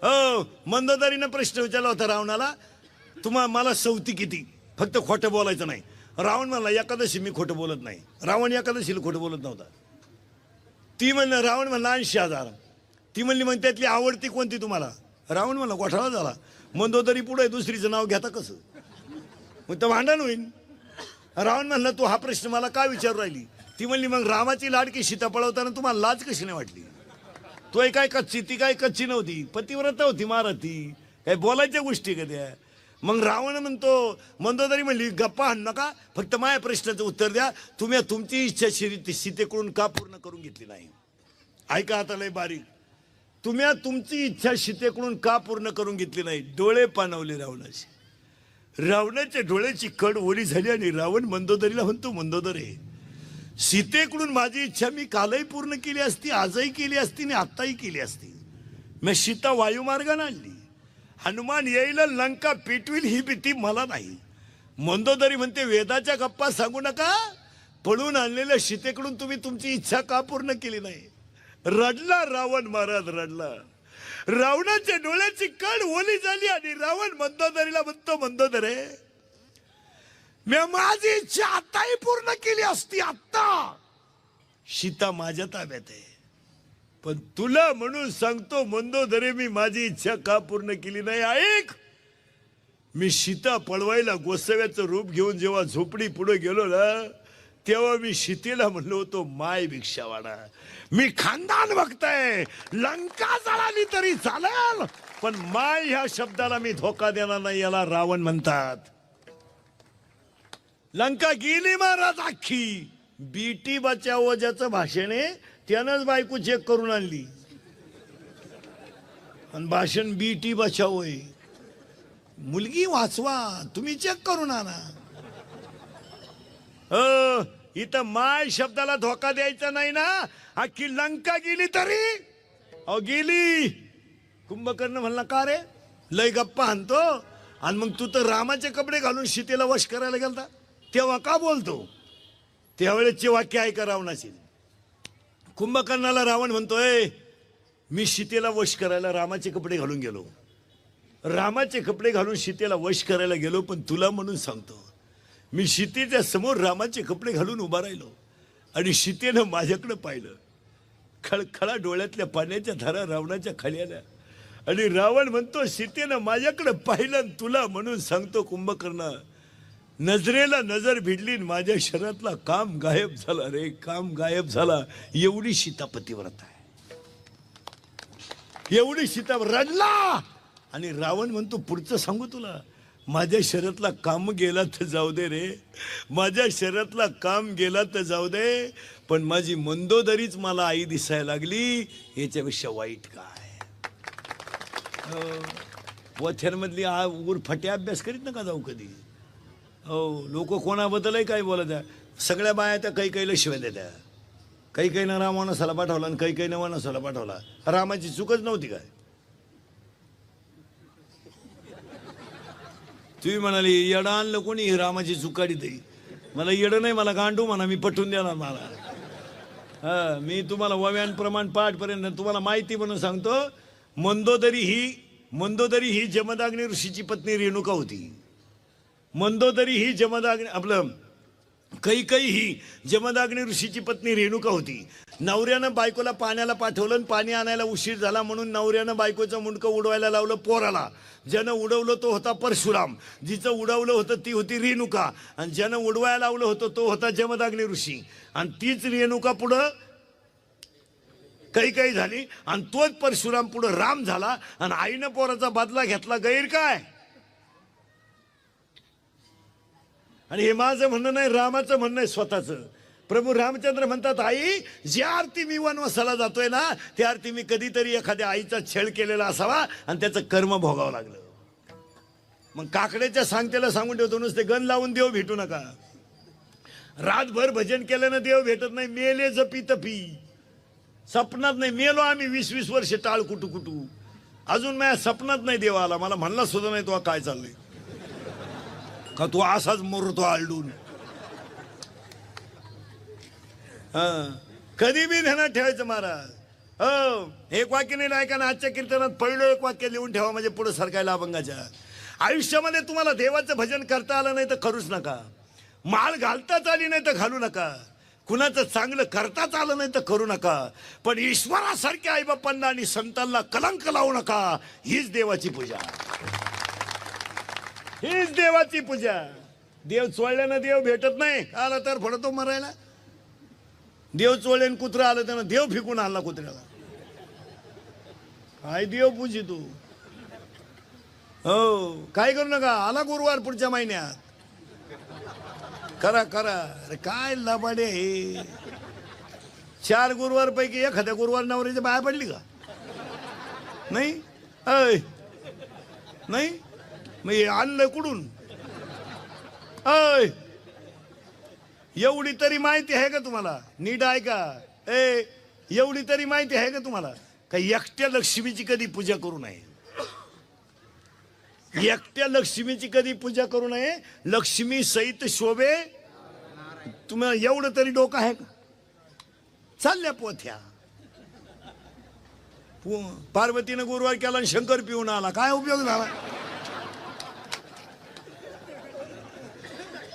हो, मंदोदरीनं प्रश्न विचारला होता रावणाला, मला सवती किती, फक्त खोटं बोलायचं नाही. रावण म्हणला एकादशी मी खोटं बोलत नाही. रावण एकादशीला खोटं बोलत नव्हता. रावण म्हणला 80,000. ती म्हणली मग त्यातली आवडती कोणती तुम्हाला? रावण म्हणला गोठाळा झाला. मंदोदरी पुढे दुसरीचं नाव घेता कसं? मग तर भांडण होईल. रावण म्हणला तू हा प्रश्न मला का विचारू राहिली? ती म्हणली मग रामाची लाडकी सीता पळवताना तुम्हाला लाज कशी नाही वाटली? तो काय कच्ची, ती काय कच्ची नव्हती, पतिव्रता होती महाराज ती. काय बोलायच्या गोष्टी का त्या? मग रावण म्हणतो, मंदोदरी म्हणली गप्पा हाण नका, फक्त माझ्या प्रश्नाचं उत्तर द्या. तुम्ही तुमची इच्छा सीतेकडून का पूर्ण करून घेतली नाही? ऐका आता लय बारीक. तुम्ही तुमची इच्छा सीतेकडून का पूर्ण करून घेतली नाही? डोळे पाणवले रावणाचे. रावणाच्या डोळ्याची कड ओली झाली आणि रावण मंदोदरीला म्हणतो, मंदोदरी, सीतेकडून माझी इच्छा मी कालही पूर्ण केली असती, आजही केली असती आणि आत्ताही केली असती. मी सीता वायुमार्गाने आणली. हनुमान येईल लंका पेटविल ही भीती मला नाही. मंदोदरी म्हणते, वेदाच्या गप्पा सांगू नका. पळून आणलेल्या सीतेकडून तुम्ही तुमची इच्छा का पूर्ण केली नाही? रडला रावण महाराज, रडला. रावणाच्या डोळ्याची कड ओली झाली आणि रावण मंदोदरीला म्हणतो, मंदोदरे, मी माझी इच्छा आताही पूर्ण केली असती. आत्ता सीता माझ्या ताब्यात आहे, पण तुला म्हणून सांगतो मंदोदरे, मी माझी इच्छा का पूर्ण केली नाही? ऐक, मी सीता पळवायला गोसाव्याचं रूप घेऊन जेव्हा झोपडी पुढे गेलो ना, तेव्हा मी सीतेला म्हणलो होतो, माय भिक्षावाडा, मी खानदान बघताय, लंका जळाली तरी चालेल, पण माय ह्या शब्दाला मी धोका देणार नाही. याला रावण म्हणतात. लंका गेली महाराज अख्खी. बेटी बचाओ ज्याचं भाषण आहे त्यानंच बायको चेक करून आणली, आणि भाषण बेटी बचाओ आहे. मुलगी वाचवा, तुम्ही चेक करून आणा. इथं माय शब्दाला धोका द्यायचा नाही ना. अख्खी लंका गेली तरी गेली. कुंभकर्ण म्हणला, का रे लय गप्पा आणतो, आणि मग तू तर रामाचे कपडे घालून सीतेला वश करायला गेलता, तेव्हा का बोलतो? त्यावेळेचे वाक्य ऐका रावणाचे. कुंभकर्णाला रावण म्हणतोय, मी सीतेला वश करायला रामाचे कपडे घालून गेलो, रामाचे कपडे घालून सीतेला वश करायला गेलो, पण तुला म्हणून सांगतो, मी सीतेच्या समोर रामाचे कपडे घालून उभा राहिलो आणि सीतेनं माझ्याकडे पाहिलं. खळखळा डोळ्यातल्या पाण्याच्या धारा रावणाच्या खाली आल्या आणि रावण म्हणतो, सीतेनं माझ्याकडे पाहिलं आणि तुला म्हणून सांगतो कुंभकर्ण, नजरेला नजर भिडली, माझ्या शरीरातला काम गायब झाला रे, काम गायब झाला. एवढी सीता पतिव्रता आहे, एवढी सीता. रडला आणि रावण म्हणतो, पुढचं सांगू तुला, माझ्या शरीरातला काम गेला तर जाऊ दे रे, माझ्या शरीरातला काम गेला तर जाऊ दे, पण माझी मंदोदरीच मला आई दिसायला लागली, याच्यापेक्षा वाईट काय? वथ्यांमधली उरफाटे अभ्यास करीत नका जाऊ कधी. हो, लोक कोणाबद्दलही काय बोलत आहे. सगळ्या बाया त्या काही काहीला शिवाय देत्या. काही काहीनं राम वनसाला पाठवला आणि काही काहीनं वनसाला पाठवला. रामाची चूकच नव्हती काय? तुम्ही म्हणाली येडं आणलं कोणी, ही रामाची चुकाडी देई. मला येडं नाही, मला गांडू म्हणा, मी पटवून देणार मला. हा, मी तुम्हाला वव्यान प्रमाण पाठपर्यंत तुम्हाला माहिती म्हणून सांगतो. मंदोदरी ही जमदाग्नी ऋषीची पत्नी रेणुका होती. मंदोदरी ही कैकई ही जमदाग्नी ऋषीची पत्नी रेणुका होती. नवऱ्यानं बायकोला पाण्याला पाठवलं आणि पाणी आणायला उशीर झाला म्हणून नवऱ्यानं बायकोचं मुंडकं उडवायला लावलं पोराला. ज्यानं उडवलं तो होता परशुराम, जिचं उडवलं होतं ती होती रेणुका, आणि ज्यानं उडवायला लावलं होतं तो होता जमदाग्नी ऋषी. आणि तीच रेणुका पुढं कैकई झाली आणि तोच परशुराम पुढं राम झाला, आणि आईनं पोराचा बदला घेतला. गैर काय? आणि हे माझं म्हणणं नाही, रामाचं म्हणणं आहे स्वतःचं. प्रभू रामचंद्र म्हणतात, आई ज्या अर्थी मी वनवासाला जातोय ना, त्या अर्थी मी कधीतरी एखाद्या आईचा छळ केलेला असावा आणि त्याचं कर्म भोगावं लागलं. मग काकड्याच्या सांगतेला सांगून ठेवतो, नुसते गण लावून देव भेटू नका. रातभर भजन केल्यानं देव भेटत नाही. मेले जपी तपी, सपनात नाही. मेलो आम्ही 20-20 वर्ष टाळ कुटू कुटू, अजून माझ्या सपनात नाही देव आला. मला म्हणला सुद्धा नाही तो काय चाललंय, का तू असाच मरतो आलडून. कधी बी ध्यानात ठेवायचं महाराज. हो, एक वाक्य नाही ऐका ना, आजच्या कीर्तनात पहिलं एक वाक्य लिहून ठेवा, म्हणजे पुढे सरकायला अभंगाच्या. आयुष्यामध्ये तुम्हाला देवाचं भजन करता आलं नाही तर करूच नका. माळ घालताच आली नाही तर घालू नका. कुणाचं चांगलं करताच आलं नाही तर करू नका. पण ईश्वरासारख्या आईबापांना आणि संतांना कलंक लावू नका. हीच देवाची पूजा, हीच देवाची पूजा. देव चोळल्यानं देव भेटत नाही. आला तर फडतो मरायला. देव चोळल्यानं कुत्रा आलं त्यानं देव फिकून आणला कुत्र्याला. काय देव पूजी तू? हो काय करू नका, आला गुरुवार पुढच्या महिन्यात. करा करा. अरे काय लबाडे हे. 4 गुरुवार पैकी एखाद्या गुरुवार नवरीच्या बाया पडली का? नाही. ऐ नाही मग हे आणलंय कुठून? ऐ एवढी तरी माहिती आहे का तुम्हाला? नीट ऐका. एवढी तरी माहिती आहे का तुम्हाला का एकट्या लक्ष्मीची कधी पूजा करू नये? एकट्या लक्ष्मीची कधी पूजा करू नये. लक्ष्मी सहित शोभे. तुम्हाला एवढं तरी डोकं आहे का? चालल्या पोथ्या. पार्वतीनं गुरुवार केला आणि शंकर पिऊन आला, काय उपयोग झाला?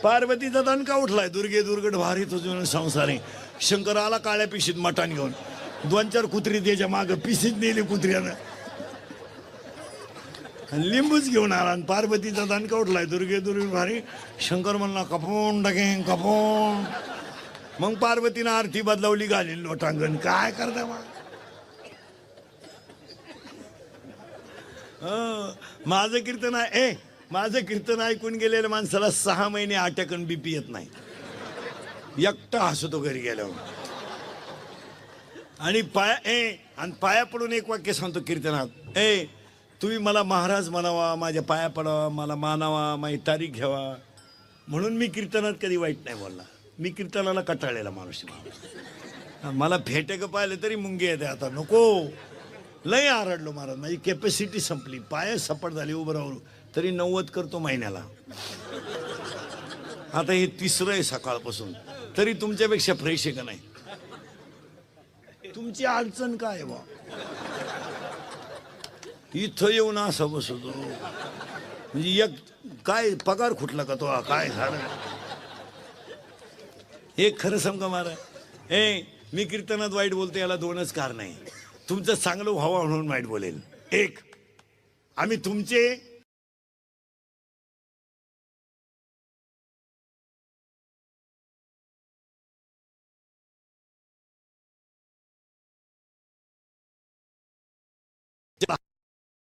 पार्वतीचा दणका उठलाय, दुर्गे दुर्गट भारी तुझं संसारी. शंकर आला काळ्या पिशीत मटान घेऊन, 2-4 कुत्री त्याच्या माग पिशीत नेली कुत्र्यानं, लिंबूच घेऊन आला. आणि पार्वतीचा दणका उठलाय, दुर्गे दुर्गे भारी. शंकर म्हणला कपून टाकेन कपून. मग पार्वतीनं आरती बदलावली, घाली लोटांगण. काय करता मग? माझं कीर्तन आहे. माझं कीर्तन ऐकून गेलेल्या माणसाला 6 महिने अटॅकन बीपी येत नाही. एकटा हसतो घरी गेल्यावर. आणि पाया पडून एक वाक्य सांगतो कीर्तनात. तुम्ही मला महाराज म्हणावा, माझ्या पाया पडावा, मला मानावा, माझी तारीख घ्यावा, म्हणून मी कीर्तनात कधी वाईट नाही बोलला. मी कीर्तनाला कटाळलेला माणूस. मला फेटे का पाहिले तरी मुंगे येते. आता नको, लय आरडलो महाराज, माझी कॅपॅसिटी संपली, पाय सपाट झाली उभं राहून. तरी 90 करतो महिन्याला. आता हे 3रं आहे सकाळपासून. तरी तुमच्यापेक्षा फ्रेश आहे का नाही? तुमची अडचण काय बा? इथं येऊन असं बसतो म्हणजे एक काय पगार खुटला का तो? काय झालं? हे खरं समजा महाराज. मी कीर्तनात वाईट बोलतो याला 2च कारण आहे. तुमचं चांगलं व्हावं म्हणून वाईट बोलेल. एक, आम्ही तुमचे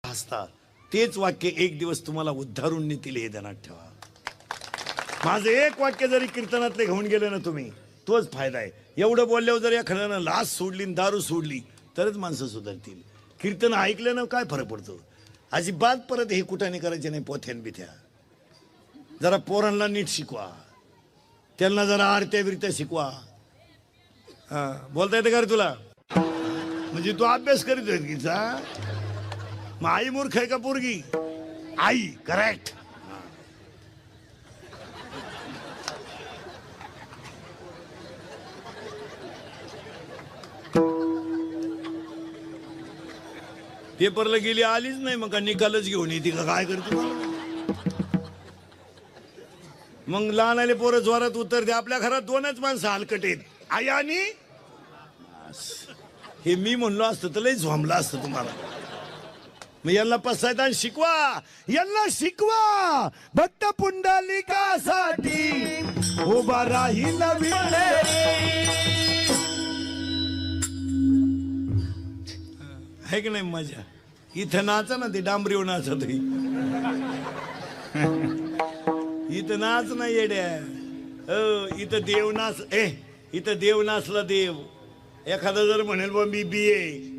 असता तेच वाक्य एक दिवस तुम्हाला उद्धारून नेतील हे ध्यानात ठेवा. माझं एक वाक्य जरी कीर्तनातले घेऊन गेलं ना तुम्ही, तोच फायदा आहे. एवढं बोलल्यावर जर एखाद्यानं लाच सोडली, दारू सोडली, तरच माणसं सुधारतील. कीर्तन ऐकलं ना काय फरक पडतो? अजिबात परत हे कुठाने करायचे नाही. पोथ्यान बिथ्या जरा पोरांना नीट शिकवा, त्यांना जरा आरत्या बिरत्या शिकवा. बोलता येते का रे तुला? म्हणजे तू अभ्यास करीत आहे कीचा? मग आई मूर्ख आहे का पोरगी? आई करेक्ट. पेपरला गेली, आलीच नाही, मग का निकालच घेऊन येते का? काय करते? मग लहान आले पोरं जोरात उत्तर द्या. आपल्या घरात 2च माणसं हलकट आहेत, आई आणि हे. मी म्हणलो असतं तर लय झोंबला असतं तुम्हाला. मग यांना पसायता आणि शिकवा, यांना शिकवा. भक्त पुंडलिकासाठी उभा राहील आहे की नाही? मजा इथं नाचा ना, ते डांबरीवर नाचत. इथं नाच ना येड्या. इथं देव नाच. इथं देव नाचला देव. एखादा जर म्हणेल बा मी BA,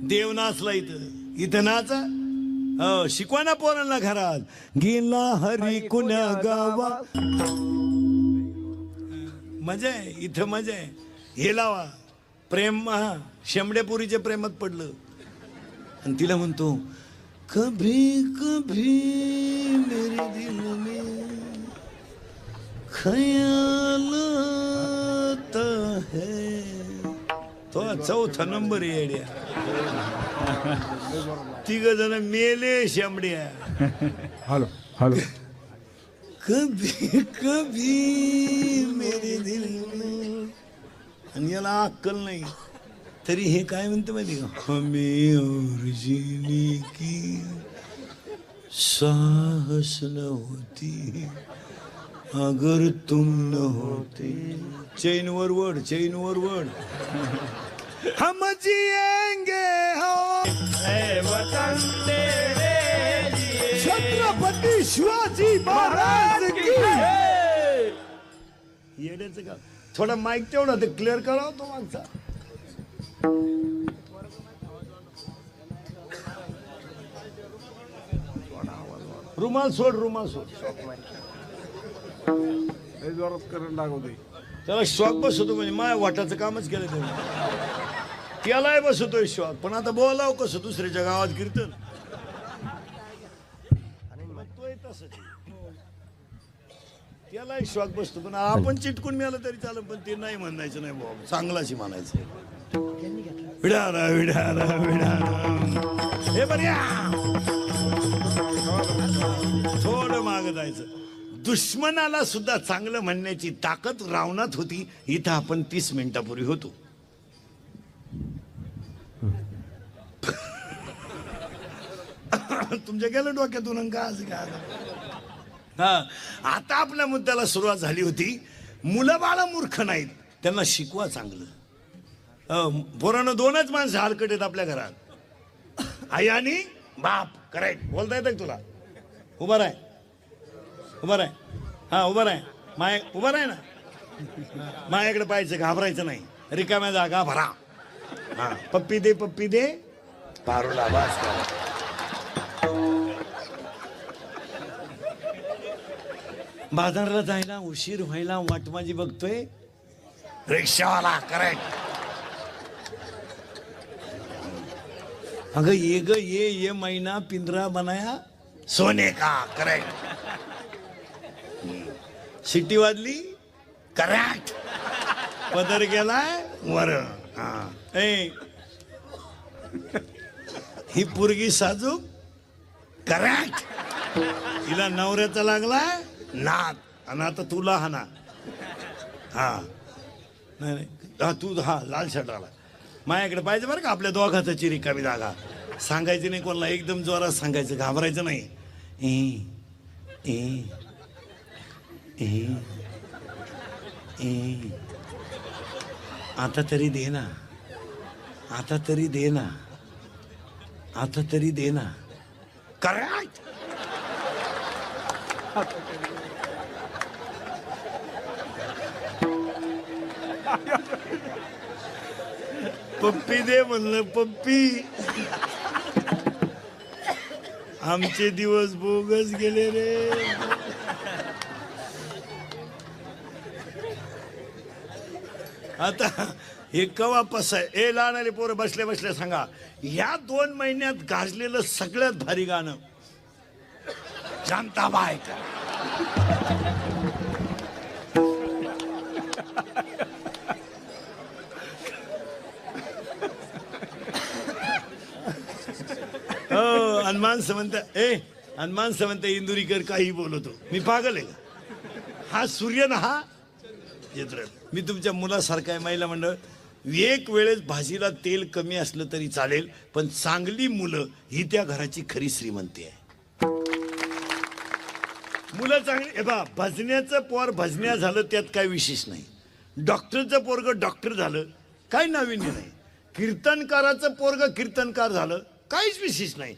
देव नाचला इथं नाचा. शिकवा ना पोरांना घरात. गेला हरी कुण्या गावा. मजा आहे इथं, मजा आहे. हे लावा प्रेम. शेंबड्यापुरीच्या प्रेमात पडलं आणि तिला म्हणतो कभी कभी मेरे दिल में ख्याल आता है. तो 4था नंबर येड्या. 3 जण मेले शेंबड्या. Hello hello. कभी कभी मेरे दिल में. आणि याला अक्कल नाही तरी हे काय म्हणते माहिती का? हमें और जीने की साहस न होती अगर तुम न होते. चैनवर वड, चैनवर वड. हम जिएंगे हो छत्रपती शिवाजी महाराज की येड्याचं का थोडा माईक तेवढा ते क्लिअर करावं तो मागचा रुमाल सोड लय जोरात करंट लागवते त्याला शॉक बसवतो म्हणजे माय वाटाचं कामच केलं त्याने त्यालाही बसवतोय शॉक पण आता बोलाव कसं दुसऱ्याच्या गावात कीर्तन तोय तसंच आहे. त्यालाही शॉक बसतो पण आपण चिटकून मिळालं तरी चालेल पण ते नाही म्हणायचं नाही बाबा चांगलाच म्हणायचं विडारा विडारा विडारा हे बऱ्या थोडं माग जायचं दुश्मनाला सुद्धा चांगलं म्हणण्याची ताकद रावणात होती इथं आपण 30 मिनिटापूर्वी होतो तुमच्या गेलं डोक्यातून का असं का हा आता आपल्या मुद्द्याला सुरुवात झाली होती मुलं बाळा मूर्ख नाहीत त्यांना शिकवा चांगलं पोरानं 2च माणसं हलकट आहेत आपल्या घरात आई आणि बाप करेक्ट बोलता येतं का तुला उभा राय हा उभा राय माय उभा राय ना मायाकडे पाहायचं घाबरायचं नाही रिकाम्या जागा भरा हा पप्पी दे पारूला बास करा बाजारला जायला उशीर व्हायला वाट माझी बघतोय रिक्षावाला करेक्ट अगं ये महिना पिंजरा बनाया सोने का करेक्ट शिट्टी वाजली करेक्ट पदर गेलाय वर हा ही पोरगी साजूक करेक्ट हिला नवऱ्याचा लागलाय नाद आणि आता तुला हाना हा नाही हा तू हा लाल शर्ट आला माझ्याकडे पाहिजे बरं का आपल्या दोघाची रिकामी जागा सांगायची नाही कोणाला एकदम जोरात सांगायचं घाबरायचं नाही आता तरी दे ना करेक्ट पप्पी दे म्हणलं पप्पी आमचे दिवस बोगस गेले रे आता हे कवा पसाय ए लहान पोरं बसल्या सांगा या 2 महिन्यात गाजलेलं सगळ्यात भारी गाणं शांताबाई हनुमान समंत इंदुरीकर काही बोलतो मी पागल आहे का हा सूर्य ना हा येत्र मी तुमच्या मुलासारखा आहे महिला मंडळ एक वेळेस भाजीला तेल कमी असलं तरी चालेल पण चांगली मुलं ही त्या घराची खरी श्रीमंती आहे मुलं चांगली हे बा भजण्याचं पोर भजण्या झालं त्यात काय विशेष नाही डॉक्टरचं पोरग डॉक्टर झालं काय नाविन्य नाही कीर्तनकाराचं पोरग कीर्तनकार झालं काहीच विशेष नाही